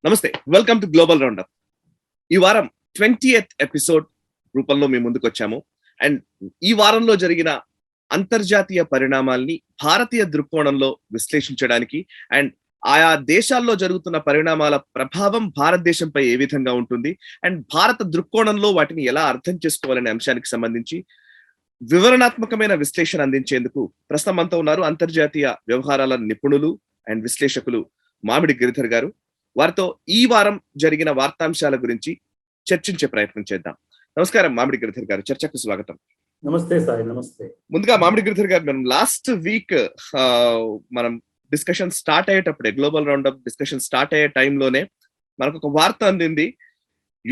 నమస్తే, welcome to global roundup. ఈ వారం 20th ఎపిసోడ్ రూపంలో మేము ముందుకు వచ్చాము. అండ్ ఈ వారంలో జరిగిన అంతర్జాతీయ పరిణామాల్ని భారతీయ దృక్కోణంలో విశ్లేషించడానికి అండ్ ఆయా దేశాల్లో జరుగుతున్న పరిణామాల ప్రభావం భారతదేశంపై ఏ విధంగా ఉంటుంది అండ్ భారత దృక్కోణంలో వాటిని ఎలా అర్థం చేసుకోవాలనే అంశానికి సంబంధించి వివరణాత్మకమైన విశ్లేషణ అందించేందుకు ప్రస్తుతం అంతా ఉన్నారు అంతర్జాతీయ వ్యవహారాల నిపుణులు అండ్ విశ్లేషకులు మామిడి గిరిధర్ గారు. వారితో ఈ వారం జరిగిన వార్తాంశాల గురించి చర్చించే ప్రయత్నం చేద్దాం. నమస్కారం మామిడి గిరిధర్ గారు, చర్చకు స్వాగతం. నమస్తే సాయి. నమస్తే. ముందుగా మామిడి గిరిధర్ గారు, మనం లాస్ట్ వీక్ మనం డిస్కషన్ స్టార్ట్ అయ్యేటప్పుడే, గ్లోబల్ రౌండప్ డిస్కషన్ స్టార్ట్ అయ్యే టైంలోనే మనకు ఒక వార్త అందింది.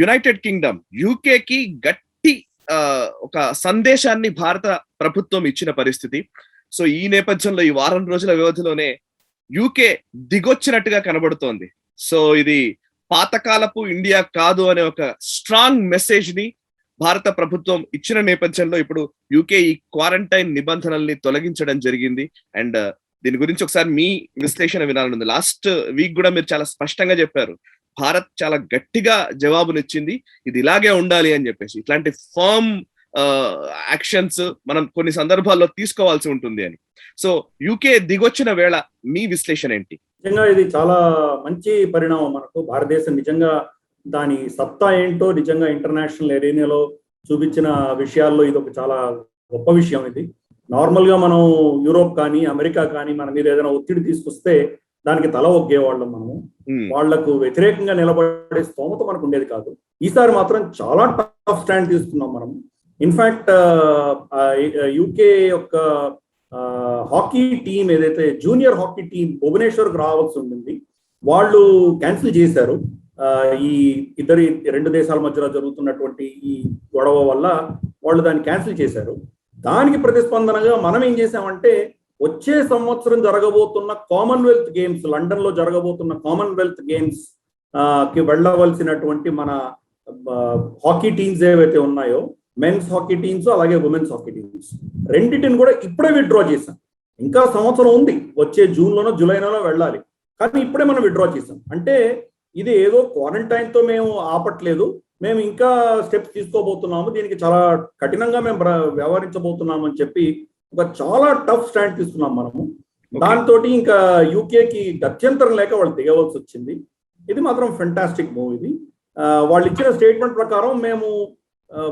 యునైటెడ్ కింగ్డమ్ యూకేకి గట్టి ఒక సందేశాన్ని భారత ప్రభుత్వం ఇచ్చిన పరిస్థితి. సో ఈ నేపథ్యంలో ఈ వారం రోజుల వ్యవధిలోనే యూకే దిగొచ్చినట్టుగా కనబడుతోంది. సో ఇది పాతకాలపు ఇండియా కాదు అనే ఒక స్ట్రాంగ్ మెసేజ్ ని భారత ప్రభుత్వం ఇచ్చిన నేపథ్యంలో ఇప్పుడు యూకే ఈ క్వారంటైన్ నిబంధనల్ని తొలగించడం జరిగింది. అండ్ దీని గురించి ఒకసారి మీ విశ్లేషణ వినాలనుంది. లాస్ట్ వీక్ కూడా మీరు చాలా స్పష్టంగా చెప్పారు, భారత్ చాలా గట్టిగా జవాబునిచ్చింది, ఇది ఇలాగే ఉండాలి అని చెప్పేసి. ఇట్లాంటి ఫర్మ్ యాక్షన్స్ మనం కొన్ని సందర్భాల్లో తీసుకోవాల్సి ఉంటుంది అని. సో యూకే దిగొచ్చిన వేళ మీ విశ్లేషణ ఏంటి? నిజంగా ఇది చాలా మంచి పరిణామం. మనకు భారతదేశం నిజంగా దాని సత్తా ఏంటో నిజంగా ఇంటర్నేషనల్ ఎరీనాలో చూపించిన విషయాల్లో ఇది ఒక చాలా గొప్ప విషయం. ఇది నార్మల్ గా మనం యూరోప్ కానీ అమెరికా కానీ మన మీద ఏదైనా ఒత్తిడి తీసుకొస్తే దానికి తల ఒగ్గేవాళ్ళం మనము. వాళ్లకు వ్యతిరేకంగా నిలబడే స్తోమత మనకు ఉండేది కాదు. ఈసారి మాత్రం చాలా టఫ్ స్టాండ్ తీసుకున్నాం మనం. ఇన్ఫాక్ట్ యూకే యొక్క హాకీ టీం ఏదైతే జూనియర్ హాకీ టీం భువనేశ్వర్కి రావాల్సి ఉంటుంది, వాళ్ళు క్యాన్సిల్ చేశారు. ఈ రెండు దేశాల మధ్యలో జరుగుతున్నటువంటి ఈ గొడవ వల్ల వాళ్ళు దాన్ని క్యాన్సిల్ చేశారు. దానికి ప్రతిస్పందనగా మనం ఏం చేసామంటే, వచ్చే సంవత్సరం జరగబోతున్న కామన్వెల్త్ గేమ్స్, లండన్ లో జరగబోతున్న కామన్వెల్త్ గేమ్స్ కి వెళ్ళవలసినటువంటి మన హాకీ టీమ్స్ ఏవైతే ఉన్నాయో, మెన్స్ హాకీ టీమ్స్ అలాగే ఉమెన్స్ హాకీ టీమ్స్, రెండింటిని కూడా ఇప్పుడే విత్డ్రా చేశాం. ఇంకా సంవత్సరం ఉంది, వచ్చే జూన్లోనో జూలైలోనో వెళ్ళాలి, కానీ ఇప్పుడే మనం విత్డ్రా చేసాం. అంటే ఇది ఏదో క్వారంటైన్ తో మేము ఆపట్లేదు, మేము ఇంకా స్టెప్స్ తీసుకోబోతున్నాము, దీనికి చాలా కఠినంగా మేము వ్యవహరించబోతున్నాము అని చెప్పి ఒక చాలా టఫ్ స్టాండ్ తీసుకున్నాం మనము. దాంతో ఇంకా యూకేకి గత్యంతరం లేక వాళ్ళు దిగవలసి వచ్చింది. ఇది మాత్రం ఫెంటాస్టిక్ మూవ్. ఇది వాళ్ళు ఇచ్చిన స్టేట్మెంట్ ప్రకారం మేము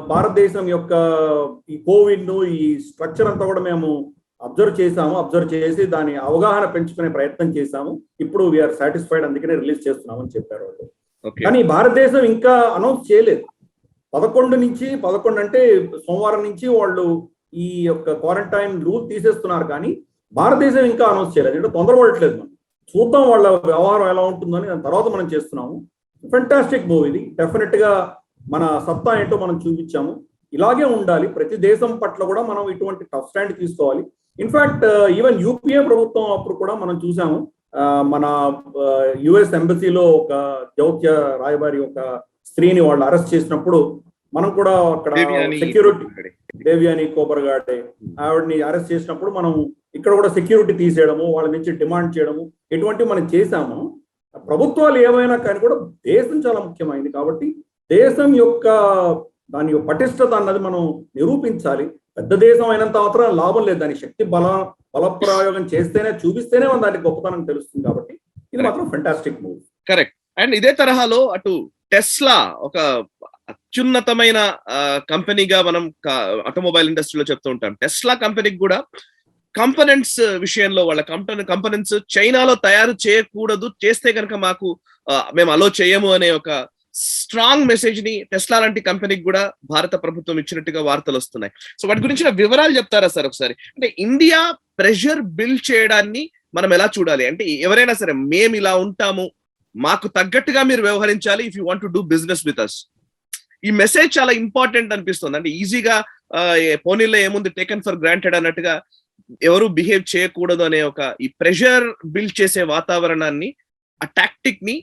భారతదేశం యొక్క ఈ కోవిడ్ ను ఈ స్ట్రక్చర్ అంతా కూడా మేము అబ్జర్వ్ చేసి దాని అవగాహన పెంచుకునే ప్రయత్నం చేశాము. ఇప్పుడు వీఆర్ సాటిస్ఫైడ్, అందుకనే రిలీజ్ చేస్తున్నామని చెప్పారు వాళ్ళు. కానీ భారతదేశం ఇంకా అనౌన్స్ చేయలేదు. 11 అంటే సోమవారం నుంచి వాళ్ళు ఈ యొక్క క్వారంటైన్ రూల్ తీసేస్తున్నారు, కానీ భారతదేశం ఇంకా అనౌన్స్ చేయలేదు. అంటే తొందరపడట్లేదు. మనం చూద్దాం వాళ్ళ వ్యవహారం ఎలా ఉంటుందని, దాని తర్వాత మనం చేస్తున్నాము. ఫెంటాస్టిక్ మూవ్ ఇది. డెఫినెట్ గా మన సత్తా ఏంటో మనం చూపించాము. ఇలాగే ఉండాలి. ప్రతి దేశం పట్ల కూడా మనం ఇటువంటి టఫ్ స్టాండ్ తీసుకోవాలి. ఇన్ఫాక్ట్ ఈవెన్ యూపీఏ ప్రభుత్వం అప్పుడు కూడా మనం చూసాము, మన యుఎస్ ఎంబసీలో ఒక దౌత్య రాయబారి ఒక స్త్రీని వాళ్ళు అరెస్ట్ చేసినప్పుడు మనం కూడా అక్కడ సెక్యూరిటీ, దేవ్యాని కోబర్గాడే, ఆవిడని అరెస్ట్ చేసినప్పుడు మనం ఇక్కడ కూడా సెక్యూరిటీ తీసేయడము, వాళ్ళ నుంచి డిమాండ్ చేయడము, ఇటువంటివి మనం చేశాము. ప్రభుత్వాలు ఏమైనా కానీ కూడా దేశం చాలా ముఖ్యమైనది. కాబట్టి దేశం యొక్క దాని పటిష్టత అన్నది మనం నిరూపించాలి. పెద్ద దేశం అయినంత మాత్రం లాభం లేదు, దాని శక్తి బలప్రయోగం చేస్తేనే, చూపిస్తేనే మన దానికి గొప్పతనం తెలుస్తుంది. కాబట్టి ఇది మాత్రం ఫెంటాస్టిక్ మూవ్. కరెక్ట్. అండ్ ఇదే తరహాలో అటు టెస్లా ఒక అత్యున్నతమైన కంపెనీగా మనం ఆటోమొబైల్ ఇండస్ట్రీలో చెప్తూ ఉంటాం. టెస్లా కంపెనీకి కూడా కంపోనెంట్స్ విషయంలో వాళ్ళ కంపోనెంట్స్ చైనాలో తయారు చేయకూడదు, చేస్తే కనుక మేము అలో చేయము అనే ఒక స్ట్రాంగ్ మెసేజ్ ని టెస్లా లాంటి కంపెనీకి కూడా భారత ప్రభుత్వం ఇచ్చినట్టుగా వార్తలు వస్తున్నాయి. సో వాటి గురించిన వివరాలు చెప్తారా సార్ ఒకసారి? అంటే ఇండియా ప్రెషర్ బిల్డ్ చేయడాన్ని మనం ఎలా చూడాలి? అంటే ఎవరైనా సరే మేము ఇలా ఉంటాము, మాకు తగ్గట్టుగా మీరు వ్యవహరించాలి, if you want to do business with us. ఈ మెసేజ్ చాలా ఇంపార్టెంట్ అనిపిస్తుంది. అంటే ఈజీగా పోనీలో ఏముంది, టేకెన్ ఫర్ గ్రాంటెడ్ అన్నట్టుగా ఎవరు బిహేవ్ చేయకూడదు అనే ఒక ఈ ప్రెషర్ బిల్డ్ చేసే వాతావరణాన్ని, ఆ టాక్టిక్ ని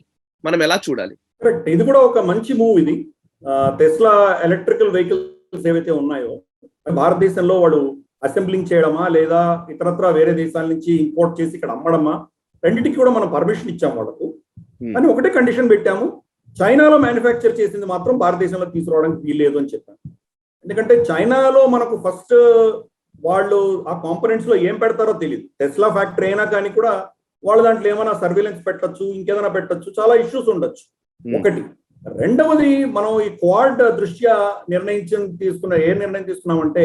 మనం ఎలా చూడాలి? కరెక్ట్. ఇది కూడా ఒక మంచి మూవ్. ఇది టెస్లా ఎలక్ట్రికల్ వెహికల్స్ ఏవైతే ఉన్నాయో భారతదేశంలో వాడు అసెంబ్లింగ్ చేయడమా లేదా ఇతరత్ర వేరే దేశాల నుంచి ఇంపోర్ట్ చేసి ఇక్కడ అమ్మడమా, రెండింటికి కూడా మనం పర్మిషన్ ఇచ్చాం వాళ్ళకు. అని ఒకటే కండిషన్ పెట్టాము. చైనాలో మ్యానుఫ్యాక్చర్ చేసింది మాత్రం భారతదేశంలో తీసుకురావడానికి వీల్లేదు అని చెప్పాను. ఎందుకంటే చైనాలో మనకు ఫస్ట్ వాళ్ళు ఆ కాంపోనెంట్స్ లో ఏం పెడతారో తెలియదు. టెస్లా ఫ్యాక్టరీ అయినా కానీ కూడా వాళ్ళు దాంట్లో ఏమైనా సర్వేలెన్స్ పెట్టచ్చు, ఇంకేదైనా పెట్టచ్చు, చాలా ఇష్యూస్ ఉండొచ్చు. ఒకటి. రెండవది, మనం ఈ క్వాడ్ దృష్ట్యా ఏ నిర్ణయం తీసుకున్నామంటే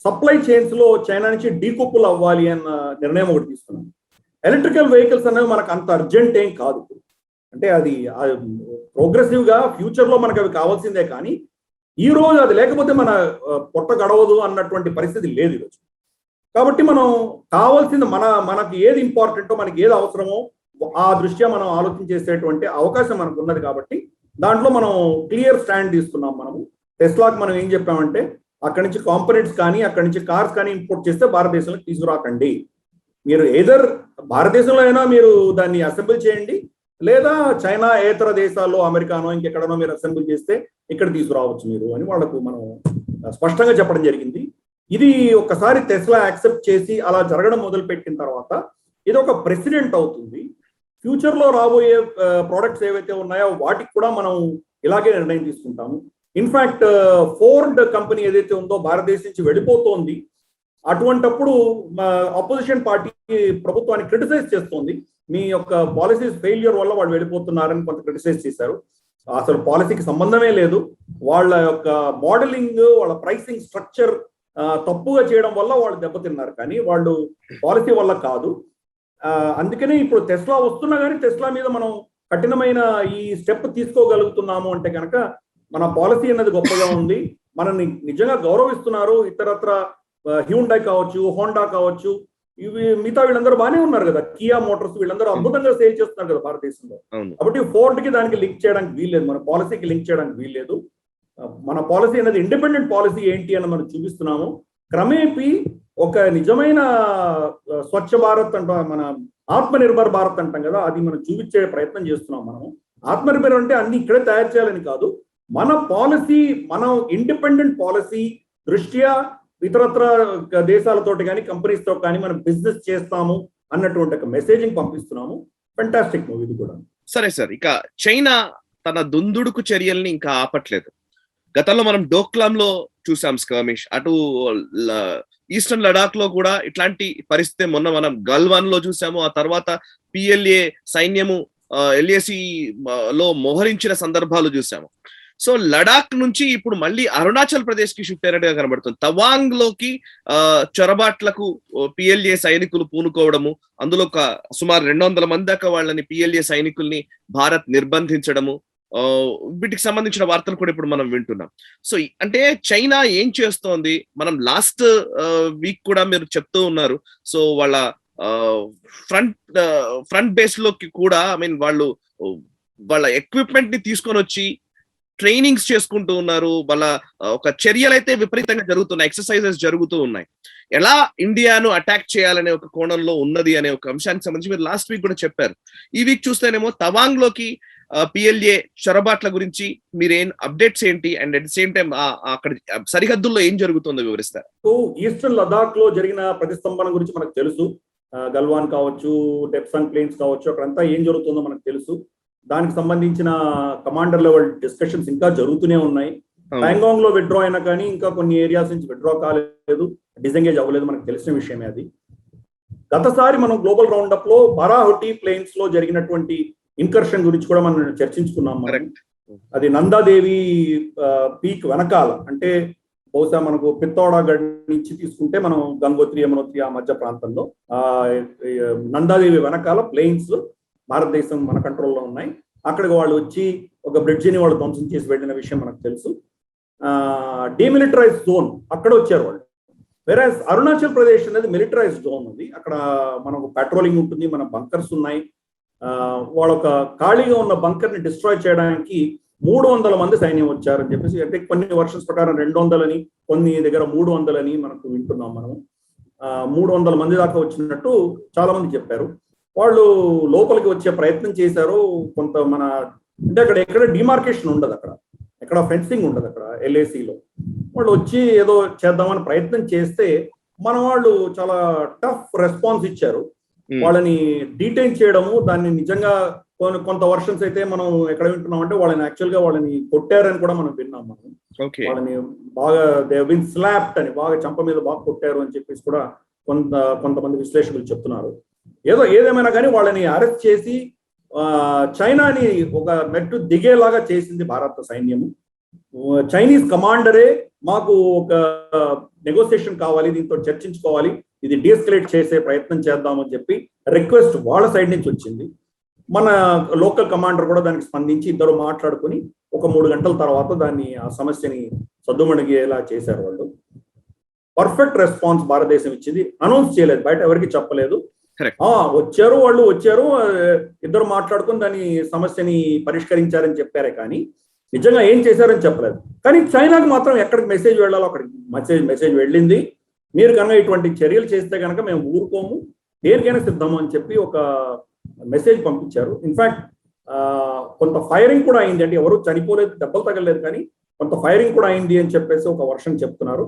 సప్లై చైన్స్ లో చైనా నుంచి డీకూపుల్ అవ్వాలి అన్న నిర్ణయం ఒకటి తీసుకున్నాం. ఎలక్ట్రికల్ వెహికల్స్ అనేవి మనకు అంత అర్జెంట్ ఏం కాదు. అంటే అది ప్రోగ్రెసివ్ గా ఫ్యూచర్ లో మనకు అవి కావాల్సిందే, కానీ ఈ రోజు అది లేకపోతే మన పొట్ట గడవదు అన్నటువంటి పరిస్థితి లేదు ఈరోజు. కాబట్టి మనం కావాల్సింది మనకి ఏది ఇంపార్టెంటో, మనకి ఏది అవసరమో ఆ దృష్ట్యా మనం ఆలోచన చేసేటువంటి అవకాశం మనకు ఉన్నది. కాబట్టి దాంట్లో మనం క్లియర్ స్టాండ్ తీసుకున్నాం. మనము టెస్లాకి మనం ఏం చెప్పామంటే అక్కడి నుంచి కాంపోనెంట్స్ కానీ అక్కడి నుంచి కార్స్ కానీ ఇంపోర్ట్ చేస్తే భారతదేశంలోకి తీసుకురాకండి. మీరు ఏదర్ భారతదేశంలో అయినా మీరు దాన్ని అసెంబుల్ చేయండి, లేదా చైనా ఏతర దేశాల్లో అమెరికానో ఇంకెక్కడనో మీరు అసెంబుల్ చేస్తే ఇక్కడ తీసుకురావచ్చు మీరు అని వాళ్ళకు మనం స్పష్టంగా చెప్పడం జరిగింది. ఇది ఒక్కసారి టెస్లా యాక్సెప్ట్ చేసి అలా జరగడం మొదలుపెట్టిన తర్వాత ఇది ఒక ప్రెసిడెంట్ అవుతుంది. ఫ్యూచర్ లో రాబోయే ప్రోడక్ట్స్ ఏవైతే ఉన్నాయో వాటికి కూడా మనం ఇలాగే నిర్ణయం తీసుకుంటాము. ఇన్ఫాక్ట్ ఫోర్డ్ కంపెనీ ఏదైతే ఉందో భారతదేశం నుంచి వెళ్ళిపోతోంది. అటువంటప్పుడు అపోజిషన్ పార్టీ ప్రభుత్వాన్ని క్రిటిసైజ్ చేస్తోంది. మీ యొక్క పాలసీస్ ఫెయిల్యూర్ వల్ల వాళ్ళు వెళ్ళిపోతున్నారని కొంత క్రిటిసైజ్ చేశారు. అసలు పాలసీకి సంబంధమే లేదు. వాళ్ళ యొక్క మోడలింగ్, వాళ్ళ ప్రైసింగ్ స్ట్రక్చర్ తప్పుగా చేయడం వల్ల వాళ్ళు దెబ్బతిన్నారు, కానీ వాళ్ళు పాలసీ వల్ల కాదు. అందుకనే ఇప్పుడు టెస్లా వస్తున్నా కానీ టెస్లా మీద మనం కఠినమైన ఈ స్టెప్ తీసుకోగలుగుతున్నాము అంటే కనుక మన పాలసీ అన్నది గొప్పగా ఉంది. మనల్ని నిజంగా గౌరవిస్తున్నారు. ఇతరత్ర హ్యూండై కావచ్చు, హోండా కావచ్చు, ఇవి మిగతా వీళ్ళందరూ బాగానే ఉన్నారు కదా, కియా మోటార్స్, వీళ్ళందరూ అద్భుతంగా సేల్ చేస్తున్నారు కదా భారతదేశంలో. కాబట్టి ఫోర్డ్ కి దానికి లింక్ చేయడానికి వీల్లేదు, మన పాలసీకి లింక్ చేయడానికి వీల్లేదు. మన పాలసీ అనేది ఇండిపెండెంట్ పాలసీ ఏంటి అని మనం చూపిస్తున్నాము. క్రమేపీ ఒక నిజమైన స్వచ్ఛ భారత్ అంట, మన ఆత్మనిర్భర్ భారత్ అంటాం కదా, అది మనం చూపించే ప్రయత్నం చేస్తున్నాం. మనం ఆత్మనిర్భర్ అంటే అన్ని ఇక్కడే తయారు చేయాలని కాదు, మన పాలసీ, మనం ఇండిపెండెంట్ పాలసీ దృష్ట్యా ఇతరత్ర దేశాలతోటి కానీ కంపెనీస్ తో కానీ మనం బిజినెస్ చేస్తాము అన్నటువంటి ఒక మెసేజింగ్ పంపిస్తున్నాము. ఫెంటాస్టిక్ మూవీ ఇది కూడా. సరే సార్, ఇక చైనా తన దుందుడుకు చర్యల్ని ఇంకా ఆపట్లేదు. గతంలో మనం డోక్లాం లో చూసాం స్కర్మిష్, అటు ఈస్టర్న్ లడాక్ లో కూడా ఇట్లాంటి పరిస్థితి మొన్న మనం గల్వాన్ లో చూసాము. ఆ తర్వాత పిఎల్ఏ సైన్యము ఎల్ఏసి లో మోహరించిన సందర్భాలు చూసాము. సో లడాక్ నుంచి ఇప్పుడు మళ్ళీ అరుణాచల్ ప్రదేశ్ కి షిఫ్ట్ అయినట్టుగా కనబడుతుంది. తవాంగ్ లోకి చొరబాట్లకు పిఎల్ఏ సైనికులు పూనుకోవడము, అందులో సుమారు 200 మంది దాకా వాళ్ళని పిఎల్ఏ సైనికుల్ని భారత్ నిర్బంధించడము, వీటికి సంబంధించిన వార్తలు కూడా ఇప్పుడు మనం వింటున్నాం. సో అంటే చైనా ఏం చేస్తోంది, మనం లాస్ట్ వీక్ కూడా మీరు చెప్తూ ఉన్నారు. సో వాళ్ళ ఫ్రంట్ బేస్ లోకి కూడా వాళ్ళ ఎక్విప్మెంట్ ని తీసుకొని వచ్చి ట్రైనింగ్స్ చేసుకుంటూ ఉన్నారు. వాళ్ళ ఒక చర్యలు అయితే విపరీతంగా జరుగుతున్నాయి, ఎక్సర్సైజెస్ జరుగుతూ ఉన్నాయి. ఎలా ఇండియాను అటాక్ చేయాలనే ఒక కోణంలో ఉన్నది అనే ఒక అంశానికి సంబంధించి మీరు లాస్ట్ వీక్ కూడా చెప్పారు. ఈ వీక్ చూస్తేనేమో తవాంగ్ లోకి పిఎల్ఏ చొరబాట్ల గురించి మీరేం అప్డేట్స్ ఏంటి, and at the same time అక్కడ సరిహద్దుల్లో ఏం జరుగుతుందో వివరిస్తారు. ఈస్టర్న్ లదాఖ్ లో జరిగిన ప్రతిస్తంభన గురించి మనకు తెలుసు. గల్వాన్ కావచ్చు, డెప్సాంగ్ ప్లేన్స్ కావచ్చు, అక్కడంతా ఏం జరుగుతుందో మనకు తెలుసు. దానికి సంబంధించిన కమాండర్ లెవెల్ డిస్కషన్స్ ఇంకా జరుగుతూనే ఉన్నాయి. ప్యాంగాంగ్ లో విత్డ్రా అయినా కానీ ఇంకా కొన్ని ఏరియాస్ నుంచి విత్డ్రా కాలేదు, డిసెంగేజ్ అవ్వలేదు, మనకు తెలిసిన విషయమే అది. గతసారి మనం గ్లోబల్ రౌండప్ లో బరాహుటి ప్లేన్స్ లో జరిగినటువంటి ఇన్కర్షన్ గురించి కూడా మనం చర్చించుకున్నాం. మనం అది నందాదేవి పీక్ వెనకాల, అంటే బహుశా మనకు పిత్తోడాగఢ్ నుంచి తీసుకుంటే మనం గంగోత్రి, యమునోత్రి ఆ మధ్య ప్రాంతంలో నందాదేవి వెనకాల ప్లేన్స్ భారతదేశం మన కంట్రోల్లో ఉన్నాయి. అక్కడికి వాళ్ళు వచ్చి ఒక బ్రిడ్జిని వాళ్ళు ధ్వంసం చేసి వెళ్ళిన విషయం మనకు తెలుసు. డీమిలిటరైజ్ జోన్ అక్కడ వచ్చారు వాళ్ళు. వేరే అరుణాచల్ ప్రదేశ్ అనేది మిలిటరైజ్ జోన్ ఉంది. అక్కడ మనకు పెట్రోలింగ్ ఉంటుంది, మన బంకర్స్ ఉన్నాయి. వాళ్ళ ఒక ఖాళీగా ఉన్న బంకర్ ని డిస్ట్రాయ్ చేయడానికి 300 మంది సైన్యం వచ్చారని చెప్పేసి, అంటే కొన్ని వర్షన్స్ ప్రకారం 200 అని, కొన్ని దగ్గర 300 అని మనకు వింటున్నాం. మనము 300 మంది దాకా వచ్చినట్టు చాలా మంది చెప్పారు. వాళ్ళు లోపలికి వచ్చే ప్రయత్నం చేశారు. కొంత అంటే అక్కడ ఎక్కడ డిమార్కేషన్ ఉండదు, అక్కడ ఎక్కడ ఫెన్సింగ్ ఉండదు. అక్కడ ఎల్ఏసిలో వాళ్ళు వచ్చి ఏదో చేద్దామని ప్రయత్నం చేస్తే మన వాళ్ళు చాలా టఫ్ రెస్పాన్స్ ఇచ్చారు. వాళ్ళని డీటైన్ చేయడము, దాన్ని నిజంగా కొంత వర్షన్స్ అయితే మనం ఎక్కడ వింటున్నాం అంటే వాళ్ళని యాక్చువల్ గా వాళ్ళని కొట్టారని కూడా మనం విన్నాం. మనం ఓకే. వాళ్ళని బాగా దే బిన్ స్లాప్డ్ అని, బాగా చంప మీద బాగా కొట్టారు అని చెప్పేసి కూడా కొంతమంది విశ్లేషకులు చెప్తున్నారు. ఏదేమైనా కానీ వాళ్ళని అరెస్ట్ చేసి చైనాని ఒక మెట్టు దిగేలాగా చేసింది భారత సైన్యము. చైనీస్ కమాండరే మాకు ఒక నెగోసియేషన్ కావాలి, దీంతో చర్చించుకోవాలి, ఇది డీఎస్కలేట్ చేసే ప్రయత్నం చేద్దామని చెప్పి రిక్వెస్ట్ వాళ్ళ సైడ్ నుంచి వచ్చింది. మన లోకల్ కమాండర్ కూడా దానికి స్పందించి ఇద్దరు మాట్లాడుకుని ఒక 3 గంటల తర్వాత ఆ సమస్యని సద్దుమణిగేలా చేశారు వాళ్ళు. పర్ఫెక్ట్ రెస్పాన్స్ భారతదేశం ఇచ్చింది. అనౌన్స్ చేయలేదు, బయట ఎవరికి చెప్పలేదు. వాళ్ళు వచ్చారు, ఇద్దరు మాట్లాడుకుని దాని సమస్యని పరిష్కరించారని చెప్పారే కానీ నిజంగా ఏం చేశారని చెప్పలేదు. కానీ చైనాకు మాత్రం ఎక్కడికి మెసేజ్ వెళ్ళాలో అక్కడికి మెసేజ్ వెళ్ళింది. మీరు కనుక ఇటువంటి చర్యలు చేస్తే కనుక మేము ఊరుకోము, దేనికైనా సిద్ధము అని చెప్పి ఒక మెసేజ్ పంపించారు. ఇన్ఫాక్ట్ కొంత ఫైరింగ్ కూడా అయింది, అంటే ఎవరు చనిపోలేదు, దెబ్బలు తగలేదు, కానీ కొంత ఫైరింగ్ కూడా అయింది అని చెప్పేసి ఒక వర్షన్ చెప్తున్నారు.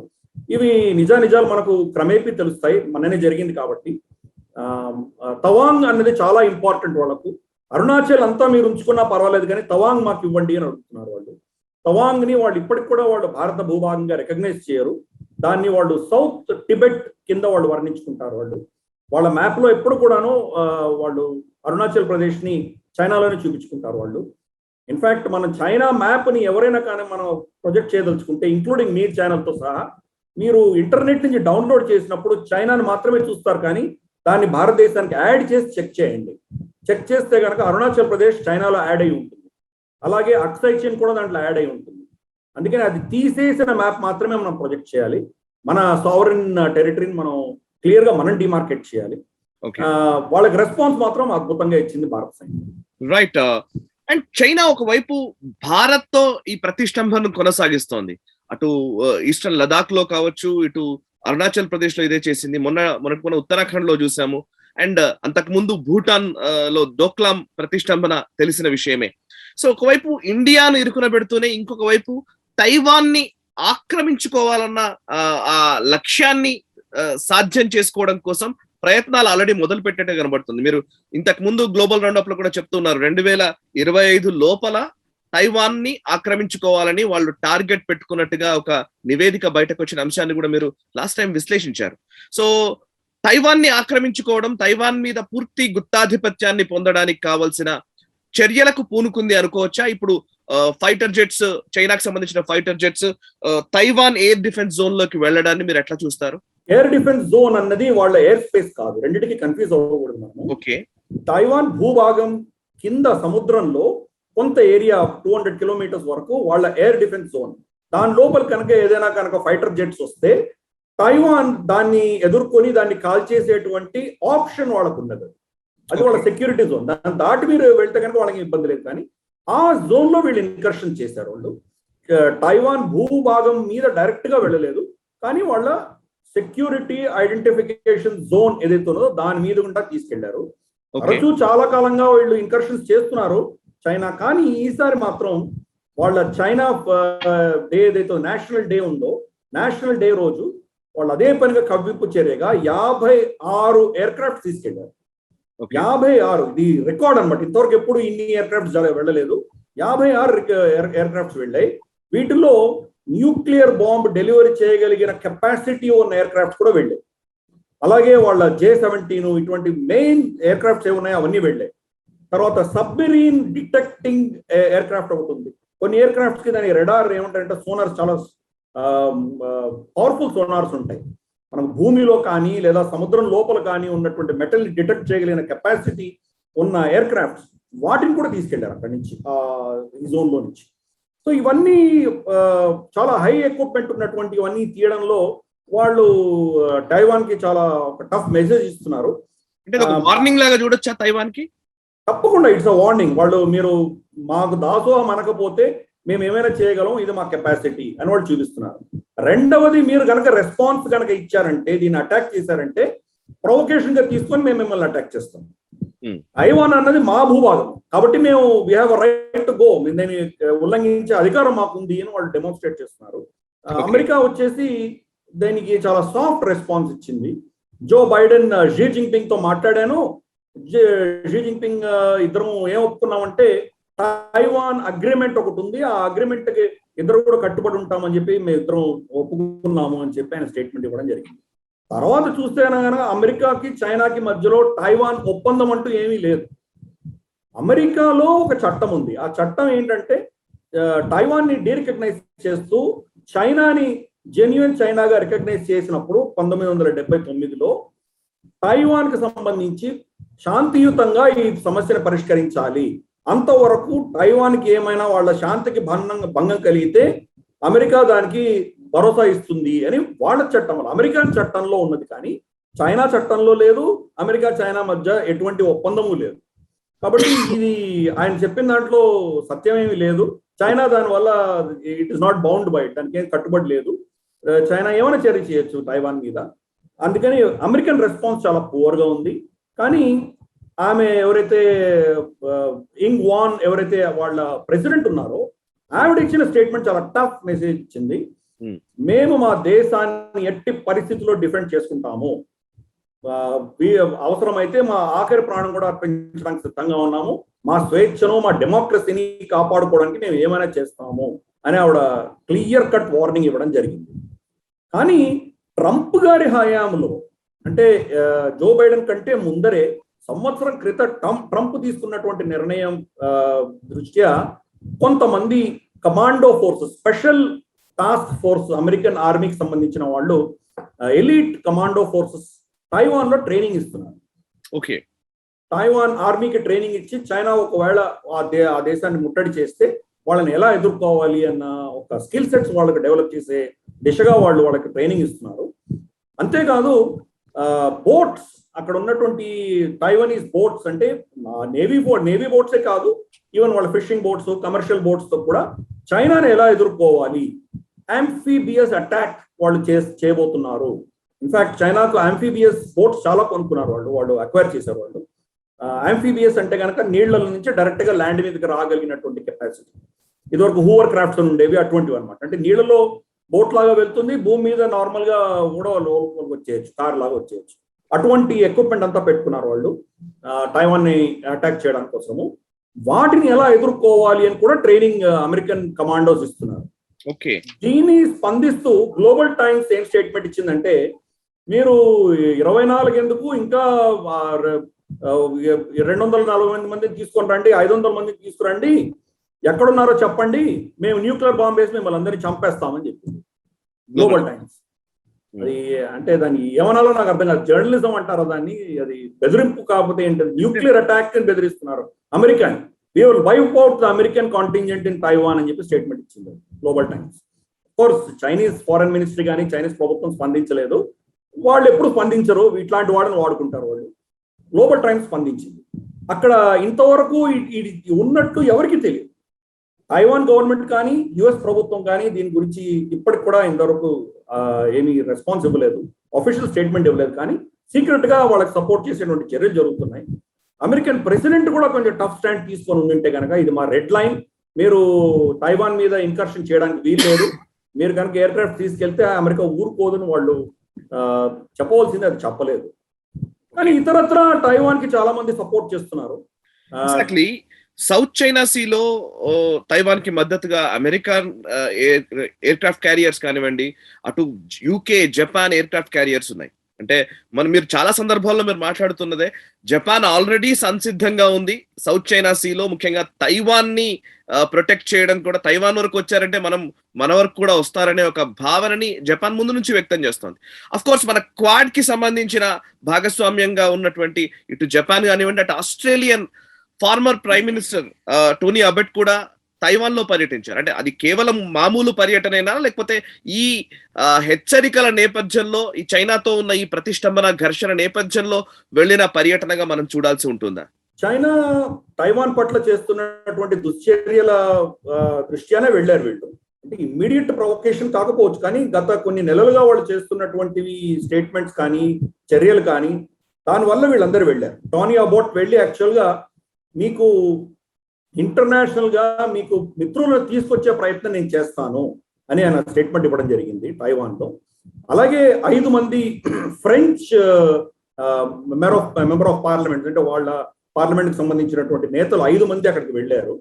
ఇవి నిజాలు మనకు క్రమేపీ తెలుస్తాయి, మననే జరిగింది కాబట్టి. తవాంగ్ అన్నది చాలా ఇంపార్టెంట్ వాళ్ళకు. అరుణాచల్ అంతా మీరు ఉంచుకున్నా పర్వాలేదు కానీ తవాంగ్ మాకు ఇవ్వండి అని అడుగుతున్నారు వాళ్ళు. తవాంగ్ ని వాళ్ళు ఇప్పటికి కూడా వాళ్ళు భారత భూభాగంగా రికగ్నైజ్ చేయరు. దాన్ని వాళ్ళు సౌత్ టిబెట్ కింద వాళ్ళు వర్ణించుకుంటారు. వాళ్ళ మ్యాప్ లో ఎప్పుడు కూడాను వాళ్ళు అరుణాచల్ ప్రదేశ్ ని చైనాలోనే చూపించుకుంటారు వాళ్ళు. ఇన్ఫాక్ట్ మనం చైనా మ్యాప్ ని ఎవరైనా కానీ మనం ప్రొజెక్ట్ చేయదలుచుకుంటే, ఇంక్లూడింగ్ మీ ఛానల్తో సహా, మీరు ఇంటర్నెట్ నుంచి డౌన్లోడ్ చేసినప్పుడు చైనాను మాత్రమే చూస్తారు, కానీ దాన్ని భారతదేశానికి యాడ్ చేసి చెక్ చేయండి. చెక్ చేస్తే కనుక అరుణాచల్ ప్రదేశ్ చైనాలో యాడ్ అయి ఉంటుంది, అలాగే అక్సై చైన్ కూడా దాంట్లో యాడ్ అయి ఉంటుంది. అందుకని అది తీసేసిన మ్యాప్ మాత్రమే మనం ప్రొజెక్ట్ చేయాలి. మన సావరిన్ టెరిటరీని మనం క్లియర్ గా మనం డిమార్కెట్ చేయాలి. వాళ్ళకి రెస్పాన్స్ మాత్రం అద్భుతంగా ఇచ్చింది భారత సైన్యం. రైట్. అండ్ చైనా ఒకవైపు భారత్ తో ఈ ప్రతిష్టంభను కొనసాగిస్తోంది. అటు ఈస్టర్న్ లదాఖ్ లో కావచ్చు, ఇటు అరుణాచల్ ప్రదేశ్ లో ఇదే చేసింది. మొన్న ఉత్తరాఖండ్ లో చూసాము. అండ్ అంతకు ముందు భూటాన్ లో డోక్లాం ప్రతిష్టంభన తెలిసిన విషయమే. సో ఒకవైపు ఇండియాను ఇరుకున పెడుతూనే ఇంకొక వైపు తైవాన్ ని ఆక్రమించుకోవాలన్న ఆ లక్ష్యాన్ని సాధ్యం చేసుకోవడం కోసం ప్రయత్నాలు ఆల్రెడీ మొదలు పెట్టేట్టే కనబడుతుంది. మీరు ఇంతకు ముందు గ్లోబల్ రౌండప్ లో కూడా చెప్తున్నారు, 2025 లోపల తైవాన్ ని ఆక్రమించుకోవాలని వాళ్ళు టార్గెట్ పెట్టుకున్నట్టుగా ఒక నివేదిక బయటకు వచ్చిన అంశాన్ని కూడా మీరు లాస్ట్ టైం విశ్లేషించారు. సో తైవాన్ ని ఆక్రమించుకోవడం, తైవాన్ మీద పూర్తి గుత్తాధిపత్యాన్ని పొందడానికి కావాల్సిన చర్యలకు పూనుకుంది అనుకోవచ్చా? ఇప్పుడు ఫైటర్ జెట్స్, చైనాకు సంబంధించిన fighter jets Taiwan air defence zone లోకి వెళ్ళడాన్ని మీరు ఎట్లా చూస్తారు? ఎయిర్ డిఫెన్స్ జోన్ అన్నది వాళ్ళ ఎయిర్ స్పేస్ కాదు, రెండింటికి కన్ఫ్యూజ్ అవ్వకూడదు మనం. ఓకే. తైవాన్ భూభాగం కింద సముద్రంలో కొంత ఏరియా 200 కిలోమీటర్స్ వరకు వాళ్ళ ఎయిర్ డిఫెన్స్ జోన్. దాని లోపల కనుక ఏదైనా కనుక ఫైటర్ జెట్స్ వస్తే తైవాన్ దాన్ని ఎదుర్కొని దాన్ని కాల్ చేసేటువంటి ఆప్షన్ వాళ్ళకు ఉన్నది. అది వాళ్ళ సెక్యూరిటీ జోన్. దాన్ని దాటి మీరు వెళ్తే కనుక వాళ్ళకి ఇబ్బంది లేదు. కానీ ఆ జోన్ లో వీళ్ళు ఇన్కర్షన్ చేశారు. వాళ్ళు తైవాన్ భూభాగం మీద డైరెక్ట్ గా వెళ్ళలేదు, కానీ వాళ్ళ సెక్యూరిటీ ఐడెంటిఫికేషన్ జోన్ ఏదైతే ఉన్నదో దాని మీద గుండా తీసుకెళ్లారు. తరచూ చాలా కాలంగా వీళ్ళు ఇన్కర్షన్స్ చేస్తున్నారు చైనా. కానీ ఈసారి మాత్రం వాళ్ళ చైనా డే ఏదైతే నేషనల్ డే ఉందో, నేషనల్ డే రోజు వాళ్ళు అదే పనిగా కవ్వింపు చర్యగా 56 ఎయిర్ క్రాఫ్ట్ తీసుకెళ్లారు. 56, ఇది రికార్డ్ అనమాట. ఇంతవరకు ఎప్పుడు ఇన్ని ఎయిర్ క్రాఫ్ట్స్ వెళ్ళలేదు. 56 ఎయిర్ క్రాఫ్ట్స్ వెళ్ళాయి. వీటిలో న్యూక్లియర్ బాంబ్ డెలివరీ చేయగలిగిన కెపాసిటీ ఉన్న ఎయిర్ క్రాఫ్ట్స్ కూడా వెళ్ళాయి. అలాగే వాళ్ళ J-17 ఇటువంటి మెయిన్ ఎయిర్ క్రాఫ్ట్స్ ఏమున్నాయో అవన్నీ వెళ్ళాయి. తర్వాత సబ్మెరీన్ డిటెక్టింగ్ ఎయిర్ క్రాఫ్ట్ ఒకటి ఉంది. కొన్ని ఎయిర్ క్రాఫ్ట్స్ కి దాని రెడార్ ఏమంటారంటే సోనార్స్, చాలా పవర్ఫుల్ సోనార్స్ ఉంటాయి. మనం భూమిలో కానీ లేదా సముద్రం లోపల కానీ ఉన్నటువంటి మెటల్ డిటెక్ట్ చేయగలిగిన కెపాసిటీ ఉన్న ఎయిర్ క్రాఫ్ట్స్, వాటిని కూడా తీసుకెళ్లారు అక్కడి నుంచి, ఈ జోన్ లో నుంచి. సో ఇవన్నీ చాలా హై ఎక్విప్మెంట్ ఉన్నటువంటి ఇవన్నీ తీయడంలో వాళ్ళు తైవాన్ కి చాలా ఒక టఫ్ మెసేజ్ ఇస్తున్నారు. వార్నింగ్ లాగా చూడొచ్చా తైవాన్ కి? తప్పకుండా ఇట్స్ అ వార్నింగ్. వాళ్ళు మీరు మాకు దాసోహం అనకపోతే మేము ఏమైనా చేయగలం, ఇది మా కెపాసిటీ అని వాళ్ళు చూపిస్తున్నారు. రెండవది, మీరు కనుక రెస్పాన్స్ కనుక ఇచ్చారంటే, దీన్ని అటాక్ చేశారంటే ప్రొవొకేషన్ గా తీసుకొని మేము మిమ్మల్ని అటాక్ చేస్తాం. తైవాన్ అన్నది మా భూభాగం కాబట్టి మేము we have right to go, దీన్ని ఉల్లంఘించే అధికారం మాకుంది అని వాళ్ళు డెమోన్స్ట్రేట్ చేస్తున్నారు. అమెరికా వచ్చేసి దానికి చాలా సాఫ్ట్ రెస్పాన్స్ ఇచ్చింది. జో బైడెన్ షీ జిన్పింగ్ తో మాట్లాడాను, షీ జిన్పింగ్ ఇద్దరం ఏం ఒప్పుకున్నామంటే తైవాన్ అగ్రిమెంట్ ఒకటి ఉంది, ఆ అగ్రిమెంట్ కి ఇద్దరు కూడా కట్టుబడి ఉంటామని చెప్పి మేము ఇద్దరం ఒప్పుకున్నాము అని చెప్పి ఆయన స్టేట్మెంట్ ఇవ్వడం జరిగింది. తర్వాత చూస్తే కనుక అమెరికాకి చైనాకి మధ్యలో తైవాన్ ఒప్పందం అంటూ ఏమీ లేదు. అమెరికాలో ఒక చట్టం ఉంది. ఆ చట్టం ఏంటంటే తైవాన్ ని డీరికగ్నైజ్ చేస్తూ చైనాని జెన్యున్ చైనాగా రికగ్నైజ్ చేసినప్పుడు 1979లో తైవాన్ కి సంబంధించి శాంతియుతంగా ఈ సమస్యను పరిష్కరించాలి, అంతవరకు తైవాన్కి ఏమైనా వాళ్ళ శాంతికి భంగం కలిగితే అమెరికా దానికి భరోసా ఇస్తుంది అని వాళ్ళ చట్టం, అమెరికన్ చట్టంలో ఉన్నది. కానీ చైనా చట్టంలో లేదు, అమెరికా చైనా మధ్య ఎటువంటి ఒప్పందము లేదు. కాబట్టి ఇది ఆయన చెప్పిన దాంట్లో సత్యమేమీ లేదు. చైనా దానివల్ల it is not bound by, దానికి ఏం కట్టుబడి లేదు. చైనా ఏమైనా చర్య చేయొచ్చు తైవాన్ మీద. అందుకని అమెరికన్ రెస్పాన్స్ చాలా పువర్గా ఉంది. కానీ ఆమె ఎవరైతే ఇంగ్ వాన్ ఎవరైతే వాళ్ళ ప్రెసిడెంట్ ఉన్నారో ఆవిడ ఇచ్చిన స్టేట్మెంట్ చాలా టఫ్ మెసేజ్ ఇచ్చింది. మేము మా దేశాన్ని ఎట్టి పరిస్థితుల్లో డిఫెండ్ చేసుకుంటాము, అవసరమైతే మా ఆఖరి ప్రాణం కూడా అర్పించడానికి సిద్ధంగా ఉన్నాము, మా స్వేచ్ఛను మా డెమోక్రసీని కాపాడుకోవడానికి మేము ఏమైనా చేస్తాము అని ఆవిడ క్లియర్ కట్ వార్నింగ్ ఇవ్వడం జరిగింది. కానీ ట్రంప్ గారి హయాంలో, అంటే జో బైడెన్ కంటే ముందరే సంవత్సరం క్రితం ట్రంప్ తీసుకున్నటువంటి నిర్ణయం దృష్ట్యా కొంతమంది commando forces, special task force, American ఆర్మీకి సంబంధించిన వాళ్ళు, ఎలీట్ కమాండో ఫోర్సెస్ తైవాన్ లో ట్రైనింగ్ ఇస్తున్నారు. ఓకే, తైవాన్ ఆర్మీకి ట్రైనింగ్ ఇచ్చి చైనా ఒకవేళ ఆ దేశాన్ని ముట్టడి చేస్తే వాళ్ళని ఎలా ఎదుర్కోవాలి అన్న ఒక స్కిల్ సెట్స్ వాళ్ళకి డెవలప్ చేసే దిశగా వాళ్ళకి ట్రైనింగ్ ఇస్తున్నారు. అంతేకాదు బోట్స్, అక్కడ ఉన్నటువంటి తైవానీస్ బోట్స్, అంటే నేవీ బోట్సే కాదు, ఈవెన్ వాళ్ళ ఫిషింగ్ బోట్స్, కమర్షియల్ బోట్స్ తో కూడా చైనాని ఎలా ఎదుర్కోవాలి, ఆంఫీబియస్ అటాక్ వాళ్ళు చేయబోతున్నారు. ఇన్ఫాక్ట్ చైనాకు ఆంఫీబియస్ బోట్స్ చాలా కొనుక్కున్నారు వాళ్ళు అక్వైర్ చేశారు. వాళ్ళు ఆంఫీబియస్ అంటే కనుక నీళ్ల నుంచి డైరెక్ట్ గా ల్యాండ్ మీదకి రాగలిగినటువంటి కెపాసిటీ. ఇదివరకు హూవర్ క్రాఫ్ట్స్ ఉండేవి, అటువంటివి అనమాట. అంటే నీళ్ళలో బోట్ లాగా వెళ్తుంది, భూమి మీద నార్మల్ గా కూడా వచ్చేయచ్చు, కార్ లాగా వచ్చేయచ్చు. అటువంటి ఎక్విప్మెంట్ అంతా పెట్టుకున్నారు వాళ్ళు తైవాన్ ని అటాక్ చేయడానికి కోసము. వాటిని ఎలా ఎదుర్కోవాలి అని కూడా ట్రైనింగ్ అమెరికన్ కమాండోస్ ఇస్తున్నారు. దీన్ని స్పందిస్తూ గ్లోబల్ టైమ్స్ ఏం స్టేట్మెంట్ ఇచ్చిందంటే, మీరు 24 ఎందుకు, ఇంకా 240 మందిని తీసుకొని రండి, 500 మందిని తీసుకురండి, ఎక్కడున్నారో చెప్పండి, మేము న్యూక్లియర్ బాంబ్ వేసి మిమ్మల్ని అందరినీ చంపేస్తామని చెప్పింది గ్లోబల్ టైమ్స్. అది అంటే దాన్ని ఏమనాలో నాకు అర్థం కాదు. జర్నలిజం అంటారా దాన్ని? అది బెదిరింపు కాకపోతే ఏంటది? న్యూక్లియర్ అటాక్ అని బెదిరిస్తున్నారు American. We will wipe out the American contingent in Taiwan అని చెప్పి స్టేట్మెంట్ ఇచ్చింది global times. Course Chinese foreign ministry కానీ చైనీస్ ప్రభుత్వం స్పందించలేదు. వాళ్ళు ఎప్పుడు స్పందించరు, ఇట్లాంటి వాడిని వాడుకుంటారు వాళ్ళు. గ్లోబల్ టైమ్స్ స్పందించింది. అక్కడ ఇంతవరకు ఇది ఉన్నట్టు ఎవరికి తెలియదు. తైవాన్ గవర్నమెంట్ కానీ యుఎస్ ప్రభుత్వం కానీ దీని గురించి ఇప్పటికి కూడా ఇంతవరకు ఏమీ రెస్పాన్స్ ఇవ్వలేదు, అఫీషియల్ స్టేట్మెంట్ ఇవ్వలేదు. కానీ సీక్రెట్ గా వాళ్ళకి సపోర్ట్ చేసేటువంటి చర్యలు జరుగుతున్నాయి. అమెరికన్ ప్రెసిడెంట్ కూడా కొంచెం టఫ్ స్టాండ్ తీసుకొని ఉంటే కనుక, ఇది మా రెడ్ లైన్, మీరు తైవాన్ మీద ఇన్కర్షన్ చేయడానికి వీల్లేదు, మీరు కనుక ఎయిర్ క్రాఫ్ట్ తీసుకెళ్తే అమెరికా ఊరుకోదని వాళ్ళు చెప్పవలసింది, అది చెప్పలేదు. కానీ ఇతరత్ర తైవాన్ కి చాలా మంది సపోర్ట్ చేస్తున్నారు. సౌత్ చైనా సీలో తైవాన్ కి మద్దతుగా అమెరికన్ ఎయిర్ క్రాఫ్ట్ క్యారియర్స్ కానివ్వండి, అటు UK, Japan air craft carriers ఉన్నాయి. అంటే మీరు చాలా సందర్భాల్లో మీరు మాట్లాడుతున్నదే, జపాన్ ఆల్రెడీ సంసిద్ధంగా ఉంది సౌత్ చైనా సీలో, ముఖ్యంగా తైవాన్ ని ప్రొటెక్ట్ చేయడం కూడా. తైవాన్ వరకు వచ్చారంటే మన వరకు కూడా వస్తారనే ఒక భావనని జపాన్ ముందు నుంచి వ్యక్తం చేస్తోంది. అఫ్ కోర్స్ మన క్వాడ్ కి సంబంధించిన భాగస్వామ్యంగా ఉన్నటువంటి ఇటు జపాన్ కానివ్వండి, అటు Australian former prime minister Tony Abbott కూడా తైవాన్ లో పర్యటించారు. అంటే అది కేవలం మామూలు పర్యటనైనా, లేకపోతే ఈ హెచ్చరికల నేపథ్యంలో, ఈ చైనాతో ఉన్న ఈ ప్రతిష్టంభన ఘర్షణ నేపథ్యంలో వెళ్ళిన పర్యటనగా మనం చూడాల్సి ఉంటుందా? చైనా తైవాన్ పట్ల చేస్తున్నటువంటి దుశ్చర్యల దృష్ట్యానే వెళ్ళారు వీళ్ళు. అంటే ఇమ్మీడియట్ ప్రొవొకేషన్ కాకపోవచ్చు, కానీ గత కొన్ని నెలలుగా వాళ్ళు చేస్తున్నటువంటివి స్టేట్మెంట్స్ కానీ చర్యలు కానీ, దానివల్ల వీళ్ళందరూ వెళ్ళారు. టోనీ అబోట్ వెళ్ళి యాక్చువల్ గా మీకు ఇంటర్నేషనల్ గా మీకు మిత్రులను తీసుకొచ్చే ప్రయత్నం నేను చేస్తాను అని ఆయన స్టేట్మెంట్ ఇవ్వడం జరిగింది తైవాన్ లో. అలాగే 5 మంది ఫ్రెంచ్ మెంబర్ ఆఫ్ పార్లమెంట్, అంటే వాళ్ళ పార్లమెంట్ కి సంబంధించినటువంటి నేతలు 5 మంది అక్కడికి వెళ్ళారు.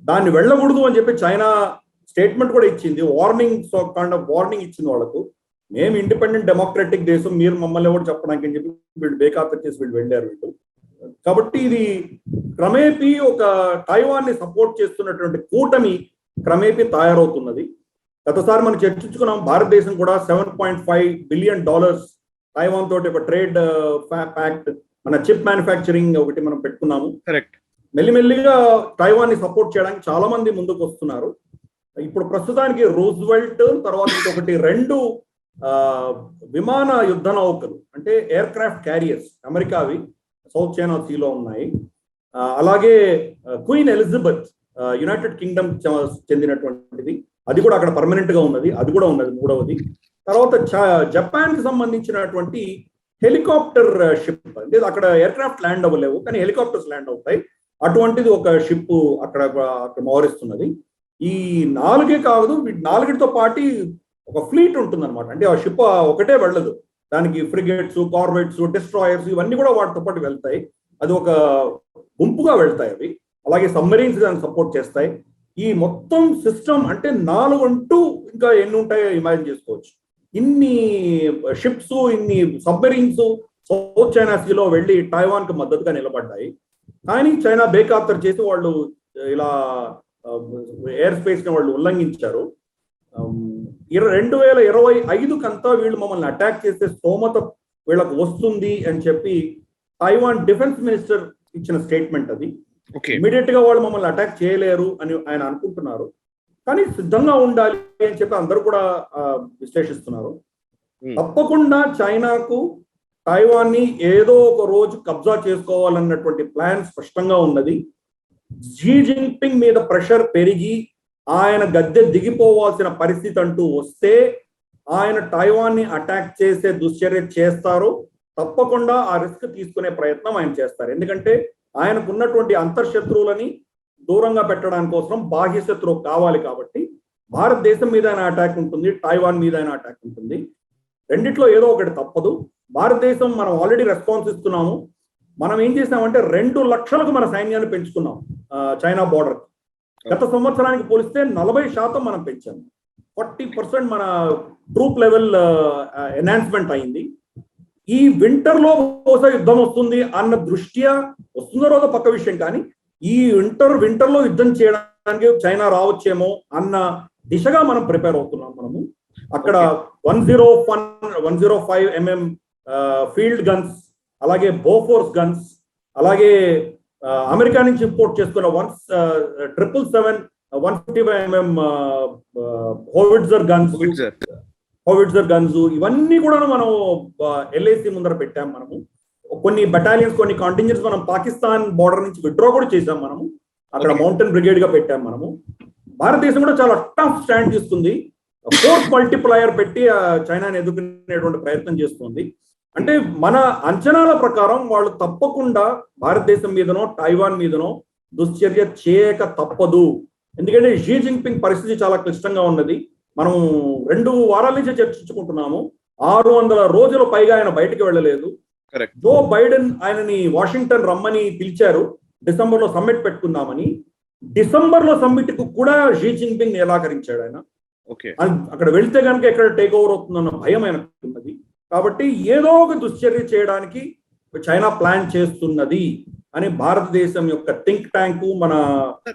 దాన్ని వెళ్ళకూడదు అని చెప్పి చైనా స్టేట్మెంట్ కూడా ఇచ్చింది, వార్నింగ్ ఇచ్చింది వాళ్ళకు. మేము ఇండిపెండెంట్ డెమోక్రటిక్ దేశం, మీరు మమ్మల్ని ఎవరు చెప్పడానికి అని చెప్పి వీళ్ళు బేఖాతరు చేసి వీళ్ళు వెళ్ళారు వీళ్ళు. కాబట్టి ఇది క్రమేపీ ఒక తైవాన్ ని సపోర్ట్ చేస్తున్నటువంటి కూటమి క్రమేపీ తయారవుతున్నది. గతసారి మనం చర్చించుకున్నాం, భారతదేశం కూడా $7.5 బిలియన్ తైవాన్ తోటి ఒక ట్రేడ్ ప్యాక్ట్, మన చిప్ మ్యానుఫ్యాక్చరింగ్ ఒకటి మనం పెట్టుకున్నాము. కరెక్ట్. మెల్లిమెల్లిగా తైవాన్ ని సపోర్ట్ చేయడానికి చాలా మంది ముందుకు వస్తున్నారు. ఇప్పుడు ప్రస్తుతానికి రూజ్వెల్ట్ తర్వాత ఇంకొకటి 2 విమాన యుద్ధ నౌకలు, అంటే ఎయిర్ క్రాఫ్ట్ క్యారియర్స్ అమెరికావి సౌత్ చైనా సీలో ఉన్నాయి. అలాగే క్వీన్ ఎలిజబెత్ యునైటెడ్ కింగ్డమ్ చెందినటువంటిది, అది కూడా అక్కడ పర్మనెంట్ గా ఉన్నది, అది కూడా ఉన్నది 3వది. తర్వాత జపాన్ కి సంబంధించినటువంటి హెలికాప్టర్ షిప్, అంటే అక్కడ ఎయిర్ క్రాఫ్ట్ ల్యాండ్ అవ్వలేవు కానీ హెలికాప్టర్స్ ల్యాండ్ అవుతాయి, అటువంటిది ఒక షిప్ అక్కడ మోహరిస్తున్నది. ఈ 4 కాదు, 4తో పాటు ఒక ఫ్లీట్ ఉంటుంది అనమాట. అంటే ఆ షిప్ ఒకటే వెళ్ళదు, దానికి ఫ్రిగేట్స్, కార్వెట్స్, డిస్ట్రాయర్స్ ఇవన్నీ కూడా వాటితో పాటు వెళ్తాయి. అది ఒక గుంపుగా వెళ్తాయి అవి. అలాగే సబ్మెరీన్స్ దాన్ని సపోర్ట్ చేస్తాయి. ఈ మొత్తం సిస్టమ్ అంటే 4 అంటూ ఇంకా ఎన్ని ఉంటాయో ఇమాజిన్ చేసుకోవచ్చు. ఇన్ని షిప్స్, ఇన్ని సబ్మెరీన్స్ సౌత్ చైనా సీలో వెళ్ళి తైవాన్ కు మద్దతుగా నిలబడ్డాయి. కానీ చైనా బేఖాతరు చేసి వాళ్ళు ఇలా ఎయిర్ స్పేస్ ని వాళ్ళు ఉల్లంఘించారు. 2025 కంతా వీళ్ళు మమ్మల్ని అటాక్ చేసే స్తోమత వీళ్ళకు వస్తుంది అని చెప్పి తైవాన్ డిఫెన్స్ మినిస్టర్ ఇచ్చిన స్టేట్మెంట్ అది. ఇమీడియట్ గా వాళ్ళు మమ్మల్ని అటాక్ చేయలేరు అని ఆయన అనుకుంటున్నారు, కానీ సిద్ధంగా ఉండాలి అని చెప్పి అందరూ కూడా విశ్లేషిస్తున్నారు. తప్పకుండా చైనాకు తైవాన్ ని ఏదో ఒక రోజు కబ్జా చేసుకోవాలన్నటువంటి ప్లాన్ స్పష్టంగా ఉన్నది. షీ జిన్పింగ్ మీద ప్రెషర్ పెరిగి ఆయన గద్దె దిగిపోవాల్సిన పరిస్థితి అంటూ వస్తే ఆయన తైవాన్ ని అటాక్ చేసే దుశ్చర్య చేస్తారు. తప్పకుండా ఆ రిస్క్ తీసుకునే ప్రయత్నం ఆయన చేస్తారు. ఎందుకంటే ఆయనకున్నటువంటి అంతర్శత్రువులని దూరంగా పెట్టడానికి కోసం బాహ్య శత్రువు కావాలి. కాబట్టి భారతదేశం మీద అయినా అటాక్ ఉంటుంది, తైవాన్ మీద అయినా అటాక్ ఉంటుంది. రెండిట్లో ఏదో ఒకటి తప్పదు. భారతదేశం మనం ఆల్రెడీ రెస్పాన్స్ ఇస్తున్నాము. మనం ఏం చేసామంటే 2 లక్షలకు మన సైన్యాన్ని పెంచుకున్నాం చైనా బోర్డర్. గత సంవత్సరానికి పోలిస్తే 40% మనం పెంచాము. 40% మన ట్రూప్ లెవెల్ ఎన్హాన్స్మెంట్ అయింది. ఈ వింటర్ లో బహుశా యుద్ధం వస్తుంది అన్న దృష్ట్యా, వస్తుందో రోజు పక్క విషయం, కానీ ఈ వింటర్ లో యుద్ధం చేయడానికి చైనా రావచ్చేమో అన్న దిశగా మనం ప్రిపేర్ అవుతున్నాం. మనము అక్కడ 105 mm ఫీల్డ్ గన్స్, అలాగే బోఫోర్స్ గన్స్, అలాగే అమెరికా నుంచి ఇంపోర్ట్ చేసుకున్న 777 155 mm హోవిట్జర్ గన్స్, ఇవన్నీ కూడా మనం LAC ముందర పెట్టాం. మనము కొన్ని బటాలియన్స్, కొన్ని కాంటింజెంట్స్ మనం పాకిస్తాన్ బోర్డర్ నుంచి విత్డ్రా కూడా చేసాం. మనము అక్కడ మౌంటైన్ బ్రిగేడ్ గా పెట్టాం. మనము భారతదేశం కూడా చాలా టఫ్ స్టాండ్ తీసుకుంది. ఫోర్స్ మల్టిప్లయర్ పెట్టి చైనాని ఎదుర్కొనేటువంటి ప్రయత్నం చేస్తుంది. అంటే మన అంచనాల ప్రకారం వాళ్ళు తప్పకుండా భారతదేశం మీదనో తైవాన్ మీదనో దుశ్చర్య చేయక తప్పదు. ఎందుకంటే షీ జిన్పింగ్ పరిస్థితి చాలా క్లిష్టంగా ఉన్నది. మనం 2 వారాల నుంచి చర్చించుకుంటున్నాము. 600 రోజుల పైగా ఆయన బయటకు వెళ్ళలేదు. జో బైడెన్ ఆయనని వాషింగ్టన్ రమ్మని పిలిచారు, డిసెంబర్ లో సమ్మిట్ పెట్టుకుందామని. డిసెంబర్ లో సమ్మిట్ కు కూడా షీ జిన్పింగ్ నిరాకరించాడు ఆయన. అక్కడ వెళ్తే కనుక ఎక్కడ టేక్ ఓవర్ అవుతుందన్న భయం ఆయనకు ఉన్నది. కాబట్టి ఏదో ఒక దుశ్చర్య చేయడానికి చైనా ప్లాన్ చేస్తున్నది అని భారతదేశం యొక్క థింక్ ట్యాంక్, మన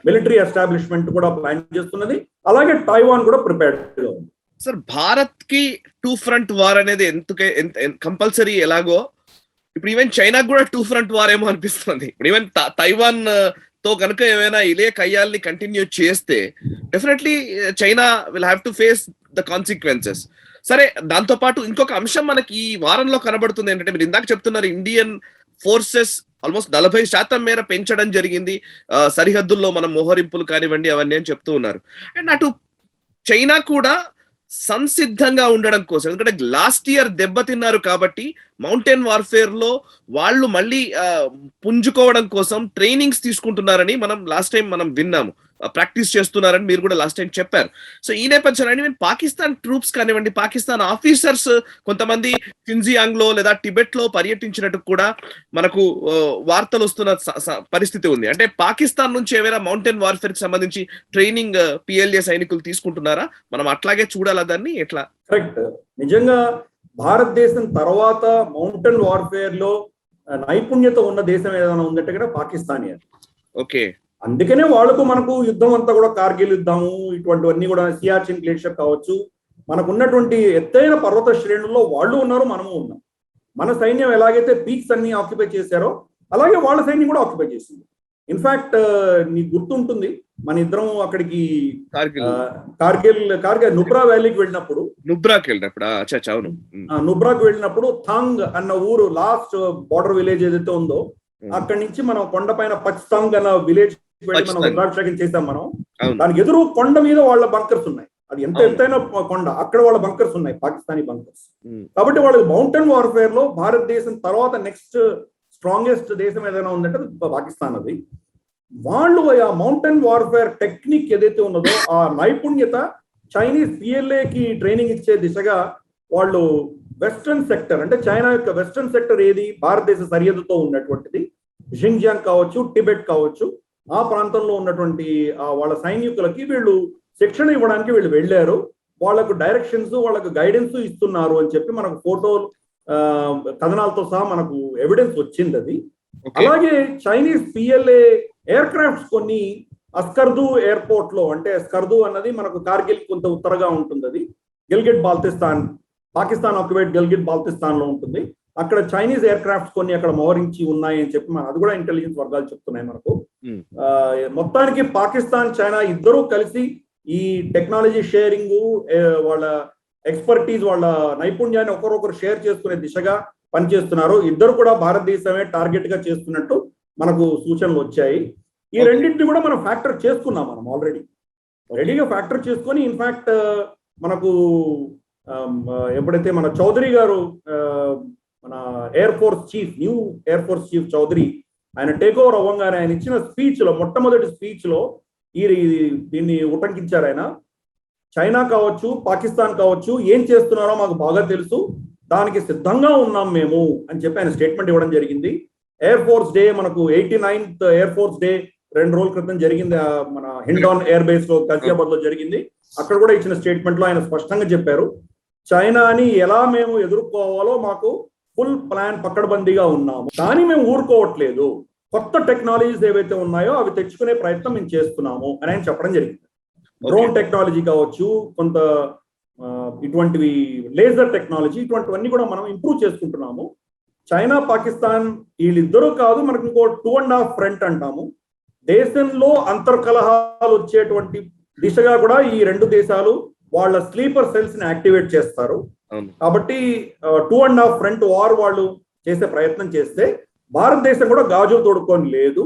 మిలిటరీ ఎస్టాబ్లిష్మెంట్ కూడా ప్లాన్ చేస్తున్నది. అలాగే తైవాన్ కూడా ప్రిపేర్డ్ గా ఉంది. సార్, భారత్ కి 2 ఫ్రంట్ వార్ అనేది కంపల్సరీ ఎలాగో ఇప్పుడు ఈవెన్ చైనా కూడా 2 ఫ్రంట్ వార్ ఏమో అనిపిస్తుంది. ఇప్పుడు ఈవెన్ తైవాన్ తో కనుక ఏమైనా ఇదే కయ్యాల్ని కంటిన్యూ చేస్తే definitely China will have to face the consequences. సరే, దాంతో పాటు ఇంకొక అంశం మనకి ఈ వారంలో కనబడుతుంది ఏంటంటే, మీరు ఇందాక చెప్తున్నారు ఇండియన్ ఫోర్సెస్ ఆల్మోస్ట్ 40% మేర పెంచడం జరిగింది సరిహద్దుల్లో మనం మోహరింపులు కానివ్వండి అవన్నీ అని చెప్తూ ఉన్నారు. అండ్ అటు చైనా కూడా సంసిద్ధంగా ఉండడం కోసం, ఎందుకంటే లాస్ట్ ఇయర్ దెబ్బతిన్నారు కాబట్టి మౌంటైన్ వార్ఫేర్ లో వాళ్ళు మళ్ళీ పుంజుకోవడం కోసం ట్రైనింగ్స్ తీసుకుంటున్నారని మనం లాస్ట్ టైం మనం విన్నాము. ప్రాక్టీస్ చేస్తున్నారని మీరు కూడా లాస్ట్ టైం చెప్పారు. సో ఈ నేపథ్యంలో పాకిస్తాన్ ట్రూప్స్ కానివ్వండి, పాకిస్తాన్ ఆఫీసర్స్ కొంతమంది షిన్జియాంగ్ లో లేదా టిబెట్ లో పర్యటించినట్టు కూడా మనకు వార్తలు వస్తున్న పరిస్థితి ఉంది. అంటే పాకిస్తాన్ నుంచి ఏమైనా మౌంటైన్ వార్ఫేర్ కి సంబంధించి ట్రైనింగ్ PLA సైనికులు తీసుకుంటున్నారా? మనం అట్లాగే చూడాలా దాన్ని ఎట్లా? కరెక్ట్. నిజంగా భారతదేశం తర్వాత మౌంటైన్ వార్ఫేర్ లో నైపుణ్యత ఉన్న దేశం ఏదైనా ఉందంటే కూడా పాకిస్తానే. ఓకే. అందుకనే వాళ్ళకు మనకు యుద్ధం అంతా కూడా కార్గిల్ యుద్ధము ఇటువంటివన్నీ కూడా సియాచిన్ గ్లేషియర్ కావచ్చు, మనకు ఉన్నటువంటి ఎత్తైన పర్వత శ్రేణుల్లో వాళ్ళు ఉన్నారు, మనము ఉన్నాం. మన సైన్యం ఎలాగైతే పీక్స్ అన్ని ఆక్యుపై చేశారో అలాగే వాళ్ళ సైన్యం కూడా ఆక్యుపై చేసింది. ఇన్ఫాక్ట్ నీకు గుర్తుంటుంది, మన ఇద్దరం అక్కడికి కార్గిల్ నుబ్రా వ్యాలీకి వెళ్ళినప్పుడు, నుబ్రాకి వెళ్ళినప్పుడు థాంగ్ అన్న ఊరు లాస్ట్ బార్డర్ విలేజ్ ఏదైతే ఉందో అక్కడి నుంచి మనం కొండపైన పచ్తాంగ్ అన్న విలేజ్ వెళ్ళి మనం రుద్రాభిషేకం చేసాం. మనం దానికి ఎదురు కొండ మీద వాళ్ళ బంకర్స్ ఉన్నాయి. అది ఎంత ఎత్తైన కొండ, అక్కడ వాళ్ళ బంకర్స్ ఉన్నాయి, పాకిస్తానీ బంకర్స్. కాబట్టి వాళ్ళకి మౌంటైన్ వార్ఫేర్ లో భారతదేశం తర్వాత నెక్స్ట్ స్ట్రాంగెస్ట్ దేశం ఏదైనా ఉందంటే పాకిస్తాన్. అది వాళ్ళు ఆ మౌంటైన్ వార్ఫేర్ టెక్నిక్ ఏదైతే ఉన్నదో ఆ నైపుణ్యత చైనీస్ PLA కి ట్రైనింగ్ ఇచ్చే దిశగా వాళ్ళు వెస్ట్రన్ సెక్టర్, అంటే చైనా యొక్క వెస్ట్రన్ సెక్టర్ ఏది, భారతదేశ సరిహద్దుతో ఉన్నటువంటిది షిన్జియాంగ్ కావచ్చు, టిబెట్ కావచ్చు, ఆ ప్రాంతంలో ఉన్నటువంటి వాళ్ళ సైనికులకి వీళ్ళు శిక్షణ ఇవ్వడానికి వీళ్ళు వెళ్ళారు. వాళ్ళకు డైరెక్షన్స్, వాళ్ళకు గైడెన్స్ ఇస్తున్నారు అని చెప్పి మనకు ఫోటోలు, కథనాలతో సహా మనకు ఎవిడెన్స్ వచ్చింది అది. అలాగే చైనీస్ PLA ఎయిర్ క్రాఫ్ట్స్ కొన్ని అస్కర్దు ఎయిర్పోర్ట్ లో, అంటే స్కర్దు అన్నది మనకు కార్గిల్ కొంత ఉత్తరగా ఉంటుంది, అది గిల్గిట్ బాల్టిస్తాన్, పాకిస్తాన్ ఆక్యుపైడ్ గిల్గిట్ బాల్టిస్తాన్ లో ఉంటుంది. అక్కడ చైనీస్ ఎయిర్ క్రాఫ్ట్స్ కొన్ని అక్కడ మోహరించి ఉన్నాయి అని చెప్పి అది కూడా ఇంటెలిజెన్స్ వర్గాలు చెప్తున్నాయి మనకు. మొత్తానికి పాకిస్తాన్, చైనా ఇద్దరూ కలిసి ఈ టెక్నాలజీ షేరింగ్, వాళ్ళ ఎక్స్పర్టీజ్, వాళ్ళ నైపుణ్యాన్ని ఒకరొకరు షేర్ చేసుకునే దిశగా పనిచేస్తున్నారు. ఇద్దరు కూడా భారతదేశమే టార్గెట్ గా చేస్తున్నట్టు మనకు సూచనలు వచ్చాయి. ఈ రెండింటిని కూడా మనం ఫ్యాక్టర్ చేసుకున్నాం, మనం ఆల్రెడీ రెడీగా ఫ్యాక్టర్ చేసుకొని, ఇన్ఫాక్ట్ మనకు ఎప్పుడైతే మన చౌదరి గారు, మన air force chief, new air force chief Chaudhari, ఆయన టేక్ ఓవర్ అవ్వగానే ఆయన ఇచ్చిన స్పీచ్ లో, మొట్టమొదటి స్పీచ్ లో దీన్ని ఉటంకించారు ఆయన. చైనా కావచ్చు, పాకిస్తాన్ కావచ్చు, ఏం చేస్తున్నారో మాకు బాగా తెలుసు, దానికి సిద్ధంగా ఉన్నాం మేము అని చెప్పి ఆయన స్టేట్మెంట్ ఇవ్వడం జరిగింది. ఎయిర్ ఫోర్స్ డే, మనకు 89th ఎయిర్ ఫోర్స్ డే 2 రోజుల క్రితం జరిగింది, మన హిండాన్ ఎయిర్ బేస్ లో గజియాబాద్ లో జరిగింది. అక్కడ కూడా ఇచ్చిన స్టేట్మెంట్ లో ఆయన స్పష్టంగా చెప్పారు, చైనాని ఎలా మేము ఎదుర్కోవాలో మాకు ఫుల్ ప్లాన్ పక్కడబందీగా ఉన్నాము, కానీ మేము ఊరుకోవట్లేదు, కొత్త టెక్నాలజీస్ ఏవైతే ఉన్నాయో అవి తెచ్చుకునే ప్రయత్నం మేము చేస్తున్నాము అని ఆయన చెప్పడం జరిగింది. డ్రోన్ టెక్నాలజీ కావచ్చు, కొంత ఇటువంటివి లేజర్ టెక్నాలజీ, ఇటువంటివన్నీ కూడా మనం ఇంప్రూవ్ చేసుకుంటున్నాము. చైనా, పాకిస్తాన్ వీళ్ళిద్దరూ కాదు, మనకు ఇంకో 2.5 ఫ్రంట్ అంటాము. దేశంలో అంతర్కలహాలు వచ్చేటువంటి దిశగా కూడా ఈ రెండు దేశాలు వాళ్ళ స్లీపర్ సెల్స్ ని యాక్టివేట్ చేస్తారు. కాబట్టి 2.5 ఫ్రంట్ వార్ వాళ్ళు చేసే ప్రయత్నం చేస్తే, భారతదేశం కూడా గాజు తోడుకొని లేదు,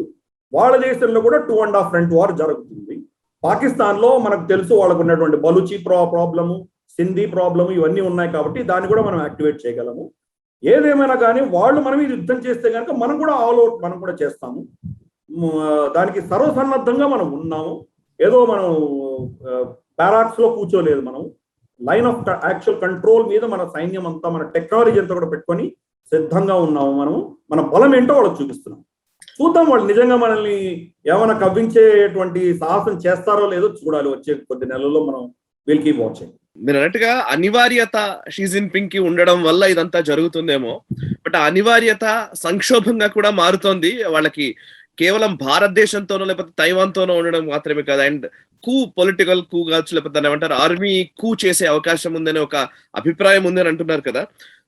వాళ్ళ దేశంలో కూడా 2.5 ఫ్రంట్ వార్ జరుగుతుంది. పాకిస్తాన్ లో మనకు తెలుసు వాళ్ళకు ఉన్నటువంటి బలూచి ప్రాబ్లము, సింధీ ప్రాబ్లము, ఇవన్నీ ఉన్నాయి. కాబట్టి దాన్ని కూడా మనం యాక్టివేట్ చేయగలము. ఏదేమైనా కానీ వాళ్ళు మనం ఇది యుద్ధం చేస్తే కనుక మనం కూడా ఆల్ అవుట్ మనం కూడా చేస్తాము. దానికి సర్వసన్నద్ధంగా మనం ఉన్నాము. ఏదో మనం బ్యారాక్స్ లో కూర్చోలేదు, మనం లైన్ ఆఫ్ యాక్చువల్ కంట్రోల్ మీద మన సైన్యం అంతా, మన టెక్నాలజీ అంతా కూడా పెట్టుకొని సిద్ధంగా ఉన్నాము. మనము మన బలం ఏంటో వాళ్ళకి చూపిస్తున్నాం. చూద్దాం వాళ్ళు నిజంగా మనల్ని ఏమైనా కవ్వించేటువంటి సాహసం చేస్తారో లేదో చూడాలి. వచ్చే కొద్ది నెలల్లో మనం వీల్ కీప్ వాచింగ్. మీరు అన్నట్టుగా అనివార్యత షీ జిన్పింగ్ కి ఉండడం వల్ల ఇదంతా జరుగుతుందేమో, బట్ ఆ అనివార్యత సంక్షోభంగా కూడా మారుతోంది. వాళ్ళకి కేవలం భారతదేశంతోనో లేకపోతే తైవాన్తోనో ఉండడం మాత్రమే కాదు, అండ్ పొలిటికల్ కూ కావచ్చు, లేకపోతే దాన్ని ఏమంటారు ఆర్మీ కూ చేసే అవకాశం ఉందని ఒక అభిప్రాయం ఉందని అంటున్నారు కదా.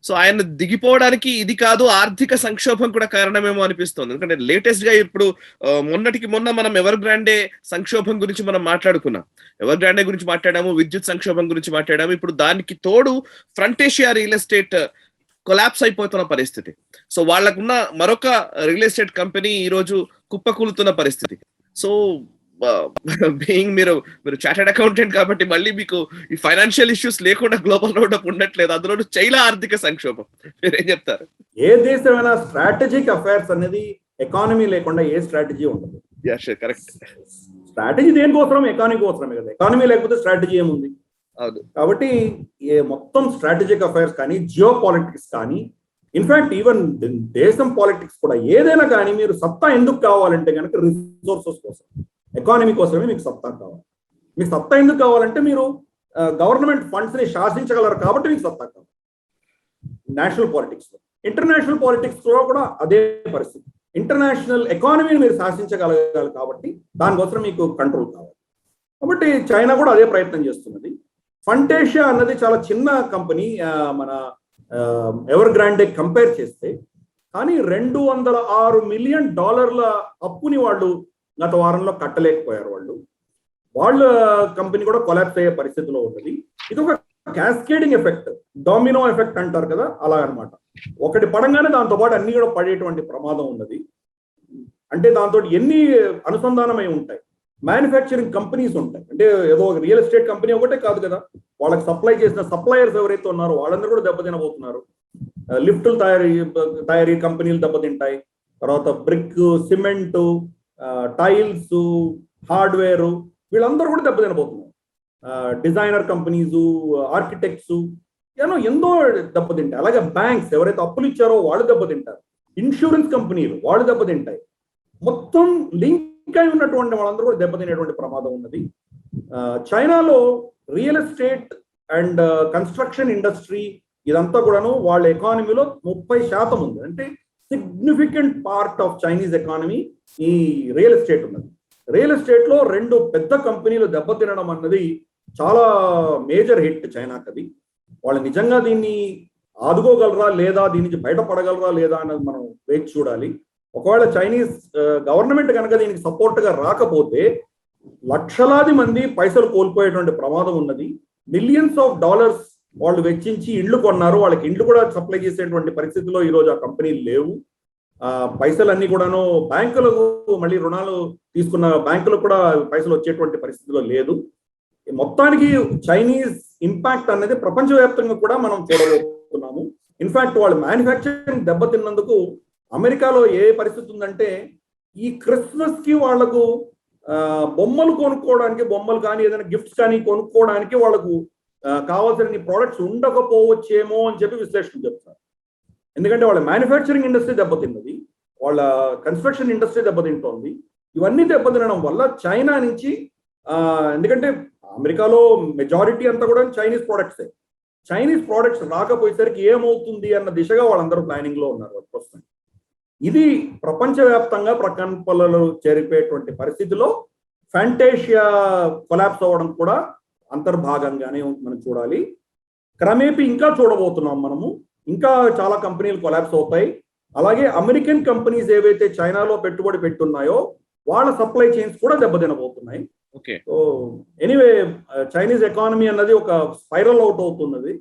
సో ఆయన దిగిపోవడానికి ఇది కాదు, ఆర్థిక సంక్షోభం కూడా కారణమేమో అనిపిస్తుంది. ఎందుకంటే లేటెస్ట్ గా ఇప్పుడు మొన్నటికి మొన్న మనం ఎవర్ గ్రాండే సంక్షోభం గురించి మనం మాట్లాడుకున్నాం, ఎవర్ గ్రాండే గురించి మాట్లాడాము, విద్యుత్ సంక్షోభం గురించి మాట్లాడాము. ఇప్పుడు దానికి తోడు front Asia real estate collapse అయిపోతున్న పరిస్థితి. సో వాళ్ళకున్న మరొక రియల్ ఎస్టేట్ కంపెనీ ఈ రోజు కుప్పకూలుతున్న పరిస్థితి. సో బీయింగ్ మీరు చార్టెడ్ అకౌంటెంట్ కాబట్టి మళ్ళీ మీకు ఈ ఫైనాన్షియల్ ఇష్యూస్ లేకుండా గ్లోబల్ రౌండప్ ఉండట్లేదు, అందులో చైనా ఆర్థిక సంక్షోభం, మీరేం చెప్తారు? ఏ దేశమైనా స్ట్రాటజిక్ అఫైర్స్ అనేది ఎకానమీ లేకుండా ఏ స్ట్రాటజీ ఉండదు. కరెక్ట్. స్ట్రాటజీ దేనికోసం? ఎకానమీ కోసమే కదా. ఎకానమీ లేకపోతే స్ట్రాటజీ ఏముంది? కాబట్టి మొత్తం స్ట్రాటజిక్ అఫైర్స్ కానీ, జియో పాలిటిక్స్ కానీ, ఇన్ఫాక్ట్ ఈవెన్ దేశం పాలిటిక్స్ కూడా ఏదైనా కానీ మీరు సత్తా ఎందుకు కావాలంటే కనుక రిసోర్సెస్ కోసం, ఎకానమీ కోసమే మీకు సత్తా కావాలి. మీకు సత్తా ఎందుకు కావాలంటే మీరు గవర్నమెంట్ ఫండ్స్ ని శాసించగలరు కాబట్టి మీకు సత్తా కావాలి. నేషనల్ పాలిటిక్స్ లో, ఇంటర్నేషనల్ పాలిటిక్స్ లో కూడా అదే పరిస్థితి. ఇంటర్నేషనల్ ఎకానమీని మీరు శాసించగలగాలి కాబట్టి దానికోసం మీకు కంట్రోల్ కావాలి. కాబట్టి చైనా కూడా అదే ప్రయత్నం చేస్తున్నది. ఫంటేషియా అన్నది చాలా చిన్న కంపెనీ మన ఎవర్ గ్రాండే కంపేర్ చేస్తే, కానీ $206 మిలియన్ అప్పుని వాళ్ళు గత వారంలో కట్టలేకపోయారు. వాళ్ళ కంపెనీ కూడా కొలాప్స్ అయ్యే పరిస్థితిలో ఉన్నది. ఇది ఒక క్యాస్కేడింగ్ ఎఫెక్ట్, డామినో ఎఫెక్ట్ అంటారు కదా, అలా అనమాట. ఒకటి పడంగానే దాంతో పాటు అన్ని కూడా పడేటువంటి ప్రమాదం ఉన్నది. అంటే దాంతో ఎన్ని అనుసంధానమై ఉంటాయి. మ్యానుఫ్యాక్చరింగ్ కంపెనీస్ ఉంటాయి. అంటే ఏదో ఒక రియల్ ఎస్టేట్ కంపెనీ ఒకటే కాదు కదా, వాళ్ళకి సప్లై చేసిన సప్లయర్స్ ఎవరైతే ఉన్నారో వాళ్ళందరూ కూడా దెబ్బతినబోతున్నారు. లిఫ్టులు తయారీ కంపెనీలు దెబ్బతింటాయి. తర్వాత బ్రిక్, సిమెంట్, టైల్స్, హార్డ్వేర్, వీళ్ళందరూ కూడా దెబ్బతినబోతున్నారు. డిజైనర్ కంపెనీస్, ఆర్కిటెక్ట్స్ ఎంతో దెబ్బతింటాయి. అలాగే బ్యాంక్స్ ఎవరైతే అప్పులు ఇచ్చారో వాళ్ళు దెబ్బతింటారు. ఇన్సూరెన్స్ కంపెనీలు వాళ్ళు దెబ్బతింటాయి. మొత్తం లింక్ అయి ఉన్నటువంటి వాళ్ళందరూ కూడా దెబ్బతినేటువంటి ప్రమాదం ఉన్నది. చైనాలో real estate and construction industry ఇదంతా కూడాను వాళ్ళ ఎకానమీలో 30% ఉంది. అంటే significant part of Chinese economy ఈ రియల్ ఎస్టేట్ ఉన్నది. రియల్ ఎస్టేట్ లో 2 పెద్ద కంపెనీలు దెబ్బతినడం అన్నది చాలా మేజర్ హిట్ చైనాకి. అది వాళ్ళు నిజంగా దీన్ని ఆదుకోగలరా లేదా, దీని నుంచి బయటపడగలరా లేదా అన్నది మనం వేచి చూడాలి. ఒకవేళ చైనీస్ గవర్నమెంట్ కనుక దీనికి సపోర్ట్ గా రాకపోతే లక్షలాది మంది పైసలు కోల్పోయేటువంటి ప్రమాదం ఉన్నది. మిలియన్స్ ఆఫ్ డాలర్స్ వాళ్ళు వెచ్చించి ఇళ్లు కొన్నారు, వాళ్ళకి ఇండ్లు కూడా సప్లై చేసేటువంటి పరిస్థితిలో ఈరోజు ఆ కంపెనీలు లేవు. పైసలన్నీ కూడాను బ్యాంకులకు మళ్ళీ రుణాలు తీసుకున్న బ్యాంకులకు కూడా పైసలు వచ్చేటువంటి పరిస్థితిలో లేదు. మొత్తానికి చైనీస్ ఇంపాక్ట్ అనేది ప్రపంచవ్యాప్తంగా కూడా మనం చూడబోతున్నాము. ఇన్ఫాక్ట్ వాళ్ళు మ్యానుఫ్యాక్చరింగ్ దెబ్బతిన్నందుకు అమెరికాలో ఏ పరిస్థితి ఉందంటే, ఈ క్రిస్మస్ కి వాళ్లకు బొమ్మలు కొనుక్కోవడానికి, బొమ్మలు కానీ ఏదైనా గిఫ్ట్స్ కానీ కొనుక్కోవడానికి వాళ్ళకు కావాల్సిన ప్రోడక్ట్స్ ఉండకపోవచ్చేమో అని చెప్పి విశ్లేషణ చెప్తారు. ఎందుకంటే వాళ్ళ మ్యానుఫ్యాక్చరింగ్ ఇండస్ట్రీ దెబ్బతిన్నది, వాళ్ళ కన్స్ట్రక్షన్ ఇండస్ట్రీ దెబ్బతింటోంది. ఇవన్నీ దెబ్బతినడం వల్ల చైనా నుంచి ఎందుకంటే అమెరికాలో మెజారిటీ అంతా కూడా చైనీస్ ప్రోడక్ట్సే. చైనీస్ ప్రోడక్ట్స్ రాకపోయేసరికి ఏమవుతుంది అన్న దిశగా వాళ్ళందరూ ప్లానింగ్ లో ఉన్నారు ప్రస్తుతం. ఇది ప్రపంచవ్యాప్తంగా ప్రకంపనలు జరిపేటువంటి పరిస్థితిలో ఫాంటేషియా కొలాప్స్ అవ్వడం కూడా అంతర్భాగంగానే మనం చూడాలి. క్రమేపీ ఇంకా చూడబోతున్నాం మనము. ఇంకా చాలా కంపెనీలు కొలాప్స్ అవుతాయి. అలాగే అమెరికన్ కంపెనీస్ ఏవైతే చైనాలో పెట్టుబడి పెట్టున్నాయో వాళ్ళ సప్లై చైన్స్ కూడా దెబ్బతినబోతున్నాయి. సో ఎనీవే చైనీస్ ఎకానమీ అన్నది ఒక స్పైరల్ అవుట్ అవుతున్నది.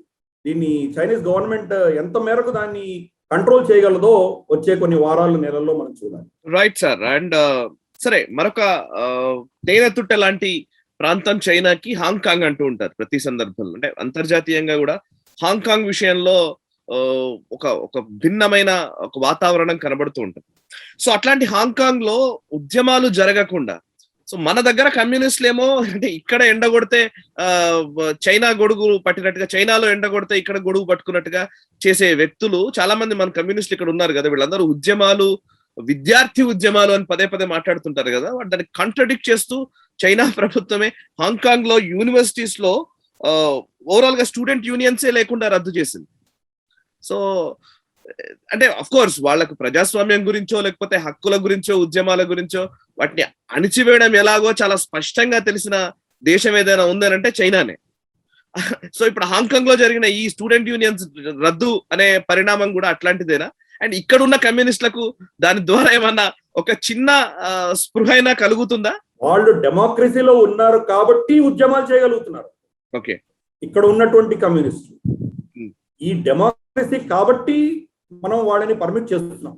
దీన్ని చైనీస్ గవర్నమెంట్ ఎంత మేరకు దాన్ని కంట్రోల్ చేయగలదో వచ్చే కొన్ని వారాలు, నెలల్లో మనం చూడాలి. Right sir. అండ్ సరే, మరొక తేనెతుట్ట లాంటి ప్రాంతం చైనాకి హాంకాంగ్ అంటూ ఉంటారు ప్రతి సందర్భంలో. అంటే అంతర్జాతీయంగా కూడా హాంకాంగ్ విషయంలో ఒక భిన్నమైన ఒక వాతావరణం కనబడుతూ ఉంటుంది. సో అట్లాంటి హాంకాంగ్ లో ఉద్యమాలు జరగకుండా, సో మన దగ్గర కమ్యూనిస్టులు ఏమో అంటే ఇక్కడ ఎండగొడితే చైనా గొడుగు పట్టినట్టుగా, చైనాలో ఎండగొడితే ఇక్కడ గొడుగు పట్టుకున్నట్టుగా చేసే వ్యక్తులు చాలా మంది మన కమ్యూనిస్టులు ఇక్కడ ఉన్నారు కదా. వీళ్ళందరూ ఉద్యమాలు, విద్యార్థి ఉద్యమాలు అని పదే పదే మాట్లాడుతుంటారు కదా. దాన్ని కాంట్రడిక్ట్ చేస్తూ చైనా ప్రభుత్వమే హాంకాంగ్ లో యూనివర్సిటీస్ లో ఓవరాల్ గా స్టూడెంట్ యూనియన్సే లేకుండా రద్దు చేసింది. సో అంటే అఫ్ కోర్స్ వాళ్ళకు ప్రజాస్వామ్యం గురించో లేకపోతే హక్కుల గురించో ఉద్యమాల గురించో వాటిని అణిచివేయడం ఎలాగో చాలా స్పష్టంగా తెలిసిన దేశం ఏదైనా ఉందనంటే చైనానే. సో ఇప్పుడు హాంకాంగ్ లో జరిగిన ఈ స్టూడెంట్ యూనియన్స్ రద్దు అనే పరిణామం కూడా అట్లాంటిదేనా? అండ్ ఇక్కడ ఉన్న కమ్యూనిస్టులకు దాని ద్వారా ఏమన్నా ఒక చిన్న స్పృహైనా కలుగుతుందా? వాళ్ళు డెమోక్రసీలో ఉన్నారు కాబట్టి ఉద్యమాలు చేయగలుగుతున్నారు. ఓకే, ఇక్కడ ఉన్నటువంటి కమ్యూనిస్టులు ఈ డెమోక్రసీ కాబట్టి మనం వాళ్ళని పర్మిట్ చేస్తున్నాం.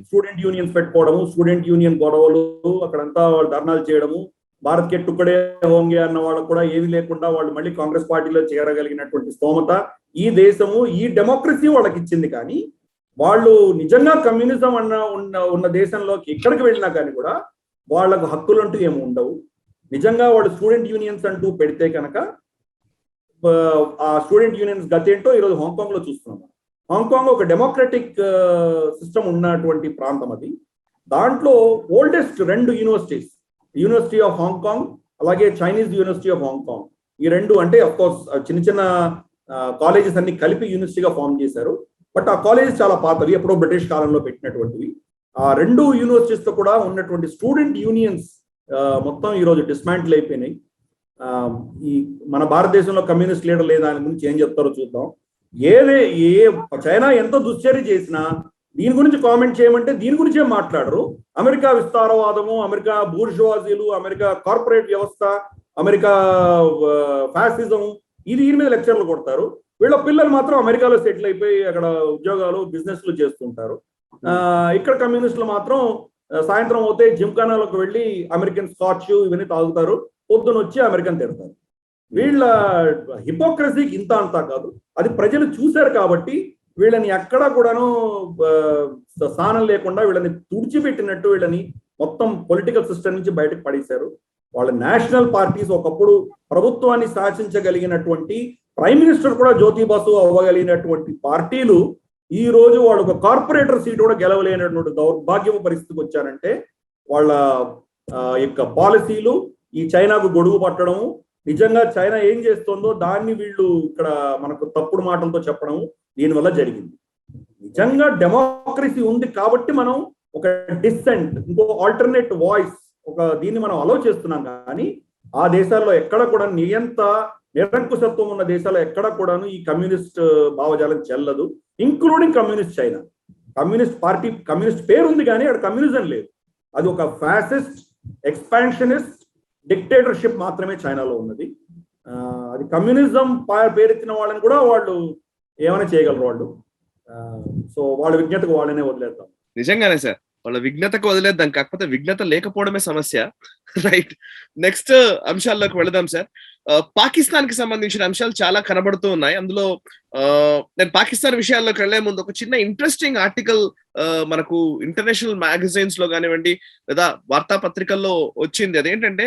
స్టూడెంట్ యూనియన్స్ పెట్టుకోవడము, స్టూడెంట్ యూనియన్ గొడవలు, అక్కడంతా వాళ్ళు ధర్నాలు చేయడము, భారత్ కే టుక్కడే హోంగే అన్న వాళ్ళకు కూడా ఏమీ లేకుండా వాళ్ళు మళ్ళీ కాంగ్రెస్ పార్టీలో చేరగలిగినటువంటి స్తోమత ఈ దేశము, ఈ డెమోక్రసీ వాళ్ళకి ఇచ్చింది. కానీ వాళ్ళు నిజంగా కమ్యూనిజం ఉన్న దేశంలోకి ఎక్కడికి వెళ్ళినా కానీ కూడా వాళ్ళకు హక్కులంటూ ఏమి ఉండవు. నిజంగా వాళ్ళు స్టూడెంట్ యూనియన్స్ అంటూ పెడితే కనుక ఆ స్టూడెంట్ యూనియన్స్ గతి ఏంటో ఈరోజు హాంకాంగ్ లో చూస్తున్నాం. హాంకాంగ్ ఒక డెమోక్రటిక్ సిస్టమ్ ఉన్నటువంటి ప్రాంతం అది. దాంట్లో oldest 2 universities, university of Hong Kong అలాగే చైనీస్ యూనివర్సిటీ ఆఫ్ హాంకాంగ్, ఈ 2 అంటే అఫ్ కోర్స్ చిన్న చిన్న కాలేజెస్ అన్ని కలిపి యూనివర్సిటీగా ఫామ్ చేశారు. బట్ ఆ కాలేజెస్ చాలా పాతవి, ఎప్పుడో బ్రిటిష్ కాలంలో పెట్టినటువంటివి. ఆ 2 యూనివర్సిటీస్ తో కూడా ఉన్నటువంటి స్టూడెంట్ యూనియన్స్ మొత్తం ఈరోజు డిస్మాంటిల్ అయిపోయినాయి. ఈ మన భారతదేశంలో కమ్యూనిస్ట్ లీడర్ లేదా దాని గురించి ఏం చెప్తారో చూద్దాం. ఏ చైనా ఎంత దుశ్చర్య చేసినా దీని గురించి కామెంట్ చేయమంటే దీని గురించే మాట్లాడరు. అమెరికా విస్తారవాదము, అమెరికా బూర్జువాజీలు, అమెరికా కార్పొరేట్ వ్యవస్థ, అమెరికా ఫ్యాసిజం, దీని మీద లెక్చర్లు కొడతారు. వీళ్ళ పిల్లలు మాత్రం అమెరికాలో సెటిల్ అయిపోయి అక్కడ ఉద్యోగాలు బిజినెస్లు చేస్తుంటారు. ఇక్కడ కమ్యూనిస్టులు మాత్రం సాయంత్రం అవుతే జిమ్ఖానాలకు వెళ్ళి అమెరికన్ స్కాచ్ ఇవన్నీ తాగుతారు, పొద్దున వచ్చి అమెరికన్ తిడతారు. వీళ్ళ హిపోక్రసీకి ఇంత అంతా కాదు, అది ప్రజలు చూశారు కాబట్టి వీళ్ళని ఎక్కడా కూడాను స్థానం లేకుండా వీళ్ళని తుడిచిపెట్టినట్టు వీళ్ళని మొత్తం పొలిటికల్ సిస్టమ్ నుంచి బయటకు పడేశారు. వాళ్ళ నేషనల్ పార్టీస్ ఒకప్పుడు ప్రభుత్వాన్ని శాసించగలిగినటువంటి ప్రైమ్ మినిస్టర్ కూడా జ్యోతి బాసు అవ్వగలిగినటువంటి పార్టీలు ఈ రోజు వాళ్ళు ఒక కార్పొరేటర్ సీట్ కూడా గెలవలేనటువంటి దౌర్భాగ్యపు పరిస్థితికి వచ్చారంటే వాళ్ళ యొక్క పాలసీలు ఈ చైనాకు గొడుగు పట్టడము, నిజంగా చైనా ఏం చేస్తుందో దాన్ని వీళ్ళు ఇక్కడ మనకు తప్పుడు మాటలతో చెప్పడం దీనివల్ల జరిగింది. నిజంగా డెమోక్రసీ ఉంది కాబట్టి మనం ఒక డిసెంట్, ఇంకో ఆల్టర్నేట్ వాయిస్, దీన్ని మనం అలౌ చేస్తున్నాం. కానీ ఆ దేశాల్లో ఎక్కడ కూడా నిరంకుశత్వం ఉన్న దేశాల్లో ఎక్కడ కూడాను ఈ కమ్యూనిస్ట్ భావజాలం చెల్లదు, including communist China. Communist party, communist పేరు ఉంది కానీ అక్కడ కమ్యూనిజం లేదు. అది ఒక ఫ్యాసిస్ట్, ఎక్స్పాన్షనిస్ట్ డిక్టేటర్షిప్ మాత్రమే చైనాలో ఉన్నది. అది కమ్యూనిజం పేరెత్తిన వాళ్ళని కూడా వాళ్ళు ఏమైనా చేయగలరు వాళ్ళు. సో వాళ్ళ విజ్ఞతకు వాళ్ళనే వదిలేద్దాం. నిజంగానే సార్, వాళ్ళ విఘ్నతకు వదిలేద్దాం, కాకపోతే విఘ్నత లేకపోవడమే సమస్య. రైట్, నెక్స్ట్ అంశాల్లోకి వెళదాం సార్. పాకిస్తాన్ కి సంబంధించిన అంశాలు చాలా కనబడుతూ ఉన్నాయి. అందులో నేను పాకిస్తాన్ విషయాల్లోకి వెళ్లే ముందు ఒక చిన్న ఇంట్రెస్టింగ్ ఆర్టికల్ మనకు ఇంటర్నేషనల్ మ్యాగజైన్స్ లో కానివ్వండి లేదా వార్తాపత్రికల్లో వచ్చింది. అదేంటంటే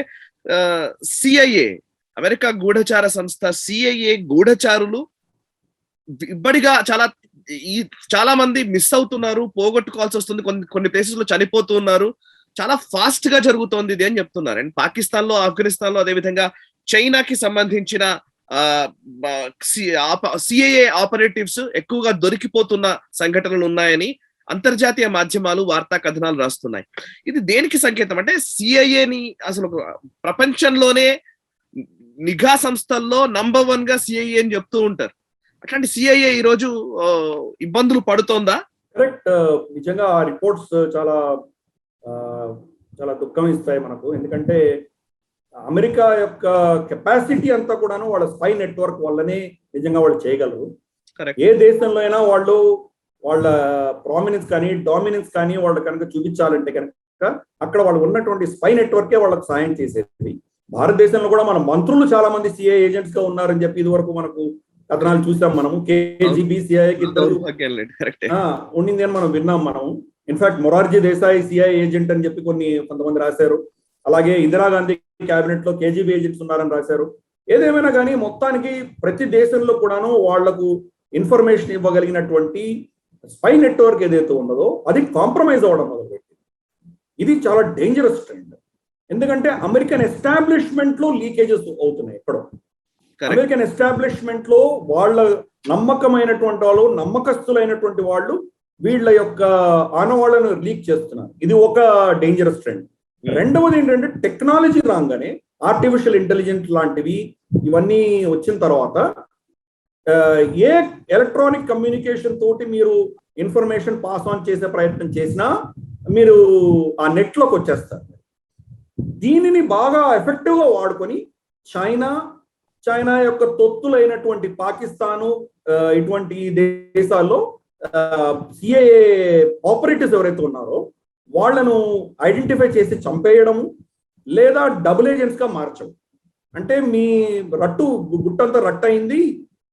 సిఐఏ, అమెరికా గూఢచార సంస్థ సిఐఏ గూఢచారులు ఇబ్బడిగా చాలా మంది మిస్ అవుతున్నారు, పోగొట్టుకోవాల్సి వస్తుంది, కొన్ని ప్లేసెస్ లో చనిపోతూ ఉన్నారు, చాలా ఫాస్ట్ గా జరుగుతోంది ఇది అని చెప్తున్నారు. అండ్ పాకిస్తాన్ లో, ఆఫ్ఘనిస్తాన్ లో, అదేవిధంగా చైనాకి సంబంధించిన సిఐఏ ఆపరేటివ్స్ ఎక్కువగా దొరికిపోతున్న సంఘటనలు ఉన్నాయని అంతర్జాతీయ మాధ్యమాలు వార్తా కథనాలు రాస్తున్నాయి. ఇది దేనికి సంకేతం అంటే సిఐఏని అసలు ప్రపంచంలోనే నిఘా సంస్థల్లో నంబర్ 1 గా సిఐఏ అని చెప్తూ ఉంటారు. అట్లాంటి సిఐఏ ఈ రోజు ఇబ్బందులు పడుతోందా? కరెక్ట్. నిజంగా ఆ రిపోర్ట్స్ చాలా చాలా దుఃఖం ఇస్తాయి మనకు. ఎందుకంటే అమెరికా యొక్క కెపాసిటీ అంతా కూడాను వాళ్ళ స్పై నెట్వర్క్ వల్లనే నిజంగా వాళ్ళు చేయగలరు. ఏ దేశంలో అయినా వాళ్ళు వాళ్ళ ప్రామినెన్స్ కానీ డామినెన్స్ కానీ వాళ్ళు కనుక చూపించాలంటే కనుక అక్కడ వాళ్ళు ఉన్నటువంటి స్పై నెట్వర్కే వాళ్ళకి సాయం చేసేది. భారతదేశంలో కూడా మన మంత్రులు చాలా మంది సిఐ ఏజెంట్స్ గా ఉన్నారని చెప్పి ఇది వరకు మనకు కథనాలు చూసాం. మనము కేజీబీ సిఐకి ఉండింది అని మనం విన్నాం. మనం in fact Morarji Desai CI agent అని చెప్పి కొంతమంది రాశారు. అలాగే ఇందిరాగాంధీ క్యాబినెట్ లో కేజీబీ ఏజెంట్స్ ఉన్నారని రాశారు. ఏదేమైనా కానీ మొత్తానికి ప్రతి దేశంలో కూడాను వాళ్లకు ఇన్ఫర్మేషన్ ఇవ్వగలిగినటువంటి స్పై నెట్వర్క్ ఏదైతే ఉన్నదో అది కాంప్రమైజ్ అవ్వడం మొదలుపెట్టింది. ఇది చాలా డేంజరస్ ట్రెండ్. ఎందుకంటే అమెరికన్ ఎస్టాబ్లిష్మెంట్ లో లీకేజెస్ అవుతున్నాయి. ఎక్కడో అమెరికన్ ఎస్టాబ్లిష్మెంట్ లో వాళ్ళ నమ్మకమైనటువంటి వాళ్ళు, నమ్మకస్తులైనటువంటి వాళ్ళు వీళ్ళ యొక్క ఆనవాళ్లను లీక్ చేస్తున్నారు. ఇది ఒక డేంజరస్ ట్రెండ్. రెండవది ఏంటంటే టెక్నాలజీ రాగానే ఆర్టిఫిషియల్ ఇంటెలిజెన్స్ లాంటివి ఇవన్నీ వచ్చిన తర్వాత ఏ ఎలక్ట్రానిక్ కమ్యూనికేషన్ తోటి మీరు ఇన్ఫర్మేషన్ పాస్ ఆన్ చేసే ప్రయత్నం చేసినా మీరు ఆ నెట్ లోకి వచ్చేస్తారు. దీనిని బాగా ఎఫెక్టివ్ గా వాడుకొని చైనా యొక్క తొత్తులైనటువంటి పాకిస్తాను ఇటువంటి దేశాల్లో సిఐఏ ఆపరేటివ్స్ ఎవరైతే ఉన్నారో వాళ్లను ఐడెంటిఫై చేసి చంపేయడము లేదా డబుల్ ఏజెంట్స్ గా మార్చడం. అంటే మీ గుట్టంతా రట్టు అయింది,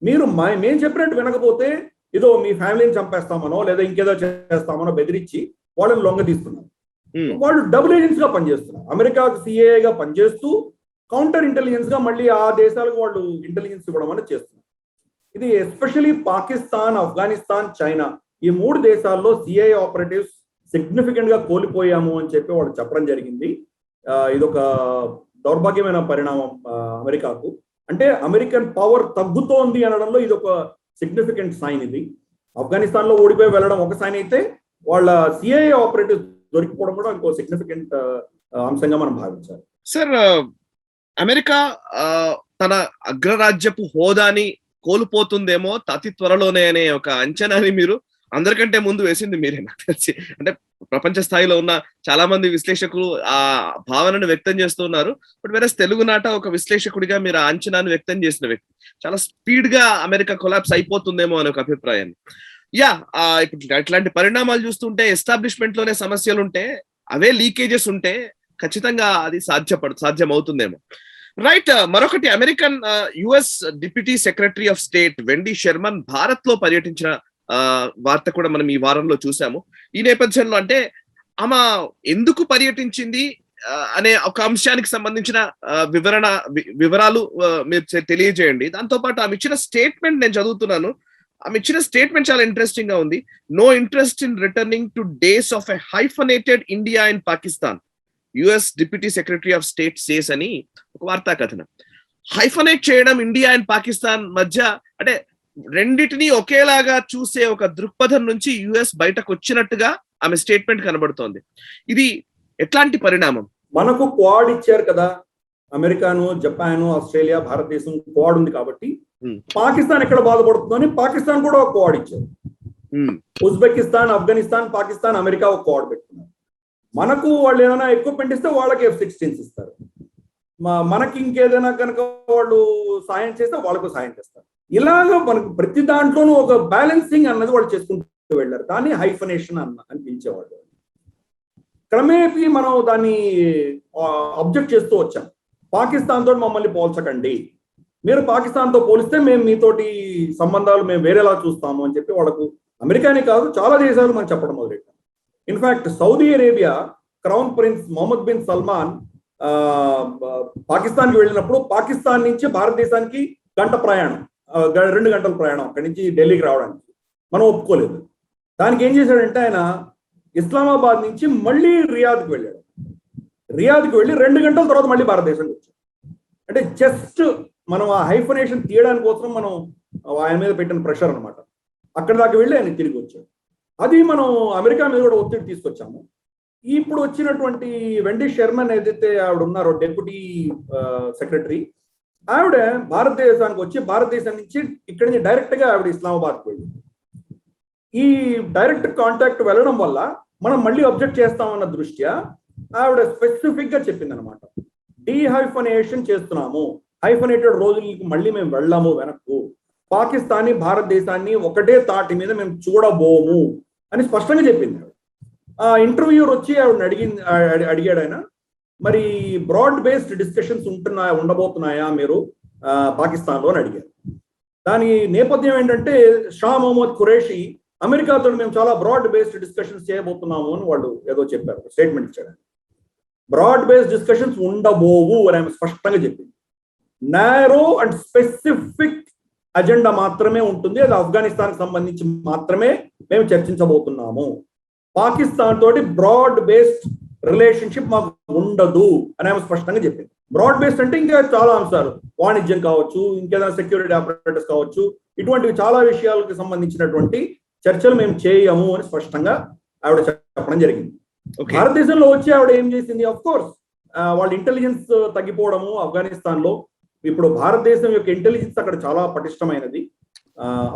మీరు మేము చెప్పినట్టు వినకపోతే ఏదో మీ ఫ్యామిలీని చంపేస్తామనో లేదా ఇంకేదో చేస్తామనో బెదిరించి వాళ్ళని లొంగ తీస్తున్నారు. వాళ్ళు డబుల్ ఏజెంట్స్ గా పనిచేస్తున్నారు. అమెరికాకు సిఐఏగా పనిచేస్తూ కౌంటర్ ఇంటెలిజెన్స్ గా మళ్ళీ ఆ దేశాలకు వాళ్ళు ఇంటెలిజెన్స్ ఇవ్వడం అనేది చేస్తున్నారు. ఇది ఎస్పెషలీ పాకిస్తాన్, ఆఫ్ఘనిస్తాన్, చైనా ఈ 3 దేశాల్లో సిఐఏ ఆపరేటివ్స్ సిగ్నిఫికెంట్ గా కోల్పోయాము అని చెప్పి వాళ్ళు చెప్పడం జరిగింది. ఇదొక దౌర్భాగ్యమైన పరిణామం అమెరికాకు. అంటే అమెరికన్ పవర్ తగ్గుతోంది అనడంలో ఇది ఒక సిగ్నిఫికెంట్ సైన్. ఇది ఆఫ్ఘనిస్తాన్ లో ఓడిపోయి వెళ్ళడం ఒక సైన్ అయితే, వాళ్ళ సిఐఏ ఆపరేటివ్స్ దొరికిపోవడం కూడా ఇంకో సిగ్నిఫికెంట్ అంశంగా మనం భావించాలి. సార్, అమెరికా తన అగ్రరాజ్యపు హోదాని కోల్పోతుందేమో అతి త్వరలోనే అనే ఒక అంచనాని మీరు అందరికంటే ముందు వేసింది మీరే, నాకు తెలిసి. అంటే ప్రపంచ స్థాయిలో ఉన్న చాలా మంది విశ్లేషకులు ఆ భావనను వ్యక్తం చేస్తున్నారు. బట్ వేరే తెలుగునాట ఒక విశ్లేషకుడిగా మీరు ఆ అంచనాను వ్యక్తం చేసిన వ్యక్తి. చాలా స్పీడ్ గా అమెరికా కొలాప్స్ అయిపోతుందేమో అనే ఒక అభిప్రాయాన్ని. ఇప్పుడు ఇట్లాంటి పరిణామాలు చూస్తుంటే ఎస్టాబ్లిష్మెంట్ లోనే సమస్యలు ఉంటే, అవే లీకేజెస్ ఉంటే ఖచ్చితంగా అది సాధ్యం అవుతుందేమో. రైట్. మరొకటి, American US deputy secretary of state Wendy Sherman Bharat లో పర్యటించిన వార్త కూడా మనం ఈ వారంలో చూసాము. ఈ నేపథ్యంలో అంటే ఆమె ఎందుకు పర్యటించింది అనే ఒక అంశానికి సంబంధించిన వివరాలు మీరు తెలియజేయండి. దాంతో పాటు ఆమె ఇచ్చిన స్టేట్మెంట్ నేను చదువుతున్నాను. ఆమె ఇచ్చిన స్టేట్మెంట్ చాలా ఇంట్రెస్టింగ్ గా ఉంది. No interest in returning to days of a hyphenated India in Pakistan, US deputy secretary of state says అని ఒక వార్తా కథనం. హైఫనేట్ చేయడం ఇండియా అండ్ పాకిస్తాన్ మధ్య, అంటే రెండిటిని ఒకేలాగా చూసే ఒక దృక్పథం నుంచి యుఎస్ బయటకు వచ్చినట్టుగా ఆమె స్టేట్మెంట్ కనబడుతోంది. ఇది ఎట్లాంటి పరిణామం? మనకు క్వాడ్ ఇచ్చారు కదా, అమెరికాను, జపాన్, ఆస్ట్రేలియా, భారతదేశం క్వాడ్ ఉంది కాబట్టి పాకిస్తాన్ ఎక్కడ బాధపడుతుందని పాకిస్తాన్ కూడా ఒక క్వాడ్ ఇచ్చారు. ఉజ్బెకిస్తాన్, ఆఫ్ఘనిస్తాన్, పాకిస్తాన్, అమెరికా ఒక క్వాడ్ పెట్టుకున్నారు. మనకు వాళ్ళు ఏదైనా ఎక్విప్మెంట్ ఇస్తే వాళ్ళకి F-16s ఇస్తారు. మనకి ఇంకేదైనా కనుక వాళ్ళు సాయం చేస్తే వాళ్ళకు సాయం చేస్తారు. ఇలాగ మనకు ప్రతి దాంట్లోనూ ఒక బ్యాలెన్సింగ్ అన్నది వాళ్ళు చేసుకుంటూ వెళ్ళారు. దాన్ని హైఫనేషన్ అని పిలిచేవాళ్ళు. క్రమేపీ మనం దాన్ని అబ్జెక్ట్ చేస్తూ వచ్చాం. పాకిస్తాన్ తోటి మమ్మల్ని పోల్చకండి, మీరు పాకిస్తాన్ తో పోలిస్తే మేము మీతోటి సంబంధాలు మేము వేరేలా చూస్తాము అని చెప్పి వాళ్ళకు అమెరికానే కాదు చాలా దేశాలు మనం చెప్పడం మొదలెట్టాం. In fact Saudi Arabia crown prince Mohammed bin Salman పాకిస్తాన్కి వెళ్ళినప్పుడు పాకిస్తాన్ నుంచి భారతదేశానికి గంట ప్రయాణం, 2 గంటల ప్రయాణం అక్కడి నుంచి ఢిల్లీకి రావడానికి మనం ఒప్పుకోలేదు. దానికి ఏం చేశాడంటే ఆయన ఇస్లామాబాద్ నుంచి మళ్ళీ రియాద్కి వెళ్ళాడు. రియాద్కి వెళ్ళి 2 గంటల తర్వాత మళ్ళీ భారతదేశానికి వచ్చాడు. అంటే జస్ట్ మనం ఆ హైఫనేషన్ తీయడానికి కోసం మనం ఆయన మీద పెట్టిన ప్రెషర్ అనమాట. అక్కడి దాకా వెళ్ళి ఆయన తిరిగి వచ్చాడు. అది మనం అమెరికా మీద కూడా ఒత్తిడి తీసుకొచ్చాము. ఇప్పుడు వచ్చినటువంటి వెండీ షెర్మన్ ఏదైతే ఆవిడ ఉన్నారో డెప్యూటీ సెక్రటరీ, ఆవిడ భారతదేశానికి వచ్చి భారతదేశం నుంచి ఇక్కడి నుంచి డైరెక్ట్ గా ఆవిడ ఇస్లామాబాద్కి వెళ్ళింది. ఈ డైరెక్ట్ కాంటాక్ట్ వెళ్ళడం వల్ల మనం మళ్ళీ అబ్జెక్ట్ చేస్తామన్న దృష్ట్యా ఆవిడ స్పెసిఫిక్ గా చెప్పింది అనమాట, డీహైఫనేషన్ చేస్తున్నాము, హైఫనేటెడ్ రోజులకి మళ్ళీ మేము వెళ్ళాము వెనక్కు, పాకిస్తాన్ని భారతదేశాన్ని ఒకటే తాటి మీద మేము చూడబోము అని స్పష్టంగా చెప్పింది. ఆ ఇంటర్వ్యూర్ వచ్చి ఆవిడని అడిగాడు ఆయన, మరి బ్రాడ్ బేస్డ్ డిస్కషన్స్ ఉండబోతున్నాయా మీరు పాకిస్తాన్లో అని అడిగారు. దాని నేపథ్యం ఏంటంటే షా మొహమ్మద్ ఖురేషి అమెరికాతో మేము చాలా బ్రాడ్ బేస్డ్ డిస్కషన్స్ చేయబోతున్నాము అని వాళ్ళు ఏదో చెప్పారు, స్టేట్మెంట్ ఇచ్చాడు. బ్రాడ్ బేస్డ్ డిస్కషన్స్ ఉండబోవు అని ఆమె స్పష్టంగా చెప్పింది. నారో అండ్ స్పెసిఫిక్ అజెండా మాత్రమే ఉంటుంది, అది ఆఫ్ఘనిస్తాన్ సంబంధించి మాత్రమే మేము చర్చించబోతున్నాము. పాకిస్తాన్ తోటి బ్రాడ్ బేస్డ్ రిలేషన్షిప్ మాకు ఉండదు అని ఆమె స్పష్టంగా చెప్పింది. బ్రాడ్ బేస్డ్ అంటే ఇంకా చాలా అంశాలు, వాణిజ్యం కావచ్చు, ఇంకేదైనా సెక్యూరిటీ ఆపరేటర్స్ కావచ్చు, ఇటువంటివి చాలా విషయాలకు సంబంధించినటువంటి చర్చలు మేము చేయము అని స్పష్టంగా ఆవిడ చెప్పడం జరిగింది. భారతదేశంలో వచ్చి ఆవిడ ఏం చేసింది, అఫ్ కోర్స్ వాళ్ళ ఇంటెలిజెన్స్ తగ్గిపోవడము ఆఫ్ఘనిస్తాన్ లో. ఇప్పుడు భారతదేశం యొక్క ఇంటెలిజెన్స్ అక్కడ చాలా పటిష్టమైనది.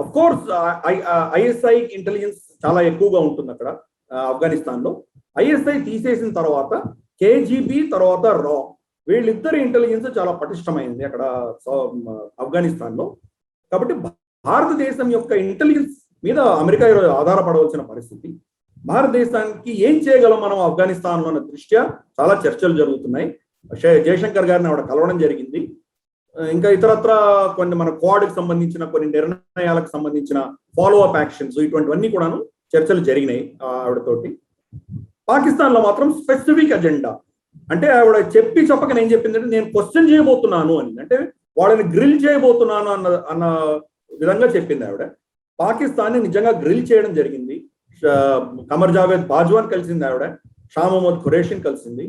అఫ్ కోర్స్ ఐఎస్ఐ ఇంటెలిజెన్స్ చాలా ఎక్కువగా ఉంటుంది అక్కడ ఆఫ్ఘనిస్తాన్ లో. ఐఎస్ఐ తీసేసిన తర్వాత కేజీబీ తర్వాత రా, వీళ్ళిద్దరి ఇంటెలిజెన్స్ చాలా పటిష్టమైంది అక్కడ ఆఫ్ఘనిస్తాన్ లో. కాబట్టి భారతదేశం యొక్క ఇంటెలిజెన్స్ మీద అమెరికా ఆధారపడవలసిన పరిస్థితి. భారతదేశానికి ఏం చేయగలం మనం ఆఫ్ఘనిస్తాన్ లో అన్న దృష్ట్యా చాలా చర్చలు జరుగుతున్నాయి. జయశంకర్ గారిని ఆవిడ కలవడం జరిగింది. ఇంకా ఇతరత్ర కొన్ని మన క్వాడ్కి సంబంధించిన కొన్ని నిర్ణయాలకు సంబంధించిన ఫాలో అప్ యాక్షన్స్ ఇటువంటివన్నీ కూడాను చర్చలు జరిగినాయి ఆవిడతోటి. పాకిస్తాన్ లో మాత్రం స్పెసిఫిక్ అజెండా, అంటే ఆవిడ చెప్పక నేను చెప్పిందంటే నేను క్వశ్చన్ చేయబోతున్నాను అని, అంటే వాళ్ళని గ్రిల్ చేయబోతున్నాను అన్న విధంగా చెప్పింది ఆవిడ. పాకిస్తాన్ని నిజంగా గ్రిల్ చేయడం జరిగింది. కమర్ జావేద్ బాజ్వాన్ కలిసింది ఆవిడ, షా మొహమ్మద్ ఖురేషిని కలిసింది,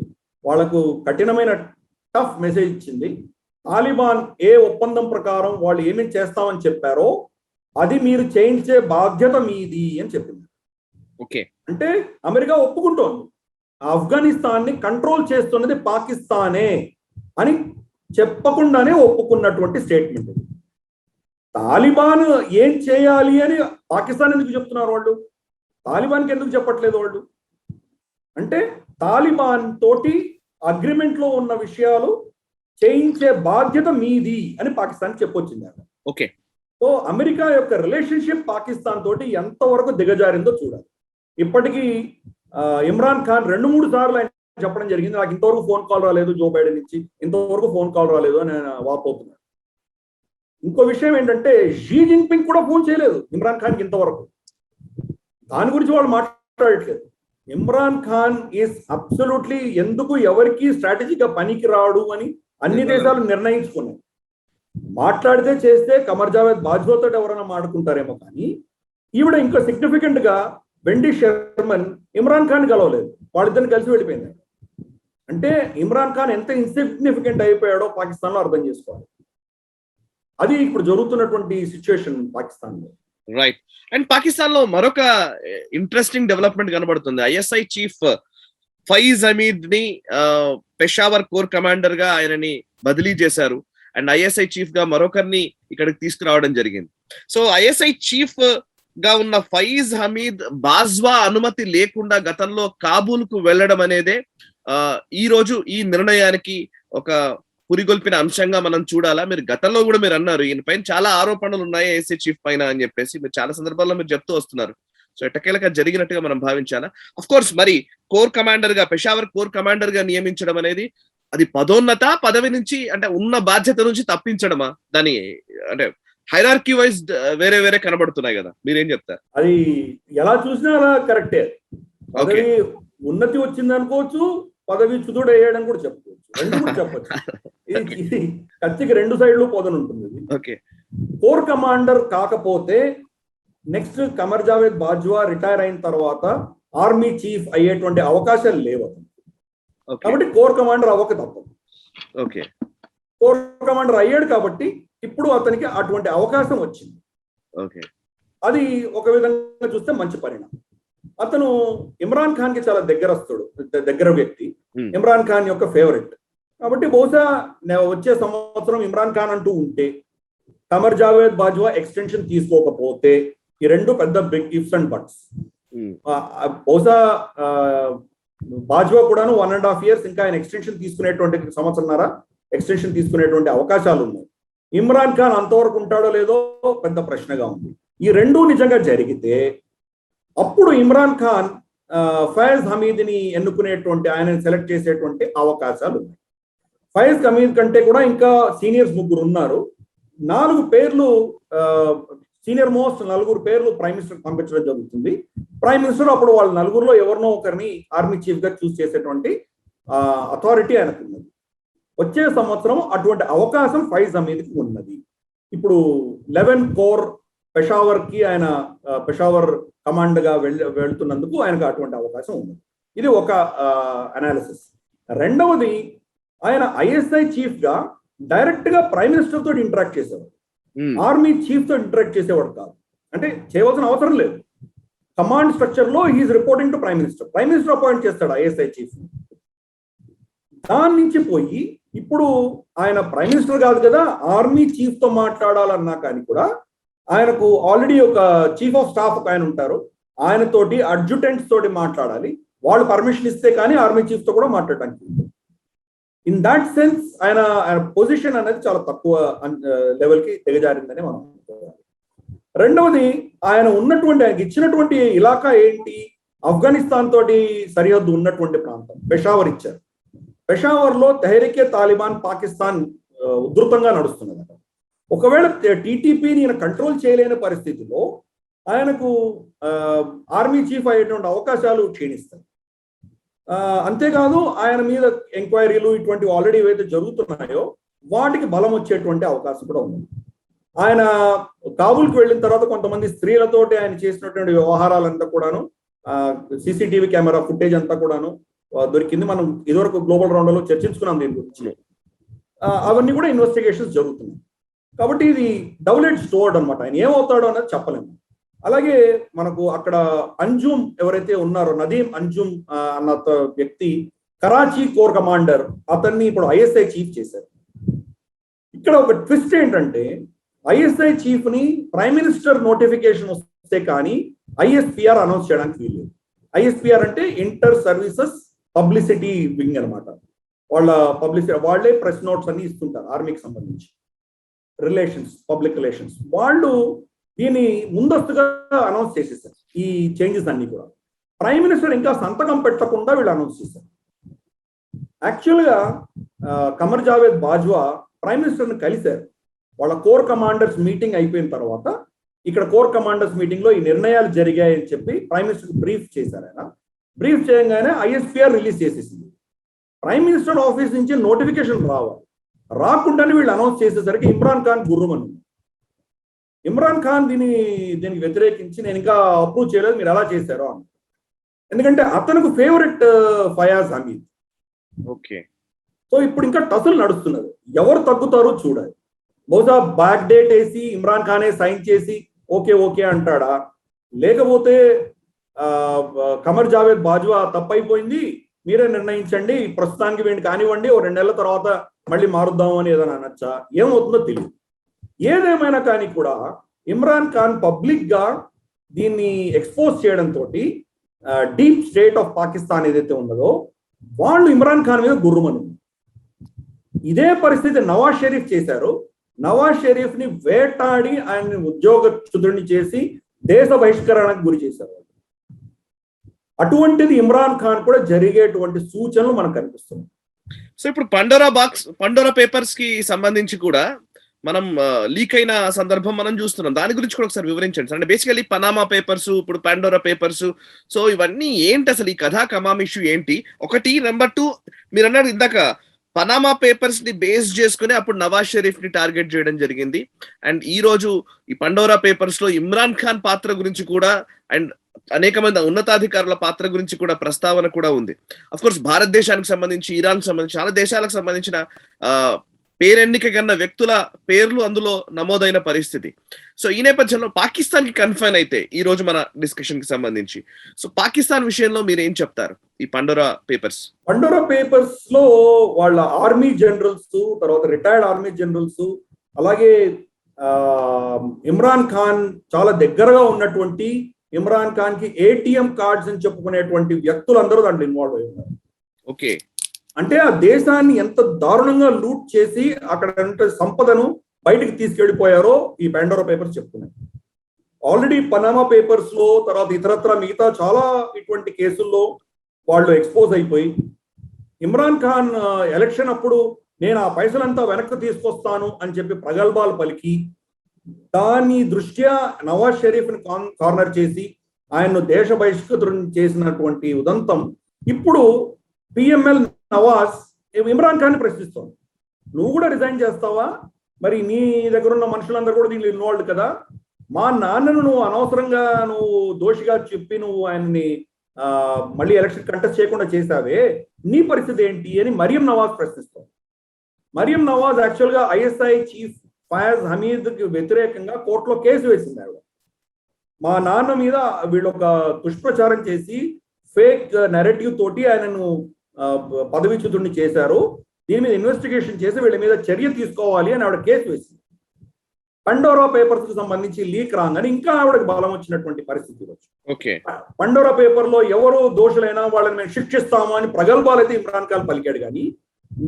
వాళ్లకు కఠినమైన టఫ్ మెసేజ్ ఇచ్చింది. తాలిబాన్ ఏ ఒప్పందం ప్రకారం వాళ్ళు ఏమేమి చేస్తామని చెప్పారో అది మీరు చేయించే బాధ్యత మీది అని చెప్పింది. ఓకే, అంటే అమెరికా ఒప్పుకుంటోంది ఆఫ్ఘనిస్తాన్ని కంట్రోల్ చేస్తున్నది పాకిస్తానే అని చెప్పకుండానే ఒప్పుకున్నటువంటి స్టేట్మెంట్. తాలిబాన్ ఏం చేయాలి అని పాకిస్తాన్ ఎందుకు చెప్తున్నారు వాళ్ళు? తాలిబాన్కి ఎందుకు చెప్పట్లేదు వాళ్ళు? అంటే తాలిబాన్ తోటి అగ్రిమెంట్ లో ఉన్న విషయాలు చేయించే బాధ్యత మీది అని పాకిస్తాన్ చెప్పొచ్చింది. ఓకే, సో అమెరికా యొక్క రిలేషన్షిప్ పాకిస్తాన్ తోటి ఎంతవరకు దిగజారిందో చూడాలి. ఇప్పటికీ ఇమ్రాన్ ఖాన్ 2-3 సార్లు ఆయన చెప్పడం జరిగింది, నాకు ఇంతవరకు ఫోన్ కాల్ రాలేదు జో బైడెన్ నుంచి, ఇంతవరకు ఫోన్ కాల్ రాలేదు అని ఆయన వాపోతున్నాడు. ఇంకో విషయం ఏంటంటే షీ జిన్పింగ్ కూడా ఫోన్ చేయలేదు ఇమ్రాన్ ఖాన్కి ఇంతవరకు. దాని గురించి వాళ్ళు మాట్లాడట్లేదు. ఇమ్రాన్ ఖాన్ ఈస్ అబ్సల్యూట్లీ ఎందుకు ఎవరికి స్ట్రాటజీగా పనికి రాడు అని అన్ని దేశాలు నిర్ణయించుకున్నాయి. మాట్లాడితే చేస్తే కమర్ జావేద్ బాజ్వాతో ఎవరైనా మాట్లాడుకుంటారేమో, కానీ ఈవిడ ఇంకా సిగ్నిఫికెంట్ గా వెండీ షెర్మన్ ఇమ్రాన్ ఖాన్ కలవలేదు, వాళ్ళిద్దరిని కలిసి వెళ్ళిపోయింది. అంటే ఇమ్రాన్ ఖాన్ ఎంత ఇన్సిగ్నిఫికెంట్ అయిపోయాడో పాకిస్తాన్ లో అర్థం చేసుకోవాలి. అది ఇప్పుడు జరుగుతున్నటువంటి సిచ్యువేషన్ పాకిస్తాన్ లో. రైట్. అండ్ పాకిస్తాన్ లో మరొక ఇంట్రెస్టింగ్ డెవలప్మెంట్ కనబడుతుంది. ఐఎస్ఐ చీఫ్ ఫైజ్ హమీద్ ని పెషావర్ కోర్ కమాండర్ గా ఆయనని బదిలీ చేశారు. అండ్ ఐఎస్ఐ చీఫ్ గా మరొకరిని ఇక్కడికి తీసుకురావడం జరిగింది. సో ఐఎస్ఐ చీఫ్ గా ఉన్న ఫైజ్ హమీద్ బాజ్వా అనుమతి లేకుండా గతంలో కాబూల్ కు వెళ్ళడం అనేదే ఈ రోజు ఈ నిర్ణయానికి ఒక పురిగొల్పిన అంశంగా మనం చూడాలా. మీరు గతంలో కూడా మీరు అన్నారు ఈయన పైన చాలా ఆరోపణలు ఉన్నాయి ఐఎస్ఐ చీఫ్ పైన అని చెప్పేసి మీరు చాలా సందర్భాల్లో మీరు చెప్తూ వస్తున్నారు. సో ఎట్టకేలక జరిగినట్టుగా మనం భావించాలా. అఫ్ కోర్స్ మరి కోర్ కమాండర్ గా పెషావర్ కోర్ కమాండర్ గా నియమించడం అనేది అది పదోన్నత పదవి నుంచి అంటే ఉన్న బాధ్యత నుంచి తప్పించడమా? దాని అంటే హైరార్కీ వైజ్ వేరే వేరే కనబడుతున్నాయి కదా, మీరేం చెప్తారు? అది ఎలా చూసినా అలా కరెక్టే. పదవి ఉన్నతి వచ్చింది అనుకోవచ్చు, పదవి చుదుడు అయ్యాడని కూడా చెప్పుకోవచ్చు, రెండు కూడా చెప్పచ్చు. ఇది కత్తికి 2 సైడ్లు పొదను ఉంటుంది. కోర్ కమాండర్ కాకపోతే నెక్స్ట్ కమర్ జావేద్ బాజ్వా రిటైర్ అయిన తర్వాత ఆర్మీ చీఫ్ అయ్యేటువంటి అవకాశాలు లేవు. కాబట్టి కోర్ కమాండర్ అవ్వక తప్పదు. కోర్ కమాండర్ అయ్యాడు కాబట్టి ఇప్పుడు అతనికి అటువంటి అవకాశం వచ్చింది. అది ఒక విధంగా చూస్తే మంచి పరిణామం. అతను ఇమ్రాన్ ఖాన్ కి చాలా దగ్గర వ్యక్తి, ఇమ్రాన్ ఖాన్ యొక్క ఫేవరెట్. కాబట్టి బహుశా వచ్చే సంవత్సరం ఇమ్రాన్ ఖాన్ అంటూ ఉంటే, కమర్ జావేద్ బాజ్వా ఎక్స్టెన్షన్ తీసుకోకపోతే ఈ రెండు పెద్ద బిగ్ ఇఫ్స్ అండ్ బట్స్. బహుశా బాజ్వా కూడాను 1.5 years ఇంకా ఆయన ఎక్స్టెన్షన్ తీసుకునేటువంటి సంవత్సరంన్నర ఎక్స్టెన్షన్ తీసుకునేటువంటి అవకాశాలు ఉన్నాయి. ఇమ్రాన్ ఖాన్ అంతవరకు ఉంటాడో లేదో పెద్ద ప్రశ్నగా ఉంది. ఈ రెండు నిజంగా జరిగితే అప్పుడు ఇమ్రాన్ ఖాన్ ఫైజ్ హమీద్ని ఎన్నుకునేటువంటి ఆయనని సెలెక్ట్ చేసేటువంటి అవకాశాలు ఉన్నాయి. ఫైజ్ హమీద్ కంటే కూడా ఇంకా సీనియర్స్ 3 ఉన్నారు. 4 పేర్లు సీనియర్ మోస్ట్ 4 పేర్లు ప్రైమ్ మినిస్టర్ పంపించడం జరుగుతుంది. ప్రైమ్ మినిస్టర్ అప్పుడు వాళ్ళ 4 ఎవరినో ఒకరిని ఆర్మీ చీఫ్ గా చూస్ చేసేటువంటి అథారిటీ ఆయనకు ఉన్నది. వచ్చే సంవత్సరం అటువంటి అవకాశం ఫైజ్ హమీద్కి ఉన్నది. ఇప్పుడు 11 కోర్ పెషావర్ కి ఆయన పెషావర్ కమాండ్ గా వెళ్తున్నందుకు ఆయనకు అటువంటి అవకాశం ఉన్నది. ఇది ఒక అనాలిసిస్. రెండవది, ఆయన ఐఎస్ఐ చీఫ్ గా డైరెక్ట్ గా ప్రైమ్ మినిస్టర్ తోటి ఇంటరాక్ట్ చేసేవాడు, ఆర్మీ చీఫ్ తో ఇంటరాక్ట్ చేసేవాడు కాదు. అంటే చేయవలసిన అవసరం లేదు. కమాండ్ స్ట్రక్చర్ లో he is reporting to prime minister. Prime minister appoint చేస్తాడు ఐఎస్ఐ చీఫ్. దాని నుంచి పోయి ఇప్పుడు ఆయన ప్రైమ్ మినిస్టర్ కాదు కదా, ఆర్మీ చీఫ్ తో మాట్లాడాలన్నా కానీ కూడా ఆయనకు ఆల్రెడీ ఒక చీఫ్ ఆఫ్ స్టాఫ్ ఒక ఆయన ఉంటారు, ఆయనతోటి అడ్జుటెంట్స్ తోటి మాట్లాడాలి. వాళ్ళు పర్మిషన్ ఇస్తే కానీ ఆర్మీ చీఫ్ తో కూడా మాట్లాడటానికి. ఇన్ దాట్ సెన్స్ ఆయన పొజిషన్ అనేది చాలా తక్కువ లెవెల్ కి దిగజారిందని మనం అనుకోవాలి. రెండవది, ఆయనకి ఇచ్చినటువంటి ఇలాకా ఏంటి? ఆఫ్ఘనిస్తాన్ తోటి సరిహద్దు ఉన్నటువంటి ప్రాంతం పెషావర్ ఇచ్చారు. పెషావర్ లో తెహ్రీకే తాలిబాన్ పాకిస్తాన్ ఉధృతంగా నడుస్తున్నది. ఒకవేళ టీటీపీని ఈయన కంట్రోల్ చేయలేని పరిస్థితిలో ఆయనకు ఆర్మీ చీఫ్ అయ్యేటువంటి అవకాశాలు క్షీణిస్తాయి. అంతేకాదు ఆయన మీద ఎంక్వైరీలు ఇటువంటి ఆల్రెడీ ఏవైతే జరుగుతున్నాయో వాటికి బలం వచ్చేటువంటి అవకాశం కూడా ఉంది. ఆయన కాబూల్కి వెళ్ళిన తర్వాత కొంతమంది స్త్రీలతోటి ఆయన చేసినటువంటి వ్యవహారాలంతా కూడాను సీసీటీవీ కెమెరా ఫుటేజ్ అంతా కూడాను దొరికింది. మనం ఇదివరకు గ్లోబల్ రౌండ్ లో చర్చించుకున్నాం దీని గురించి. అవన్నీ కూడా ఇన్వెస్టిగేషన్స్ జరుగుతున్నాయి. కాబట్టి ఇది డబుల్ ఎడ్జ్ స్టోర్డ్ అనమాట. ఆయన ఏమవుతాడో అన్నది చెప్పలేము. అలాగే మనకు అక్కడ అంజుమ్ ఎవరైతే ఉన్నారో నదీం అంజుమ్ అన్న వ్యక్తి కరాచీ కోర్ కమాండర్, అతన్ని ఇప్పుడు ఐఎస్ఐ చీఫ్ చేశారు. ఇక్కడ ఒక ట్విస్ట్ ఏంటంటే ఐఎస్ఐ చీఫ్ ని ప్రైమ్ మినిస్టర్ నోటిఫికేషన్ వస్తే కానీ ఐఎస్పిఆర్ అనౌన్స్ చేయడానికి వీల్లేదు. ఐఎస్పిఆర్ అంటే ఇంటర్ సర్వీసెస్ పబ్లిసిటీ వింగ్ అనమాట. వాళ్ళ పబ్లిసిటీ వాళ్ళే ప్రెస్ నోట్స్ అన్ని ఇస్తుంటారు ఆర్మీకి సంబంధించి రిలేషన్స్, పబ్లిక్ రిలేషన్స్. వాళ్ళు దీన్ని ముందస్తుగా అనౌన్స్ చేసేసారు. ఈ చేంజెస్ అన్ని కూడా ప్రైమ్ మినిస్టర్ ఇంకా సంతకం పెట్టకుండా వీళ్ళు అనౌన్స్ చేశారు. యాక్చువల్గా కమర్ జావేద్ బాజ్వా ప్రైమ్ మినిస్టర్ని కలిశారు. వాళ్ళ కోర్ కమాండర్స్ మీటింగ్ అయిపోయిన తర్వాత ఇక్కడ కోర్ కమాండర్స్ మీటింగ్ లో ఈ నిర్ణయాలు జరిగాయని చెప్పి ప్రైమ్ మినిస్టర్ బ్రీఫ్ చేశారు. ఆయన బ్రీఫ్ చేయగానే ఐఎస్పిఆర్ రిలీజ్ చేసేసింది. ప్రైమ్ మినిస్టర్ ఆఫీస్ నుంచి నోటిఫికేషన్ రాకుండానే వీళ్ళు అనౌన్స్ చేసేసరికి ఇమ్రాన్ ఖాన్ గుర్రుమని. ఇమ్రాన్ ఖాన్ దీనికి వ్యతిరేకించి నేను ఇంకా అప్రూవ్ చేయలేదు, మీరు ఎలా చేశారో అని. ఎందుకంటే అతనికి favourite Faiz Hameed. Okay. So ఇప్పుడు ఇంకా టసులు నడుస్తున్నది, ఎవరు తగ్గుతారో చూడాలి. బహుశా బ్యాక్ డేట్ వేసి ఇమ్రాన్ ఖానే సైన్ చేసి ఓకే ఓకే అంటాడా, లేకపోతే కమర్ జావేద్ బాజ్వా తప్పైపోయింది మీరే నిర్ణయించండి, ప్రస్తుతానికి వీడిని కానివ్వండి, ఓ 2 నెలల తర్వాత మళ్ళీ మారుద్దాం అని ఏదైనా అనొచ్చా, ఏమవుతుందో తెలియదు. ఏదేమైనా కానీ కూడా ఇమ్రాన్ ఖాన్ పబ్లిక్ గా దీన్ని ఎక్స్పోజ్ చేయడంతో డీప్ స్టేట్ ఆఫ్ పాకిస్తాన్ ఏదైతే ఉన్నదో వాళ్ళు ఇమ్రాన్ ఖాన్ మీద గుర్రుమను. ఇదే పరిస్థితి నవాజ్ షరీఫ్ చేశారు. నవాజ్ షరీఫ్ ని వేటాడి ఆయన్ని ఉద్యోగచ్యుతుడిని చేసి దేశ బహిష్కరణకు గురి చేశారు. అటువంటిది ఇమ్రాన్ ఖాన్ కూడా జరిగేటువంటి సూచనలు మనకు కనిపిస్తున్నాయి. సో ఇప్పుడు పండోరా పేపర్స్ కి సంబంధించి కూడా మనం లీక్ అయిన సందర్భం మనం చూస్తున్నాం. దాని గురించి కూడా ఒకసారి వివరించండి సార్. అంటే బేసికలీ పనామా పేపర్స్, ఇప్పుడు పండోరా పేపర్స్, సో ఇవన్నీ ఏంటి అసలు, ఈ కథా కమాం ఇష్యూ ఏంటి? ఒకటి. నెంబర్ 2, మీరు అన్నారు ఇందాక పనామా పేపర్స్ ని బేస్ చేసుకుని అప్పుడు నవాజ్ షరీఫ్ ని టార్గెట్ చేయడం జరిగింది. అండ్ ఈ రోజు ఈ పండోరా పేపర్స్ లో ఇమ్రాన్ ఖాన్ పాత్ర గురించి కూడా అండ్ అనేక మంది ఉన్నతాధికారుల పాత్ర గురించి కూడా ప్రస్తావన కూడా ఉంది. అఫ్ కోర్స్ భారతదేశానికి సంబంధించి, ఇరాన్ సంబంధించి, చాలా దేశాలకు సంబంధించిన పేరెన్నిక కన్నా వ్యక్తుల పేర్లు అందులో నమోదైన పరిస్థితి. సో ఈ నేపథ్యంలో పాకిస్తాన్ కి కన్ఫైన్ అయితే ఈ రోజు మన డిస్కషన్ కి సంబంధించి, సో పాకిస్తాన్ విషయంలో మీరు ఏం చెప్తారు? ఈ పండోరా పేపర్స్ లో వాళ్ళ ఆర్మీ జనరల్స్, తర్వాత రిటైర్డ్ ఆర్మీ జనరల్స్, అలాగే ఇమ్రాన్ ఖాన్ చాలా దగ్గరగా ఉన్నటువంటి, ఇమ్రాన్ ఖాన్ కి ఏటీఎం కార్డ్స్ అని చెప్పుకునేటువంటి వ్యక్తులందరూ దాంట్లో ఇన్వాల్వ్ అయి ఉన్నారు. ఓకే. అంటే ఆ దేశాన్ని ఎంత దారుణంగా లూట్ చేసి అక్కడ సంపదను బయటకు తీసుకెళ్లిపోయారో ఈ పండోరా పేపర్స్ చెప్తున్నాయి. ఆల్రెడీ పనామా పేపర్స్ లో, తర్వాత ఇతరత్ర మిగతా చాలా ఇటువంటి కేసుల్లో వాళ్ళు ఎక్స్పోజ్ అయిపోయి, ఇమ్రాన్ ఖాన్ ఎలక్షన్ అప్పుడు నేను ఆ పైసలంతా వెనక్కి తీసుకొస్తాను అని చెప్పి ప్రగల్భాలు పలికి, దాని దృష్ట్యా నవాజ్ షరీఫ్ ని కార్నర్ చేసి ఆయన్ను దేశ బహిష్కృతుడిని చేసినటువంటి ఉదంతం ఇప్పుడు పిఎంఎల్ నవాజ్ ఇమ్రాన్ ఖాన్ ని ప్రశ్నిస్తోంది. నువ్వు కూడా రిజైన్ చేస్తావా? మరి నీ దగ్గర ఉన్న మనుషులందరూ కూడా దీనిలో ఇన్వాల్వ్ కదా. మా నాన్నను నువ్వు అనవసరంగా నువ్వు దోషిగా చెప్పి నువ్వు ఆయన్ని మళ్ళీ ఎలక్షన్ కంటెస్ట్ చేయకుండా చేశావే, నీ పరిస్థితి ఏంటి అని మరియం నవాజ్ ప్రశ్నిస్తోంది. మరియం నవాజ్ యాక్చువల్ గా ఐఎస్ఐ చీఫ్ ఫయాజ్ హమీద్ కి వ్యతిరేకంగా కోర్టులో కేసు వేసింది. ఆవిడ మా నాన్న మీద వీళ్ళు ఒక దుష్ప్రచారం చేసి ఫేక్ నెరేటివ్ తోటి ఆయనను పదవిచ్యుతుడిని చేశారు, దీని మీద ఇన్వెస్టిగేషన్ చేసి వీళ్ళ మీద చర్య తీసుకోవాలి అని ఆవిడ కేసు వేసింది. పండోరా పేపర్స్ కు సంబంధించి లీక్ రాగానే ఇంకా ఆవిడకి బలం వచ్చినటువంటి పరిస్థితి వచ్చి, పండోరా పేపర్ లో ఎవరు దోషులైనా వాళ్ళని మేము శిక్షిస్తాము అని ప్రగల్భాలు అయితే ఇమ్రాన్ ఖాన్ పలికాడు. కానీ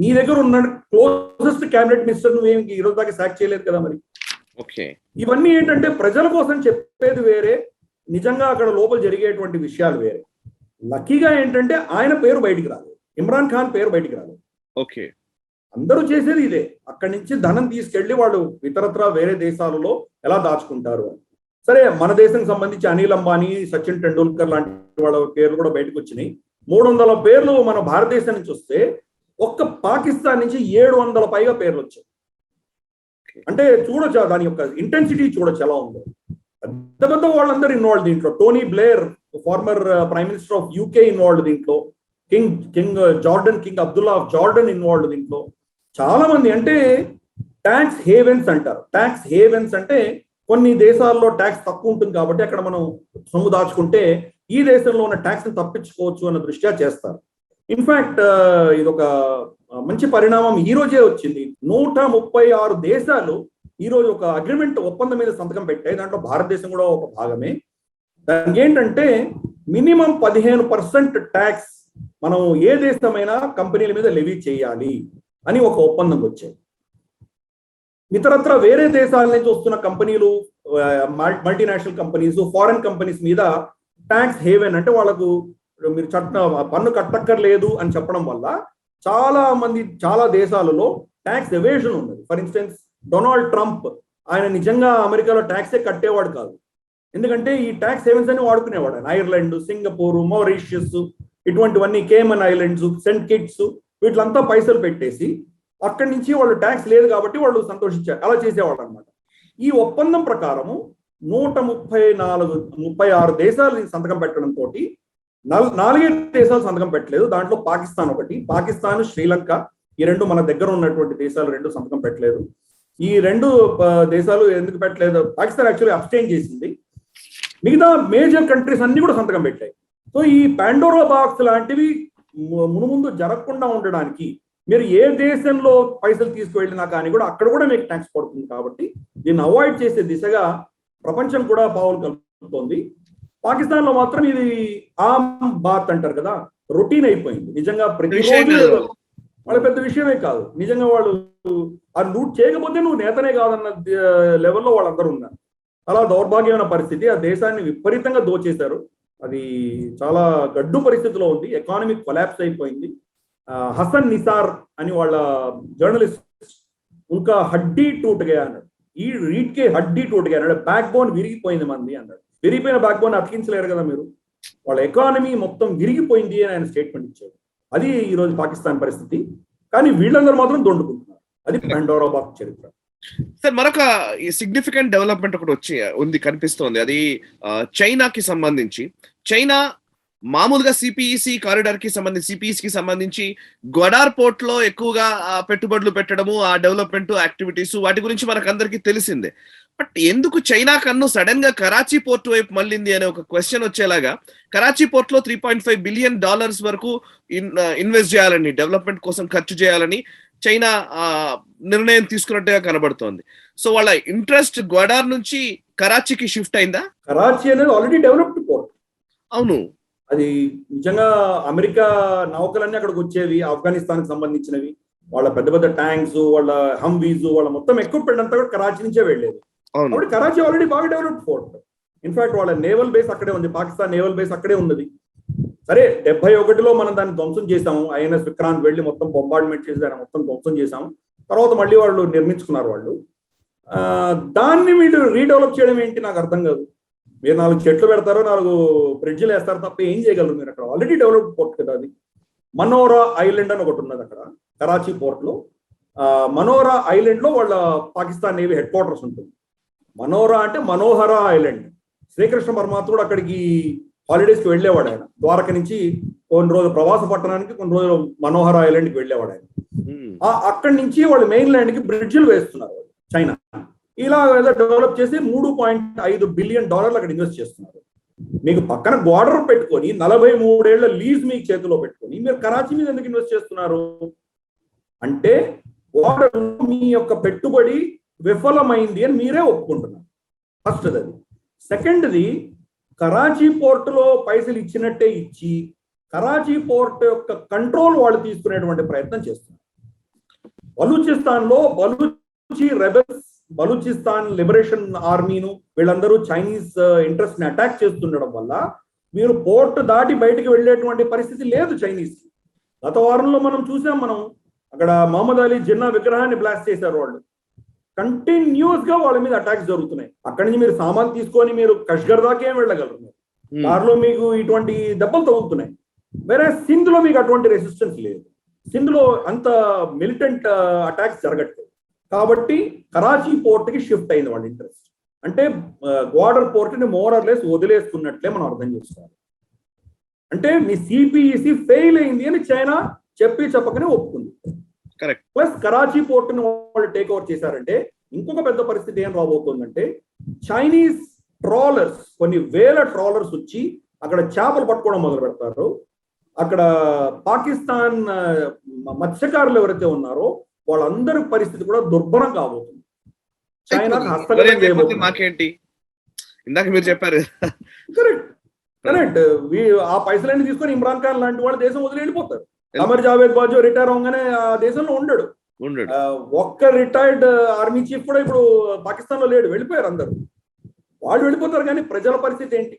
నీ దగ్గర ఉన్న క్లోజెస్ట్ క్యాబినెట్ మినిస్టర్ నువ్వేం ఈ రోజు దాకా సాక్ చేయలేదు కదా. మరి ఇవన్నీ ఏంటంటే ప్రజల కోసం చెప్పేది వేరే, నిజంగా అక్కడ లోపల జరిగేటువంటి విషయాలు వేరే. లక్కీగా ఏంటంటే ఆయన పేరు బయటికి రాలేదు, ఇమ్రాన్ ఖాన్ పేరు బయటికి రాలేదు. ఓకే. అందరూ చేసేది ఇదే, అక్కడి నుంచి ధనం తీసుకెళ్లి వాళ్ళు ఇతరత్ర వేరే దేశాలలో ఎలా దాచుకుంటారు అని. సరే, మన దేశం సంబంధించి అనిల్ అంబానీ, సచిన్ టెండూల్కర్ లాంటి వాళ్ళ పేర్లు కూడా బయటకు వచ్చినాయి. 300 పేర్లు మన భారతదేశం నుంచి వస్తే ఒక్క పాకిస్తాన్ నుంచి 700 పైగా పేర్లు వచ్చాయి. అంటే చూడొచ్చు దాని యొక్క ఇంటెన్సిటీ చూడొచ్చు ఎలా ఉందో. పెద్ద పెద్ద వాళ్ళందరూ ఇన్వాల్వ్ దీంట్లో. Tony Blair, former prime minister of UK involve దీంట్లో. King Jordan, King Abdullah of Jordan involve దీంట్లో. చాలా మంది. అంటే ట్యాక్స్ హేవెన్స్ అంటారు. ట్యాక్స్ హేవెన్స్ అంటే కొన్ని దేశాల్లో ట్యాక్స్ తక్కువ ఉంటుంది కాబట్టి అక్కడ మనం సొమ్ము దాచుకుంటే ఈ దేశంలో ఉన్న ట్యాక్స్ ని తప్పించుకోవచ్చు అన్న దృష్ట్యా చేస్తారు. ఇన్ఫాక్ట్ ఇది ఒక మంచి పరిణామం ఈ రోజే వచ్చింది. 136 దేశాలు ఈ రోజు ఒక అగ్రిమెంట్, ఒప్పందం మీద సంతకం పెట్టాయి. దాంట్లో భారతదేశం కూడా ఒక భాగమే. దానికి ఏంటంటే మినిమం 15% ట్యాక్స్ మనం ఏ దేశమైనా కంపెనీల మీద లెవీ చేయాలి అని ఒక ఒప్పందం వచ్చాయి. ఇతరత్ర వేరే దేశాల నుంచి వస్తున్న కంపెనీలు, మల్టీనేషనల్ కంపెనీస్, ఫారెన్ కంపెనీస్ మీద ట్యాక్స్ హేవెన్ అంటే వాళ్ళకు మీరు పన్ను కట్టక్కర్లేదు అని చెప్పడం వల్ల చాలా దేశాలలో ట్యాక్స్ ఎవేషన్ ఉన్నది. ఫర్ ఇన్స్టెన్స్ డొనాల్డ్ ట్రంప్, ఆయన నిజంగా అమెరికాలో ట్యాక్సే కట్టేవాడు కాదు. ఎందుకంటే ఈ ట్యాక్స్ హేవెన్స్ అని వాడుకునేవాడు. ఆయన ఐర్లాండ్, సింగపూర్, మారిషియస్, ఇటువంటివన్నీ, కేమన్ ఐలాండ్స్, సెంట్ కిట్స్, వీటిలంతా పైసలు పెట్టేసి అక్కడి నుంచి వాళ్ళు ట్యాక్స్ లేదు కాబట్టి వాళ్ళు సంతోషించారు. అలా చేసేవాడు అనమాట. ఈ ఒప్పందం ప్రకారము 136 దేశాలు సంతకం పెట్టడంతో 4 దేశాలు సంతకం పెట్టలేదు. దాంట్లో పాకిస్తాన్ ఒకటి. పాకిస్తాన్, శ్రీలంక, ఈ రెండు మన దగ్గర ఉన్నటువంటి దేశాలు 2 సంతకం పెట్టలేదు. ఈ 2 దేశాలు ఎందుకు పెట్టలేదు? పాకిస్తాన్ యాక్చువల్లీ అబ్స్టైన్ చేసింది. మిగతా మేజర్ కంట్రీస్ అన్ని కూడా సంతకం పెట్టాయి. సో ఈ పాండోరా బాక్స్ లాంటివి మునుముందు జరగకుండా ఉండడానికి మీరు ఏ దేశంలో పైసలు తీసుకువెళ్ళినా కానీ కూడా అక్కడ కూడా మీకు ట్యాక్స్ పడుతుంది. కాబట్టి దీన్ని అవాయిడ్ చేసే దిశగా ప్రపంచం కూడా పావులు కలుపుతోంది. పాకిస్తాన్ లో మాత్రం ఇది ఆమ్ బాత్ అంటారు కదా, రొటీన్ అయిపోయింది. నిజంగా ప్రతిరోజు వాళ్ళ పెద్ద విషయమే కాదు. నిజంగా వాళ్ళు ఆ లూట్ చేయకపోతే నువ్వు నేతనే కాదన్న లెవెల్లో వాళ్ళందరూ ఉన్నారు. అలా దౌర్భాగ్యమైన పరిస్థితి. ఆ దేశాన్ని విపరీతంగా దోచేశారు. అది చాలా గడ్డు పరిస్థితిలో ఉంది. ఎకానమిక్ కొలాప్స్ అయిపోయింది. హసన్ నిసార్ అని వాళ్ళ జర్నలిస్ట్ ఇంకా హడ్డీ టూట్ గా అన్నాడు. ఈ రీడ్ కే హడ్డీ టూట్ గా అన్నాడు. బ్యాక్ బోన్ విరిగిపోయింది మంది అన్నాడు. విరిగిపోయిన బ్యాక్ బోన్ అతికించలేరు కదా మీరు. వాళ్ళ ఎకానమీ మొత్తం విరిగిపోయింది అని ఆయన స్టేట్మెంట్ ఇచ్చాడు. అది ఈరోజు పాకిస్తాన్ పరిస్థితి. కానీ వీళ్ళందరూ మాత్రం దొండుకుంటున్నారు. అది పాండోరా బాక్స్ చరిత్ర. సార్, మరొక సిగ్నిఫికెంట్ డెవలప్మెంట్ ఒకటి ఉంది కనిపిస్తోంది. అది చైనాకి సంబంధించి. చైనా మామూలుగా సిపిఈసి కారిడార్ కి సంబంధించి, సిపిఈసి కి సంబంధించి గ్వడార్ పోర్ట్ లో ఎక్కువగా పెట్టుబడులు పెట్టడము, ఆ డెవలప్మెంట్ యాక్టివిటీస్, వాటి గురించి మనకు అందరికీ తెలిసిందే. బట్ ఎందుకు చైనా కన్ను సడన్ గా కరాచీ పోర్ట్ వైపు మళ్ళింది అనే ఒక క్వశ్చన్ వచ్చేలాగా, కరాచీ పోర్ట్ లో $3.5 బిలియన్ వరకు ఇన్వెస్ట్ చేయాలని, డెవలప్మెంట్ కోసం ఖర్చు చేయాలని చైనా నిర్ణయం తీసుకున్నట్టుగా కనబడుతోంది. సో వాళ్ళ ఇంట్రెస్ట్ గ్వడార్ నుంచి కరాచీకి షిఫ్ట్ అయిందా? కరాచీ అనేది ఆల్రెడీ డెవలప్డ్ పోర్ట్. అవును. అది నిజంగా అమెరికా నౌకలన్నీ అక్కడికి వచ్చేవి, ఆఫ్ఘనిస్తాన్ కి సంబంధించినవి. వాళ్ళ పెద్ద పెద్ద ట్యాంక్స్, వాళ్ళ హంవీస్, వాళ్ళ మొత్తం ఎక్విప్మెంట్ అంతా కూడా కరాచీ నుంచే వెళ్ళేది. కాబట్టి కరాచీ ఆల్రెడీ బాగా డెవలప్డ్ పోర్ట్. ఇన్ఫాక్ట్ వాళ్ళ నేవల్ బేస్ అక్కడే ఉంది. పాకిస్తాన్ నేవల్ బేస్ అక్కడే ఉన్నది. సరే, 71లో మనం దాన్ని ధ్వంసం చేసాము. ఐఎన్ఎస్ విక్రాంత్ వెళ్ళి మొత్తం బొంబార్డ్మెంట్ చేసి దాన్ని మొత్తం ధ్వంసం చేసాము. తర్వాత మళ్ళీ వాళ్ళు నిర్మించుకున్నారు వాళ్ళు. దాన్ని మీరు రీడెవలప్ చేయడం ఏంటి నాకు అర్థం కాదు. మీరు 4 చెట్లు పెడతారో, 4 బ్రిడ్జ్లు వేస్తారు తప్ప ఏం చేయగలరు మీరు అక్కడ? ఆల్రెడీ డెవలప్డ్ పోర్ట్ కదా అది. మనోరా ఐలాండ్ అని ఒకటి ఉన్నది అక్కడ కరాచీ పోర్ట్ లో. మనోరా ఐలాండ్ లో వాళ్ళ పాకిస్తాన్ నేవీ హెడ్ క్వార్టర్స్ ఉంటుంది. మనోరా అంటే మనోహర ఐలాండ్. శ్రీకృష్ణ పరమాత్ముడు అక్కడికి హాలిడేస్ కి వెళ్ళేవాడు. ఆయన ద్వారక నుంచి కొన్ని రోజులు ప్రవాస పట్టణానికి, కొన్ని రోజులు మనోహర ఐలాండ్ కి వెళ్ళేవాడు ఆయన. అక్కడి నుంచి వాళ్ళు మెయిన్ ల్యాండ్ కి బ్రిడ్జ్లు వేస్తున్నారు చైనా. ఇలా ఏదో డెవలప్ చేసి $3.5 బిలియన్ అక్కడ ఇన్వెస్ట్ చేస్తున్నారు. మీకు పక్కన బార్డర్ పెట్టుకొని 43 ఏళ్ల లీజ్ మీ చేతిలో పెట్టుకొని మీరు కరాచీ మీద ఎందుకు ఇన్వెస్ట్ చేస్తున్నారు అంటే, బార్డర్ మీ యొక్క పెట్టుబడి విఫలమైంది అని మీరే ఒప్పుకుంటున్నారు. ఫస్ట్ అది. సెకండ్ది, కరాచీ పోర్టులో పైసలు ఇచ్చినట్టే ఇచ్చి కరాచీ పోర్ట్ యొక్క కంట్రోల్ వాళ్ళు తీసుకునేటువంటి ప్రయత్నం చేస్తున్నారు. బలూచిస్తాన్ లో బలూచి రెబెల్స్, బలూచిస్తాన్ లిబరేషన్ ఆర్మీను, వీళ్ళందరూ చైనీస్ ఇంట్రెస్ట్ ని అటాక్ చేస్తుండడం వల్ల మీరు పోర్ట్ దాటి బయటికి వెళ్ళేటువంటి పరిస్థితి లేదు చైనీస్. గత వారంలో మనం చూసాం. మనం అక్కడ మహమ్మద్ అలీ జిన్నా విగ్రహాన్ని బ్లాస్ట్ చేశారు వాళ్ళు. కంటిన్యూస్ గా వాళ్ళ మీద అటాక్స్ జరుగుతున్నాయి. అక్కడి నుంచి మీరు సామాన్ తీసుకొని మీరు కష్గర్ దాకా ఏం వెళ్ళగలరు? దారిలో మీకు ఇటువంటి దెబ్బలు తగులుతున్నాయి. వేరే సింధ్ లో మీకు అటువంటి రెసిస్టెన్స్ లేదు. సింధ్ లో అంత మిలిటెంట్ అటాక్స్ జరగట్లేదు. కాబట్టి కరాచీ పోర్ట్ కి షిఫ్ట్ అయింది వాళ్ళ ఇంట్రెస్ట్. అంటే గ్వాడర్ పోర్ట్ ని మోర్ ఆర్ లెస్ వదిలేసుకున్నట్లే మనం అర్థం చేసుకోవాలి. అంటే మీ సిపిఈసి ఫెయిల్ అయింది అని చైనా చెప్పకనే ఒప్పుకుంది. కరెక్ట్. ప్లస్ కరాచీ పోర్ట్ ని వాళ్ళు టేక్ ఓవర్ చేశారంటే ఇంకొక పెద్ద పరిస్థితి ఏం రాబోతుందంటే, చైనీస్ ట్రాలర్స్, కొన్ని వేల ట్రాలర్స్ వచ్చి అక్కడ చేపలు పట్టుకోవడం మొదలు పెడతారు. అక్కడ పాకిస్తాన్ మత్స్యకారులు ఎవరైతే ఉన్నారో వాళ్ళందరి పరిస్థితి కూడా దుర్భరం కాబోతుంది. చైనాకు హస్తగతం చేయబోతుంది. మాకేంటి, ఇందాక మీరు చెప్పారు. కరెక్ట్. ఆ పైసలన్నీ తీసుకొని ఇమ్రాన్ ఖాన్ లాంటి వాళ్ళు దేశం వదిలి వెళ్ళిపోతారు. అమర్ జావేద్ బాజో రిటైర్ అవగానే ఆ దేశంలో ఉండడు. ఒక్క రిటైర్డ్ ఆర్మీ చీఫ్ కూడా ఇప్పుడు పాకిస్తాన్ లో లేడు, వెళ్ళిపోయారు అందరూ. వాళ్ళు వెళ్ళిపోతారు, కానీ ప్రజల పరిస్థితి ఏంటి?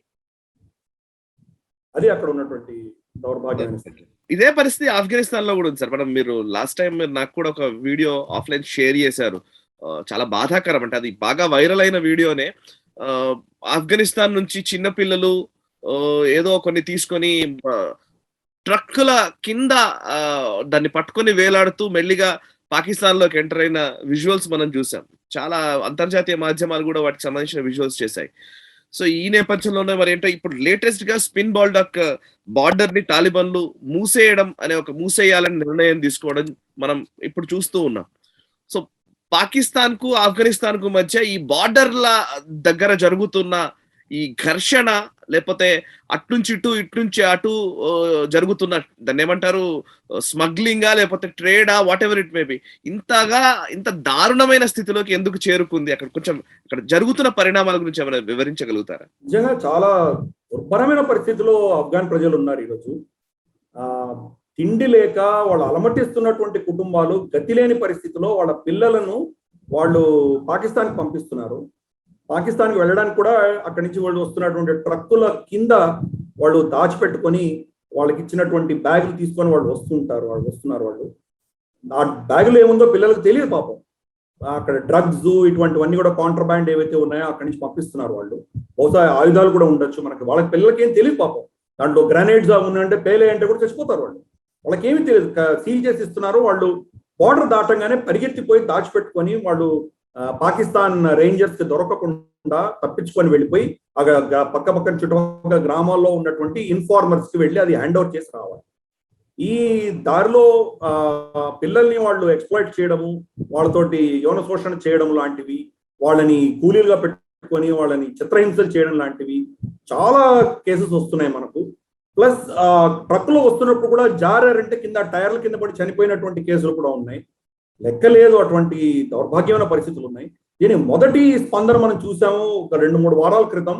అది అక్కడ ఉన్నటువంటి దౌర్భాగ్యం. ఇదే పరిస్థితి ఆఫ్ఘనిస్తాన్ లో కూడా ఉంది సార్. మీరు లాస్ట్ టైం మీరు నాకు కూడా ఒక వీడియో ఆఫ్లైన్ షేర్ చేశారు, చాలా బాధాకరం. అంటే అది బాగా వైరల్ అయిన వీడియోనే. ఆఫ్ఘనిస్తాన్ నుంచి చిన్న పిల్లలు ఏదో కొన్ని తీసుకొని ట్రక్కుల కింద దాన్ని పట్టుకొని వేలాడుతూ మెల్లిగా పాకిస్తాన్ లోకి ఎంటర్ అయిన విజువల్స్ మనం చూసాం. చాలా అంతర్జాతీయ మాధ్యమాలు కూడా వాటికి సంబంధించిన విజువల్స్ చేశాయి. సో ఈ నేపథ్యంలోనే మరి ఏంటో ఇప్పుడు లేటెస్ట్ గా స్పిన్ బోల్డాక్ బార్డర్ ని తాలిబాన్లు మూసేయాలని నిర్ణయం తీసుకోవడం మనం ఇప్పుడు చూస్తూ ఉన్నాం. సో పాకిస్తాన్ కు ఆఫ్ఘనిస్తాన్ కు మధ్య ఈ బార్డర్ల దగ్గర జరుగుతున్న ఈ ఘర్షణ, లేకపోతే అట్నుంచి ఇట్నుంచి అటు జరుగుతున్న దాన్ని ఏమంటారు, స్మగ్లింగా లేకపోతే ట్రేడా, whatever it may be, ఇంత దారుణమైన స్థితిలోకి ఎందుకు చేరుకుంది? అక్కడ జరుగుతున్న పరిణామాల గురించి ఏమైనా వివరించగలుగుతారా? నిజంగా చాలా దుర్భరమైన పరిస్థితిలో ఆఫ్ఘాన్ ప్రజలు ఉన్నారు ఈరోజు. తిండి లేక వాళ్ళు అలమటిస్తున్నటువంటి కుటుంబాలు గతి లేని పరిస్థితిలో వాళ్ళ పిల్లలను వాళ్ళు పాకిస్తాన్కి పంపిస్తున్నారు. పాకిస్తాన్కి వెళ్ళడానికి కూడా అక్కడి నుంచి వాళ్ళు వస్తున్నటువంటి ట్రక్కుల కింద వాళ్ళు దాచిపెట్టుకొని వాళ్ళకి ఇచ్చినటువంటి బ్యాగులు తీసుకొని వాళ్ళు వస్తున్నారు. ఆ బ్యాగులు ఏముందో పిల్లలకు తెలియదు పాపం. అక్కడ డ్రగ్స్ ఇటువంటివన్నీ కూడా కాంట్రాబ్యాండ్ ఏవైతే ఉన్నాయో అక్కడి నుంచి పంపిస్తున్నారు వాళ్ళు. బహుశా ఆయుధాలు కూడా ఉండొచ్చు, వాళ్ళకి పిల్లలకి ఏం తెలియదు పాపం. దాంట్లో గ్రానైడ్స్ ఉన్నాయంటే పేలే అంటే కూడా చచ్చిపోతారు వాళ్ళు. వాళ్ళకి ఏమీ తెలియదు. సీల్ చేసి ఇస్తున్నారు. వాళ్ళు బార్డర్ దాటంగానే పరిగెత్తిపోయి దాచిపెట్టుకొని వాళ్ళు పాకిస్తాన్ రేంజర్స్ కి దొరకకుండా తప్పించుకొని వెళ్ళిపోయి పక్కన చుట్టుపక్కల గ్రామాల్లో ఉన్నటువంటి ఇన్ఫార్మర్స్ కి వెళ్ళి అది హ్యాండ్ ఓవర్ చేసి రావాలి. ఈ దారిలో పిల్లల్ని వాళ్ళు ఎక్స్ప్లాయిట్ చేయడము, వాళ్ళతోటి యౌన శోషణ చేయడం లాంటివి, వాళ్ళని కూలీలుగా పెట్టుకొని వాళ్ళని చిత్రహింసలు చేయడం లాంటివి చాలా కేసెస్ వస్తున్నాయి మనకు. ప్లస్ ట్రక్ లో వస్తున్నప్పుడు కూడా జారారంటే కింద టైర్ల కింద పడి చనిపోయినటువంటి కేసులు కూడా ఉన్నాయి. లెక్కలేదు, అటువంటి దౌర్భాగ్యమైన పరిస్థితులు ఉన్నాయి. దీని మొదటి స్పందన మనం చూసాము ఒక 2-3 వారాల క్రితం.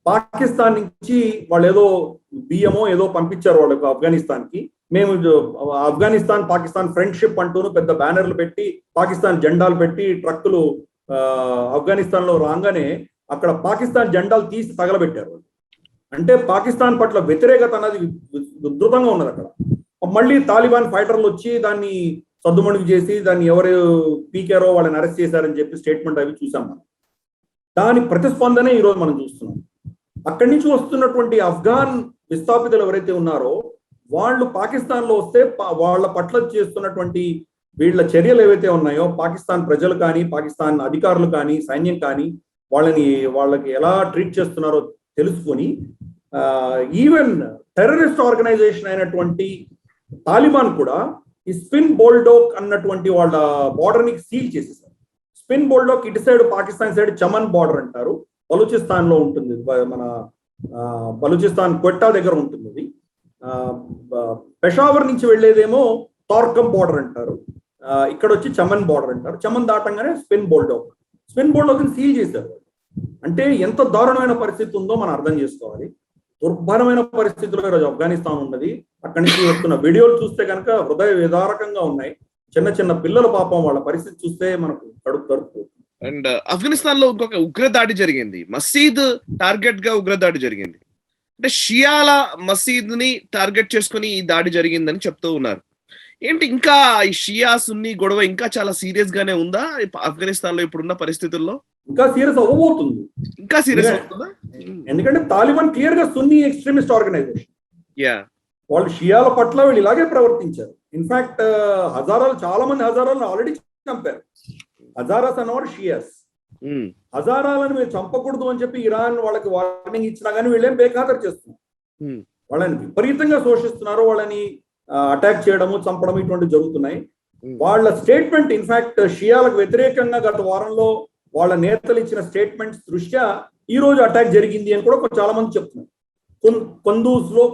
పాకిస్తాన్ నుంచి వాళ్ళు ఏదో బియ్యమో ఏదో పంపించారు వాళ్ళకు ఆఫ్ఘనిస్తాన్కి. మేము పాకిస్తాన్ ఫ్రెండ్షిప్ అంటూను పెద్ద బ్యానర్లు పెట్టి పాకిస్తాన్ జెండాలు పెట్టి ట్రక్కులు ఆఫ్ఘనిస్తాన్ లో రాగానే అక్కడ పాకిస్తాన్ జెండాలు తీసి తగలబెట్టారు. అంటే పాకిస్తాన్ పట్ల వ్యతిరేకత అన్నది ఉధృతంగా ఉన్నది అక్కడ. మళ్ళీ తాలిబాన్ ఫైటర్లు వచ్చి దాన్ని సద్దుమణుగు చేసి దాన్ని ఎవరు పీకారో వాళ్ళని అరెస్ట్ చేశారని చెప్పి స్టేట్మెంట్ అవి చూసాం మనం. దాని ప్రతిస్పందనే ఈరోజు మనం చూస్తున్నాం. అక్కడి నుంచి వస్తున్నటువంటి ఆఫ్ఘాన్ విస్థాపితులు ఎవరైతే ఉన్నారో వాళ్ళు పాకిస్తాన్ లో వస్తే వాళ్ళ పట్ల చేస్తున్నటువంటి వీళ్ళ చర్యలు ఏవైతే ఉన్నాయో పాకిస్తాన్ ప్రజలు కానీ పాకిస్తాన్ అధికారులు కానీ సైన్యం కానీ వాళ్ళకి ఎలా ట్రీట్ చేస్తున్నారో తెలుసుకొని ఈవెన్ టెర్రరిస్ట్ ఆర్గనైజేషన్ అయినటువంటి తాలిబాన్ కూడా ఈ స్పిన్ బోల్డోక్ అన్నటువంటి వాళ్ళ బార్డర్ ని సీల్ చేసేసారు. స్పిన్ బోల్డోక్ ఇటు సైడ్ పాకిస్తాన్ సైడ్ చమన్ బార్డర్ అంటారు, బలూచిస్తాన్ లో ఉంటుంది. మన బలూచిస్తాన్ క్వెట్టా దగ్గర ఉంటుంది అది. పెషావర్ నుంచి వెళ్ళేదేమో తార్కం బార్డర్ అంటారు, ఇక్కడ వచ్చి చమన్ బార్డర్ అంటారు. చమన్ దాటంగానే స్పిన్ బోల్డోక్ ని సీల్ చేశారు. అంటే ఎంత దారుణమైన పరిస్థితి ఉందో మనం అర్థం చేసుకోవాలి. దుర్భరమైన పరిస్థితుల్లో ఈరోజు ఆఫ్ఘనిస్తాన్ ఉన్నది. అక్కడి నుంచి వస్తున్న వీడియోలు చూస్తే కనుక హృదయ విదారకంగా ఉన్నాయి. చిన్న పిల్లల పాపం వాళ్ళ పరిస్థితి చూస్తే మనకు కడుపు. అండ్ ఆఫ్ఘనిస్తాన్ లో ఇంకొక ఉగ్రదాడి జరిగింది, మసీద్ టార్గెట్ గా ఉగ్రదాడి జరిగింది. అంటే షియాల మసీద్ ని టార్గెట్ చేసుకుని ఈ దాడి జరిగిందని చెప్తూ ఉన్నారు. ఏంటి ఇంకా ఈ షియా సున్నీ గొడవ ఇంకా చాలా సీరియస్ గానే ఉందా ఆఫ్ఘనిస్తాన్ లో ఇప్పుడున్న పరిస్థితుల్లో? ఇంకా సీరియస్ అవ్వబోతుంది. ఇంకా సీరియస్ అవుతుందా? ఎందుకంటే తాలిబాన్ క్లియర్ గా సున్నీ ఎక్స్ట్రీమిస్ట్ ఆర్గనైజేషన్. వాళ్ళు షియాల పట్ల వీళ్ళు ఇలాగే ప్రవర్తించారు. ఇన్ఫాక్ట్ హజారాలు, చాలా మంది హజారాలను ఆల్రెడీ చంపారు. హజారాస్ అన్నవాడు షియాస్. హజారాలను మీరు చంపకూడదు అని చెప్పి ఇరాన్ వాళ్ళకి వార్నింగ్ ఇచ్చినా కానీ వీళ్ళేం బేఖాతరు చేస్తున్నారు. వాళ్ళని విపరీతంగా శోషిస్తున్నారు, వాళ్ళని అటాక్ చేయడము, చంపడం ఇటువంటి జరుగుతున్నాయి. వాళ్ళ స్టేట్మెంట్ ఇన్ఫాక్ట్ షియాలకు వ్యతిరేకంగా గత వారంలో వాళ్ళ నేతలు ఇచ్చిన స్టేట్మెంట్స్ దృష్ట్యా ఈ రోజు అటాక్ జరిగింది అని కూడా చాలా మంది చెప్తున్నారు.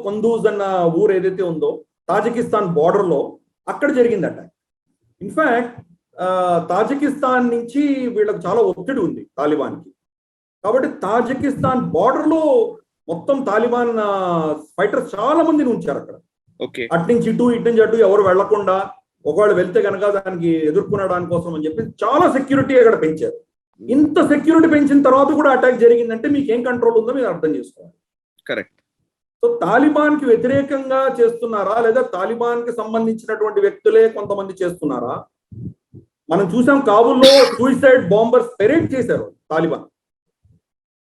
కొందూజ్ అన్న ఊరు ఏదైతే ఉందో తాజికిస్తాన్ బార్డర్ లో, అక్కడ జరిగింది అటాక్. ఇన్ఫాక్ట్ తాజికిస్తాన్ నుంచి వీళ్ళకి చాలా ఒత్తిడి ఉంది తాలిబాన్కి. కాబట్టి తాజికిస్తాన్ బార్డర్ లో మొత్తం తాలిబాన్ ఫైటర్స్ చాలా మందిని ఉంచారు అక్కడ. అటు నుంచి ఇటు ఎవరు వెళ్లకుండా, ఒకవేళ వెళ్తే కనుక దానికి ఎదుర్కొనడానికి కోసం అని చెప్పి చాలా సెక్యూరిటీ అక్కడ పెంచారు. ఇంత సెక్యూరిటీ పెంచిన తర్వాత కూడా అటాక్ జరిగిందంటే మీకు ఏం కంట్రోల్ ఉందో మీరు అర్థం చేసుకోవాలి. కరెక్ట్. సో తాలిబాన్ కి వ్యతిరేకంగా చేస్తున్నారా, లేదా తాలిబాన్ కి సంబంధించినటువంటి వ్యక్తులే కొంతమంది చేస్తున్నారా? మనం చూసాం కాబూల్లో సూసైడ్ బాంబర్స్ పెరేడ్ చేశారు తాలిబాన్.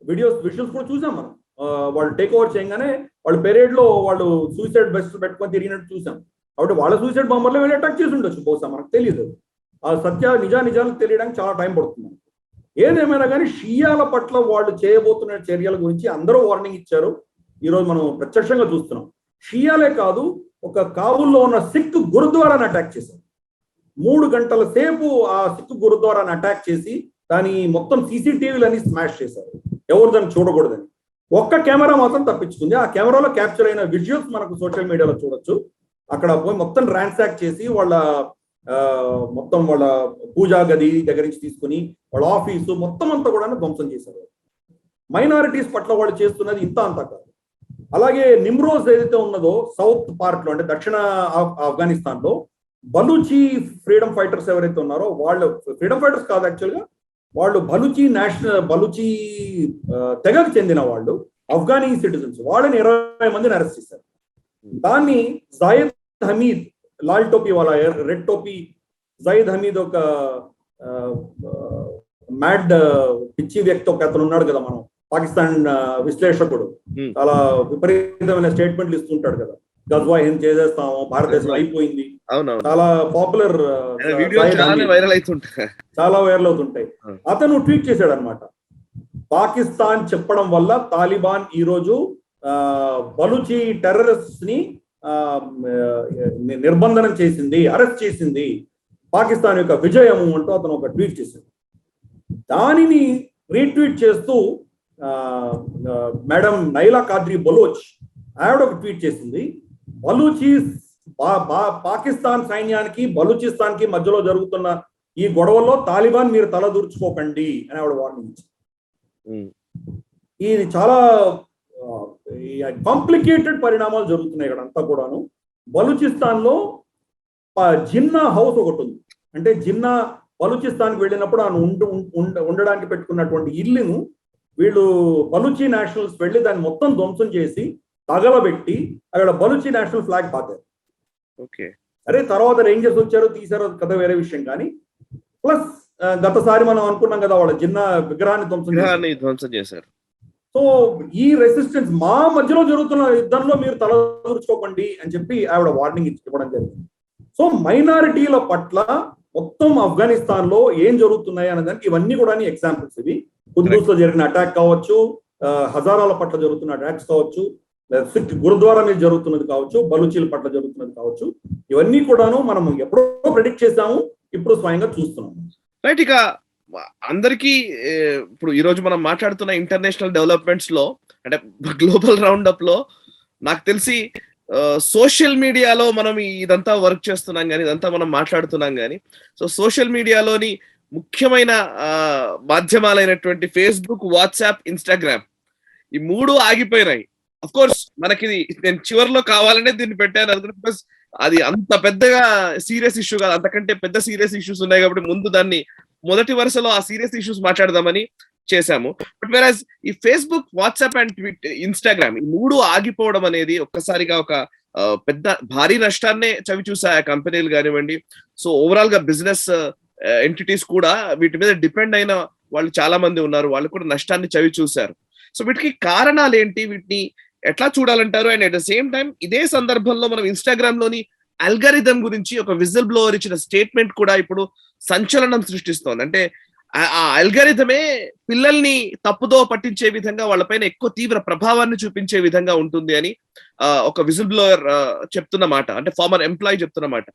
విజువల్స్ కూడా చూసాం మనం. వాళ్ళు టేక్ ఓవర్ చేయగానే వాళ్ళు పెరేడ్ లో వాళ్ళు సూసైడ్ బెస్ట్ పెట్టుకొని తిరిగినట్టు చూసాం. కాబట్టి వాళ్ళ సూసైడ్ బాంబర్లో వీళ్ళు అటాక్ చేసి ఉండొచ్చు బహుశా, మనకు తెలియదు. ఆ నిజాలు తెలియడానికి చాలా టైం పడుతుంది. ఏదేమైనా కానీ షియాల పట్ల వాళ్ళు చేయబోతున్న చర్యల గురించి అందరూ వార్నింగ్ ఇచ్చారు. ఈరోజు మనం ప్రత్యక్షంగా చూస్తున్నాం. షియాలే కాదు, ఒక కాబూల్లో ఉన్న సిక్ గురుద్వారాని అటాక్ చేశారు. 3 గంటల సేపు ఆ సిక్ గురుద్వారాని అటాక్ చేసి దాని మొత్తం సీసీటీవీలన్నీ స్మాష్ చేశారు, ఎవరు దాన్ని చూడకూడదని. ఒక్క కెమెరా మాత్రం తప్పించుకుంది. ఆ కెమెరాలో క్యాప్చర్ అయిన విజువల్స్ మనకు సోషల్ మీడియాలో చూడొచ్చు. అక్కడ పోయి మొత్తం ర్యాన్సాక్ చేసి మొత్తం వాళ్ళ పూజా గది దగ్గర నుంచి తీసుకుని వాళ్ళ ఆఫీసు మొత్తం అంతా కూడా ధ్వంసం చేశారు. మైనారిటీస్ పట్ల వాళ్ళు చేస్తున్నది ఇంత అంతా కాదు. అలాగే నిమ్రోజ్ ఏదైతే ఉన్నదో సౌత్ పార్ట్ లో, అంటే దక్షిణ ఆఫ్ఘనిస్తాన్ లో బలూచి ఫ్రీడమ్ ఫైటర్స్ ఎవరైతే ఉన్నారో, వాళ్ళు ఫ్రీడమ్ ఫైటర్స్ కాదు యాక్చువల్గా, వాళ్ళు బలూచి తెగకు చెందిన వాళ్ళు, ఆఫ్ఘనీ సిటిజన్స్. వాళ్ళని 20 మందిని అరెస్ట్ చేశారు. దాన్ని జాయిద్ హమీద్, లాల్ టోపీ వాళ్ళ రెడ్ టోపీ జాయిద్ హమీద్, ఒక మ్యాడ్ పిచ్చి వ్యక్తి ఒక అతను ఉన్నాడు కదా, మనం పాకిస్తాన్ విశ్లేషకుడు, చాలా విపరీతమైన స్టేట్మెంట్లు ఇస్తుంటాడు కదా, గజ్వా ఏం చేసేస్తాము, భారతదేశం అయిపోయింది, చాలా పాపులర్, చాలా వైరల్ అవుతుంటాయి. అతను ట్వీట్ చేశాడు అనమాట, పాకిస్తాన్ చెప్పడం వల్ల తాలిబాన్ ఈ రోజు బలూచి టెర్రరిస్ట్ ని నిర్బంధనం చేసింది, అరెస్ట్ చేసింది, పాకిస్తాన్ యొక్క విజయము అంటూ అతను ఒక ట్వీట్ చేశాడు. దానిని రీట్వీట్ చేస్తూ మేడం నైలా కాద్రీ బలోచ్ ఆవిడ ఒక ట్వీట్ చేసింది, పాకిస్తాన్ సైన్యానికి బలూచిస్తాన్ కి మధ్యలో జరుగుతున్న ఈ గొడవల్లో తాలిబాన్ మీరు తలదూర్చుకోకండి అని ఆవిడ వార్నింగ్ ఇచ్చింది. ఇది చాలా కాంప్లికేటెడ్ పరిణామాలు జరుగుతున్నాయి ఇక్కడ అంతా కూడాను. బలూచిస్తాన్ లో జిన్నా హౌస్ ఒకటి ఉంది. అంటే జిన్నా బలూచిస్తాన్కి వెళ్ళినప్పుడు ఆయన ఉండడానికి పెట్టుకున్నటువంటి ఇల్లును వీళ్ళు బలూచి నేషనల్స్ వెళ్ళి దాన్ని మొత్తం ధ్వంసం చేసి తగలబెట్టి అక్కడ బలూచి నేషనల్ ఫ్లాగ్ పాతారు. అరే తర్వాత రేంజర్స్ వచ్చారు, తీశారు, కథ వేరే విషయం. కానీ ప్లస్ గతసారి మనం అనుకున్నాం కదా, వాళ్ళ జిన్నా విగ్రహాన్ని ధ్వంసం చేశారు. సో ఈ రెసిస్టెన్స్ మా మధ్యలో జరుగుతున్న యుద్ధంలో మీరు తలదూర్చుకోకండి అని చెప్పి ఆవిడ వార్నింగ్ ఇవ్వడం జరిగింది. సో మైనారిటీల పట్ల మొత్తం ఆఫ్ఘనిస్తాన్ లో ఏం జరుగుతున్నాయి అనే దానికి ఇవన్నీ కూడా ఎగ్జాంపుల్స్. ఇవి కుందూస్ లో జరిగిన అటాక్ కావచ్చు, హజారాల పట్ల జరుగుతున్న అటాక్స్ కావచ్చు, సిక్ గురుద్వారా మీద జరుగుతున్నది కావచ్చు, బలూచీల పట్ల జరుగుతున్నది కావచ్చు, ఇవన్నీ కూడాను మనం ఎప్పుడో ప్రెడిక్ట్ చేసాము, ఇప్పుడు స్వయంగా చూస్తున్నాము. రైట్. ఇక అందరికీ ఇప్పుడు ఈ రోజు మనం మాట్లాడుతున్న ఇంటర్నేషనల్ డెవలప్మెంట్స్ లో, అంటే గ్లోబల్ రౌండ్ అప్ లో నాకు తెలిసి సోషల్ మీడియాలో మనం ఇదంతా వర్క్ చేస్తున్నాం కానీ, ఇదంతా మనం మాట్లాడుతున్నాం కానీ, సో సోషల్ మీడియాలోని ముఖ్యమైన మాధ్యమాలైనటువంటి ఫేస్బుక్, వాట్సాప్, ఇన్స్టాగ్రామ్, ఈ 3 ఆగిపోయినాయి. అఫ్ కోర్స్ మనకి నేను చివరిలో కావాలనే దీన్ని పెట్టాను అనుకుంటే, ప్లస్ అది అంత పెద్దగా సీరియస్ ఇష్యూ కాదు, అంతకంటే పెద్ద సీరియస్ ఇష్యూస్ ఉన్నాయి కాబట్టి ముందు దాన్ని మొదటి వరుసలో ఆ సీరియస్ ఇష్యూస్ మాట్లాడదామని చేశాము. బట్ వెరాజ్ ఈ ఫేస్బుక్, వాట్సాప్ అండ్ ఇన్స్టాగ్రామ్, ఈ 3 ఆగిపోవడం అనేది ఒక్కసారిగా ఒక పెద్ద భారీ నష్టాన్నే చవి చూసాయి ఆ కంపెనీలు కానివ్వండి. సో ఓవరాల్ గా బిజినెస్ ఎంటిటీస్ కూడా వీటి మీద డిపెండ్ అయిన వాళ్ళు చాలా మంది ఉన్నారు, వాళ్ళు కూడా నష్టాన్ని చవి చూశారు. సో వీటికి కారణాలు ఏంటి, వీటిని ఎట్లా చూడాలంటారు? And at the same time ఇదే సందర్భంలో మనం ఇన్స్టాగ్రామ్ లోని అల్గారిథం గురించి ఒక విజిల్ బ్లోవర్ ఇచ్చిన స్టేట్మెంట్ కూడా ఇప్పుడు సంచలనం సృష్టిస్తోంది. అంటే ఆ అల్గారిథమే పిల్లల్ని తప్పుదో పట్టించే విధంగా వాళ్ళపైన ఎక్కువ తీవ్ర ప్రభావాన్ని చూపించే విధంగా ఉంటుంది అని ఒక విజిల్ బ్లోవర్ చెప్తున్న మాట, అంటే ఫార్మర్ ఎంప్లాయీ చెప్తున్న మాట.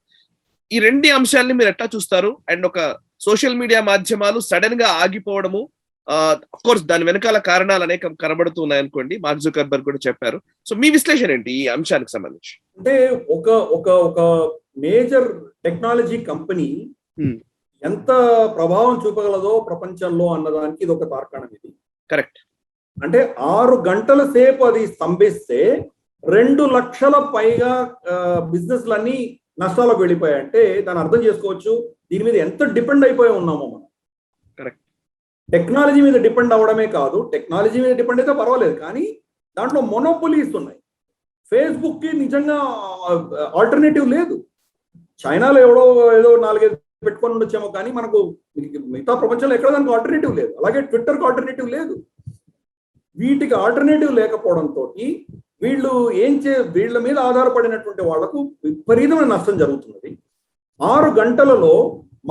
ఈ రెండు అంశాలని మీరు ఎట్లా చూస్తారు? అండ్ ఒక సోషల్ మీడియా మాధ్యమాలు సడన్ గా ఆగిపోవడము, అఫ్ కోర్స్ దాని వెనకాల కారణాలు అనేకం కనబడుతున్నాయి అనుకోండి, మార్క్ జుకర్బర్గ్ కూడా చెప్పారు. సో మీ విశ్లేషణ ఏంటి ఈ అంశానికి సంబంధించి? అంటే ఒక ఒక ఒక మేజర్ టెక్నాలజీ కంపెనీ ఎంత ప్రభావం చూపగలదో ప్రపంచంలో అన్నదానికి ఇది ఒక తార్కాణం. ఇది కరెక్ట్. అంటే 6 గంటల సేపు అది స్తంభిస్తే 2 లక్షల పైగా బిజినెస్లన్నీ నష్టాలకు వెళ్ళిపోయాయి. అంటే దాన్ని అర్థం చేసుకోవచ్చు దీని మీద ఎంత డిపెండ్ అయిపోయి ఉన్నామో మనం. కరెక్ట్. టెక్నాలజీ మీద డిపెండ్ అవ్వడమే కాదు, టెక్నాలజీ మీద డిపెండ్ అయితే పర్వాలేదు, కానీ దాంట్లో మొనోపొలీస్ ఉన్నాయి. ఫేస్బుక్ కి నిజంగా ఆల్టర్నేటివ్ లేదు. చైనాలో ఏదో 4-5 పెట్టుకొని ఉండొచ్చేమో, కానీ మనకు మిగతా ప్రపంచంలో ఎక్కడ దానికి ఆల్టర్నేటివ్ లేదు. అలాగే ట్విట్టర్కి ఆల్టర్నేటివ్ లేదు. వీటికి ఆల్టర్నేటివ్ లేకపోవడంతో వీళ్ళ మీద ఆధారపడినటువంటి వాళ్లకు విపరీతమైన నష్టం జరుగుతున్నది. 6 గంటలలో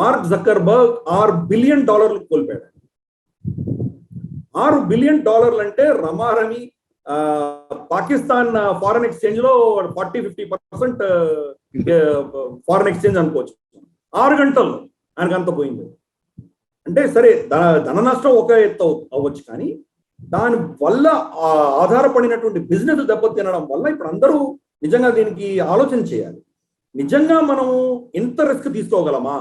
మార్క్ జక్కర్బర్గ్ $6 బిలియన్ కోల్పోయాడు. $6 బిలియన్ అంటే రమారమి పాకిస్తాన్ ఫారెన్ ఎక్స్చేంజ్ లో 40-50% ఫారెన్ ఎక్స్చేంజ్ అనుకోవచ్చు. 6 గంటల్లో ఆయనకు అంత పోయింది. అంటే సరే ధన నష్టం ఒక ఎత్తు అవ్వచ్చు, కానీ దాని వల్ల ఆధారపడినటువంటి బిజినెస్ దెబ్బతినడం వల్ల ఇప్పుడు అందరూ నిజంగా దీనికి ఆలోచన చేయాలి. నిజంగా మనము ఇంత రిస్క్ తీసుకోగలమా?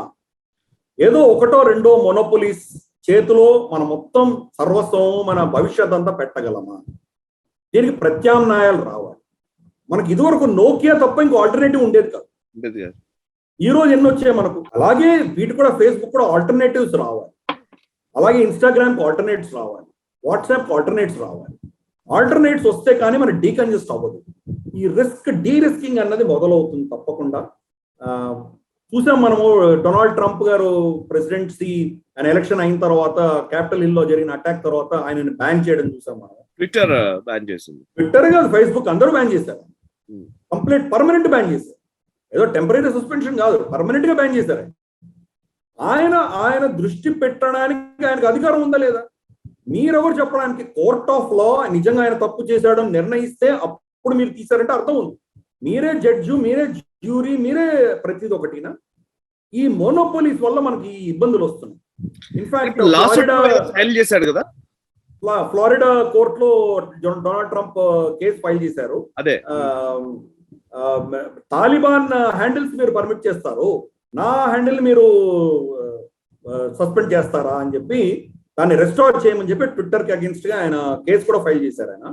ఏదో 1-2 మొనోపొలీస్ చేతిలో మన మొత్తం సర్వస్వం, మన భవిష్యత్ అంతా పెట్టగలమా? దీనికి ప్రత్యామ్నాయాలు రావాలి. మనకి ఇదివరకు నోకియా తప్ప ఇంకో ఆల్టర్నేటివ్ ఉండేది కాదు. ఈ రోజు ఎన్ని వచ్చాయి మనకు. అలాగే వీటి కూడా ఫేస్బుక్ కూడా ఆల్టర్నేటివ్స్ రావాలి. అలాగే ఇన్స్టాగ్రామ్కి ఆల్టర్నేటివ్స్ రావాలి, వాట్సాప్కి ఆల్టర్నేటివ్స్ రావాలి. ఆల్టర్నేటివ్స్ వస్తే కానీ మన డీకంజెస్ట్ అవ్వదు. ఈ డీరిస్కింగ్ అన్నది మొదలవుతుంది తప్పకుండా. చూసాం మనము డొనాల్డ్ ట్రంప్ గారు ప్రెసిడెన్సీ ఆయన ఎలక్షన్ అయిన తర్వాత క్యాపిటల్ హిల్ లో జరిగిన అటాక్ తర్వాత ఆయనని బ్యాన్ చేయడం చూసాం మనం. ట్విట్టర్ బ్యాన్ చేసింది. ట్విట్టర్ కాదు, ఫేస్బుక్ అందరూ బ్యాన్ చేశారు. కంప్లీట్ పర్మనెంట్ బ్యాన్ చేశారు. ఏదో టెంపరీ సస్పెన్షన్ కాదు, పర్మనెంట్ గా బ్యాన్ చేశారు. ఆయన దృష్టి పెట్టడానికి ఆయనకు అధికారం ఉందా లేదా? మీరెవరు చెప్పడానికి? కోర్ట్ ఆఫ్ లా నిజంగా ఆయన తప్పు చేశాడని నిర్ణయిస్తే అప్పుడు మీరు తీశారంటే అర్థం ఉంది. మీరే జడ్జు, మీరే జ్యూరీ, మీరే ప్రతిది ఒకటినా? ఈ మోనోపోలీస్ వల్ల మనకి ఈ ఇబ్బందులు వస్తున్నాయి. ఇన్ఫాక్ట్ చేశాడు కదా, ఫ్లోరిడా కోర్టులో డొనాల్డ్ ట్రంప్ కేసు ఫైల్ చేశారు. అదే తాలిబాన్ హ్యాండిల్స్ మీరు పర్మిట్ చేస్తారు, నా హ్యాండిల్ మీరు సస్పెండ్ చేస్తారా అని చెప్పి దాన్ని రెస్టోర్ చేయమని చెప్పి ట్విట్టర్ కి అగేన్స్ట్ గా ఆయన కేసు కూడా ఫైల్ చేశారు. ఆయన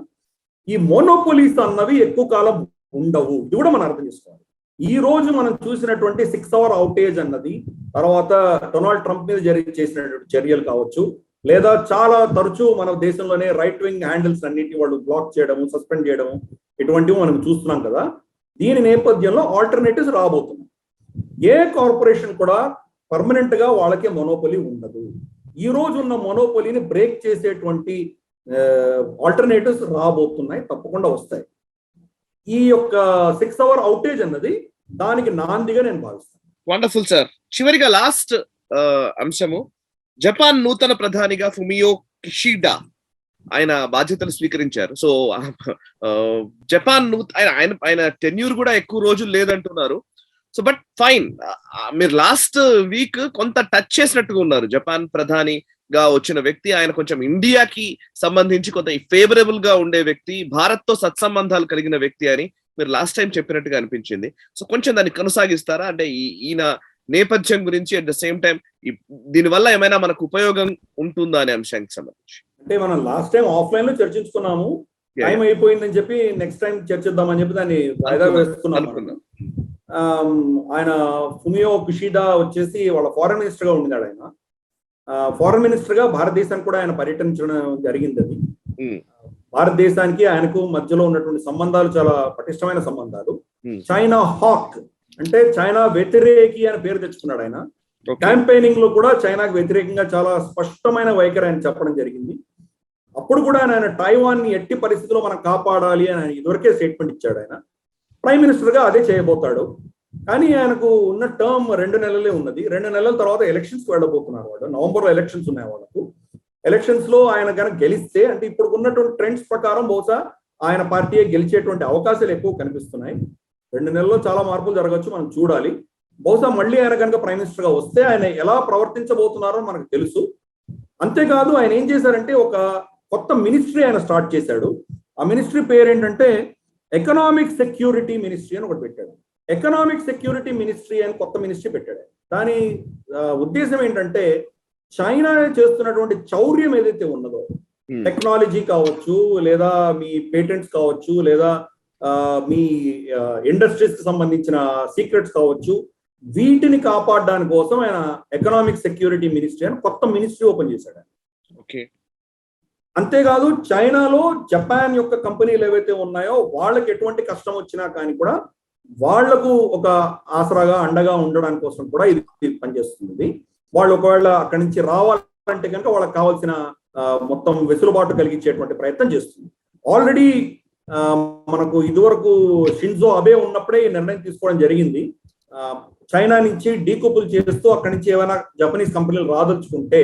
ఈ మోనోపోలీస్ అన్నవి ఎక్కువ కాలం ఉండవు. ఇది కూడా మనం అర్థం చేసుకోవాలి. ఈ రోజు మనం చూసినటువంటి 6 hour అవుటేజ్ అన్నది, తర్వాత డొనాల్డ్ ట్రంప్ మీద చేసినటువంటి చర్యలు కావచ్చు, లేదా చాలా తరచూ మన దేశంలోనే రైట్ వింగ్ హ్యాండిల్స్ అన్నిటి వాళ్ళు బ్లాక్ చేయడము, సస్పెండ్ చేయడము, ఇటువంటివి మనం చూస్తున్నాం కదా. దీని నేపథ్యంలో ఆల్టర్నేటివ్స్ రాబోతున్నాయి. ఏ కార్పొరేషన్ కూడా పర్మనెంట్ గా వాళ్ళకే మొనోపొలీ ఉండదు. ఈ రోజు ఉన్న మొనోపొలీని బ్రేక్ చేసేటువంటి ఆల్టర్నేటివ్స్ రాబోతున్నాయి, తప్పకుండా వస్తాయి. ఈ యొక్క 6 hour అవుటేజ్ అన్నది దానికి నాందిగా నేను భావిస్తాను. Wonderful sir. చివరిగా లాస్ట్ అంశము, జపాన్ నూతన ప్రధానిగా ఫుమియో కిషిడా ఆయన బాధ్యతలు స్వీకరించారు. సో జపాన్ ఆయన టెన్యూర్ కూడా ఎక్కువ రోజులు లేదంటున్నారు. సో బట్ ఫైన్, మీరు లాస్ట్ వీక్ కొంత టచ్ చేసినట్టుగా ఉన్నారు. జపాన్ ప్రధానిగా వచ్చిన వ్యక్తి, ఆయన కొంచెం ఇండియాకి సంబంధించి కొంత ఫేవరబుల్ గా ఉండే వ్యక్తి, భారత్ తో సత్సంబంధాలు కలిగిన వ్యక్తి అని మీరు లాస్ట్ టైం చెప్పినట్టుగా అనిపించింది. సో కొంచెం దాన్ని కొనసాగిస్తారా? అంటే ఈయన నేపథ్యం గురించి, అట్ ద సేమ్ టైం దీని వల్ల ఏమైనా మనకు ఉపయోగం ఉంటుందా అనే అంశానికి సంబంధించి. అంటే మనం లాస్ట్ టైం ఆఫ్లైన్ లో చర్చించుకున్నాము, టైం అయిపోయిందని చెప్పి నెక్స్ట్ టైం చర్చిద్దామని చెప్పి దాన్ని వాయిదా వేస్తున్నాం. ఆయన ఫుమియో కిషిడా వచ్చేసి వాళ్ళ ఫారెన్ మినిస్టర్ గా ఉన్నాడు. ఆయన ఫారెన్ మినిస్టర్ గా భారతదేశానికి కూడా ఆయన పర్యటించడం జరిగింది. అది భారతదేశానికి ఆయనకు మధ్యలో ఉన్నటువంటి సంబంధాలు చాలా పటిష్టమైన సంబంధాలు. చైనా హాక్ అంటే చైనా వ్యతిరేకి అని పేరు తెచ్చుకున్నాడు. ఆయన క్యాంపెయినింగ్ లో కూడా చైనాకు వ్యతిరేకంగా చాలా స్పష్టమైన వైఖరి ఆయన చెప్పడం జరిగింది. అప్పుడు కూడా ఆయన టైవాన్ ని ఎట్టి పరిస్థితుల్లో మనం కాపాడాలి అని ఆయన ఇదివరకే స్టేట్మెంట్ ఇచ్చాడు. ఆయన ప్రైమ్ మినిస్టర్ గా అదే చేయబోతాడు. కానీ ఆయనకు ఉన్న టర్మ్ 2 నెలలే ఉన్నది. 2 నెలల తర్వాత ఎలక్షన్స్ వెళ్ళబోతున్నారు. వాడు నవంబర్లో ఎలక్షన్స్ ఉన్నాయి వాళ్ళకు. ఎలక్షన్స్ లో ఆయన కనుక గెలిస్తే, అంటే ఇప్పుడు ఉన్నటువంటి ట్రెండ్స్ ప్రకారం బహుశా ఆయన పార్టీ గెలిచేటువంటి అవకాశాలు ఎక్కువ కనిపిస్తున్నాయి. 2 నెలల్లో చాలా మార్పులు జరగచ్చు, మనం చూడాలి. బహుశా మళ్ళీ ఆయన కనుక ప్రైమ్ మినిస్టర్ గా వస్తే ఆయన ఎలా ప్రవర్తించబోతున్నారో మనకు తెలుసు. అంతేకాదు ఆయన ఏం చేశారంటే ఒక కొత్త మినిస్ట్రీ ఆయన స్టార్ట్ చేశాడు. ఆ మినిస్ట్రీ పేరు ఏంటంటే ఎకనామిక్ సెక్యూరిటీ మినిస్ట్రీ అని ఒకటి పెట్టాడు. ఎకనామిక్ సెక్యూరిటీ మినిస్ట్రీ అని కొత్త మినిస్ట్రీ పెట్టాడు. దాని ఉద్దేశం ఏంటంటే చైనా చేస్తున్నటువంటి చౌర్యం ఏదైతే ఉన్నదో, టెక్నాలజీ కావచ్చు, లేదా మీ పేటెంట్స్ కావచ్చు, లేదా మీ ఇండస్ట్రీస్ కి సంబంధించిన సీక్రెట్స్ కావచ్చు, వీటిని కాపాడడానికి కోసం ఆయన ఎకనామిక్ సెక్యూరిటీ మినిస్ట్రీ అని కొత్త మినిస్ట్రీ ఓపెన్ చేశాడు. ఓకే. అంతేకాదు చైనాలో జపాన్ యొక్క కంపెనీలు ఏవైతే ఉన్నాయో వాళ్ళకి ఎటువంటి కష్టం వచ్చినా కానీ కూడా వాళ్లకు ఒక ఆసరాగా అండగా ఉండడానికి కోసం కూడా ఇది పనిచేస్తుంది. వాళ్ళు ఒకవేళ అక్కడి నుంచి రావాలంటే కనుక వాళ్ళకి కావాల్సిన మొత్తం వెసులుబాటు కలిగించేటువంటి ప్రయత్నం చేస్తుంది. ఆల్రెడీ మనకు ఇదివరకు షింజో అబే ఉన్నప్పుడే ఈ నిర్ణయం తీసుకోవడం జరిగింది. చైనా నుంచి డీకూపుల్ చేస్తూ అక్కడి నుంచి ఏమైనా జపనీస్ కంపెనీలు రాదలుచుకుంటే,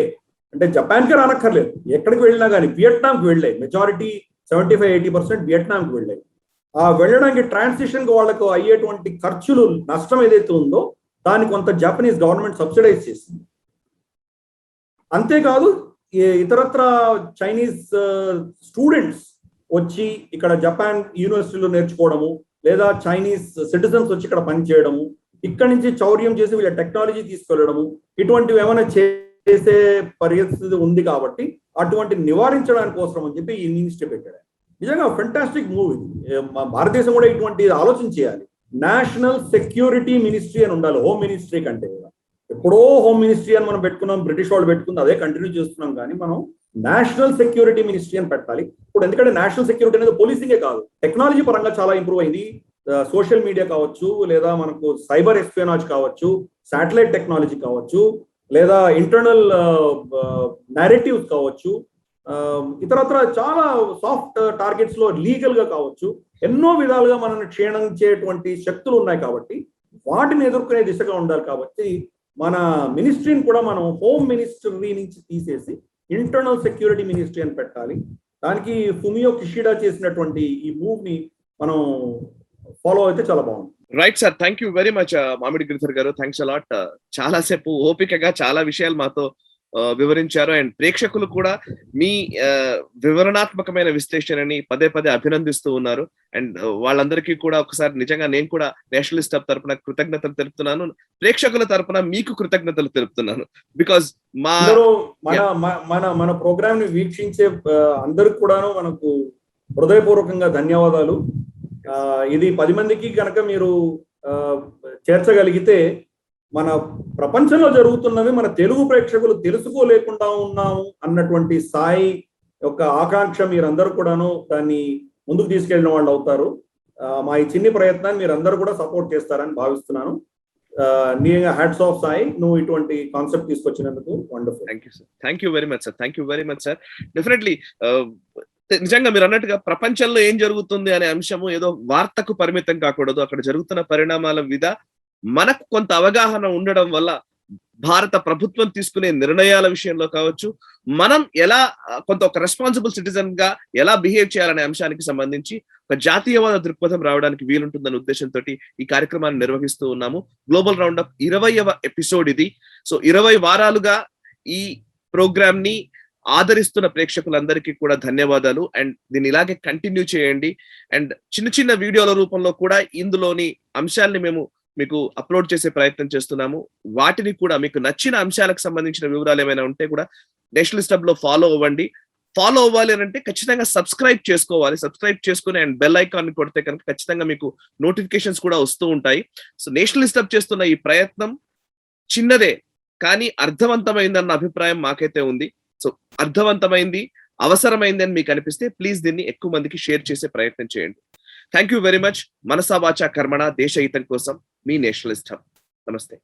అంటే జపాన్కే రానక్కర్లేదు, ఎక్కడికి వెళ్ళినా కానీ వియట్నాంకి వెళ్ళాయి. మెజారిటీ 75-80% వియట్నాంకి వెళ్ళాయి. ఆ వెళ్ళడానికి ట్రాన్సిషన్ కి వాళ్ళకు అయ్యేటువంటి ఖర్చులు, నష్టం ఏదైతే ఉందో దాన్ని కొంత జపనీస్ గవర్నమెంట్ సబ్సిడైజ్ చేసింది. అంతేకాదు ఇతరత్ర చైనీస్ స్టూడెంట్స్ వచ్చి ఇక్కడ జపాన్ యూనివర్సిటీలో నేర్చుకోవడము, లేదా చైనీస్ సిటిజన్స్ వచ్చి ఇక్కడ పనిచేయడము, ఇక్కడి నుంచి చౌర్యం చేసి వీళ్ళ టెక్నాలజీ తీసుకెళ్లడము, ఇటువంటివి ఏమైనా చేసే పరిస్థితి ఉంది. కాబట్టి అటువంటి నివారించడానికి కోసం అని చెప్పి ఈ మినిస్ట్రీ పెట్టాడు. నిజంగా ఫెంటాస్టిక్ మూవ్ ఇది. భారతదేశం కూడా ఇటువంటి ఆలోచన చేయాలి. నేషనల్ సెక్యూరిటీ మినిస్ట్రీ అని ఉండాలి, హోమ్ మినిస్ట్రీ కంటే కూడా. ఎప్పుడో హోమ్ మినిస్ట్రీ అని మనం పెట్టుకున్నాం, బ్రిటిష్ వాళ్ళు పెట్టుకుంది, అదే కంటిన్యూ చేస్తున్నాం. కానీ మనం నేషనల్ సెక్యూరిటీ మినిస్ట్రీ అని పెట్టాలి ఇప్పుడు. ఎందుకంటే నేషనల్ సెక్యూరిటీ అనేది పోలీసింగే కాదు, టెక్నాలజీ పరంగా చాలా ఇంప్రూవ్ అయింది. సోషల్ మీడియా కావచ్చు, లేదా మనకు సైబర్ ఎస్పియోనాజ్ కావచ్చు, శాటిలైట్ టెక్నాలజీ కావచ్చు, లేదా ఇంటర్నల్ నారేటివ్స్ కావచ్చు, ఇతరత్ర చాలా సాఫ్ట్ టార్గెట్స్ లో లీగల్ గా కావచ్చు, ఎన్నో విధాలుగా మనల్ని క్షీణించేటువంటి శక్తులు ఉన్నాయి. కాబట్టి వాటిని ఎదుర్కొనే దిశగా ఉండాలి. కాబట్టి మన మినిస్ట్రీని కూడా మనం హోమ్ మినిస్ట్రీ నుంచి తీసేసి ఇంటర్నల్ సెక్యూరిటీ మినిస్ట్రీ అని పెట్టాలి. దానికి ఫుమియో కిషిడా చేసినటువంటి ఈ మూవ్ ని మనం ఫాలో అయితే చాలా బాగుంది. Right sir, thank you very much మామిడి గిరిధర్ గారు. Thanks a lot. చాలా సేపు ఓపికగా చాలా విషయాలు మాతో వివరించారు. అండ్ ప్రేక్షకులు కూడా మీ వివరణాత్మకమైన విశ్లేషణని పదే పదే అభినందిస్తూ ఉన్నారు. అండ్ వాళ్ళందరికీ కూడా ఒకసారి నిజంగా నేను కూడా నేషనలిస్ట్ హబ్ తరపున కృతజ్ఞతలు తెలుపుతున్నాను, ప్రేక్షకుల తరపున మీకు కృతజ్ఞతలు తెలుపుతున్నాను. బికాస్ మన ప్రోగ్రామ్ ని వీక్షించే అందరికి కూడాను మనకు హృదయపూర్వకంగా ధన్యవాదాలు. ఇది 10 మందికి కనుక మీరు చేర్చగలిగితే మన ప్రపంచంలో జరుగుతున్నవి మన తెలుగు ప్రేక్షకులు తెలుసుకోలేకుండా ఉన్నాము అన్నటువంటి స్థాయి యొక్క ఆకాంక్ష మీరందరూ కూడాను దాన్ని ముందుకు తీసుకెళ్లిన వాళ్ళు అవుతారు. మా ఈ చిన్ని ప్రయత్నాన్ని మీరందరూ కూడా సపోర్ట్ చేస్తారని భావిస్తున్నాను. హ్యాట్స్ ఆఫ్ సాయి, నువ్వు ఇటువంటి కాన్సెప్ట్ తీసుకొచ్చినందుకు wonderful. Thank you very much sir. Thank you very much sir. Definitely నిజంగా మీరు అన్నట్టుగా ప్రపంచంలో ఏం జరుగుతుంది అనే అంశము ఏదో వార్తకు పరిమితం కాకూడదు. అక్కడ జరుగుతున్న పరిణామాల మీద మనకు కొంత అవగాహన ఉండడం వల్ల భారత ప్రభుత్వం తీసుకునే నిర్ణయాల విషయంలో కావచ్చు, మనం ఎలా ఒక రెస్పాన్సిబుల్ సిటిజన్ గా ఎలా బిహేవ్ చేయాలనే అంశానికి సంబంధించి ఒక జాతీయవాద దృక్పథం రావడానికి వీలుంటుందనే ఉద్దేశంతో ఈ కార్యక్రమాన్ని నిర్వహిస్తూ ఉన్నాము. గ్లోబల్ రౌండప్ 20వ ఎపిసోడ్ ఇది. సో 20 వారాలుగా ఈ ప్రోగ్రామ్ ని ఆదరిస్తున్న ప్రేక్షకులందరికీ కూడా ధన్యవాదాలు. అండ్ దీన్ని ఇలాగే కంటిన్యూ చేయండి. అండ్ చిన్న చిన్న వీడియోల రూపంలో కూడా ఇందులోని అంశాలని మేము మీకు అప్లోడ్ చేసే ప్రయత్నం చేస్తున్నాము. వాటిని కూడా మీకు నచ్చిన అంశాలకు సంబంధించిన వివరాలు ఏమైనా ఉంటే కూడా నేషనలిస్ట్ హబ్ లో ఫాలో అవ్వండి. ఫాలో అవ్వాలి అని అంటే ఖచ్చితంగా సబ్స్క్రైబ్ చేసుకోవాలి. సబ్స్క్రైబ్ చేసుకుని అండ్ బెల్ ఐకాన్ కొడితే కనుక ఖచ్చితంగా మీకు నోటిఫికేషన్స్ కూడా వస్తూ ఉంటాయి. సో నేషనలిస్ట్ హబ్ చేస్తున్న ఈ ప్రయత్నం చిన్నదే కానీ అర్థవంతమైందన్న అభిప్రాయం మాకైతే ఉంది. సో అర్థవంతమైంది, అవసరమైంది అని మీకు అనిపిస్తే ప్లీజ్ దీన్ని ఎక్కువ మందికి షేర్ చేసే ప్రయత్నం చేయండి. Thank you very much. మనసా వాచా కర్మణ, దేశ హితం కోసం మీ నేషనలిస్ట్ హబ్. నమస్తే.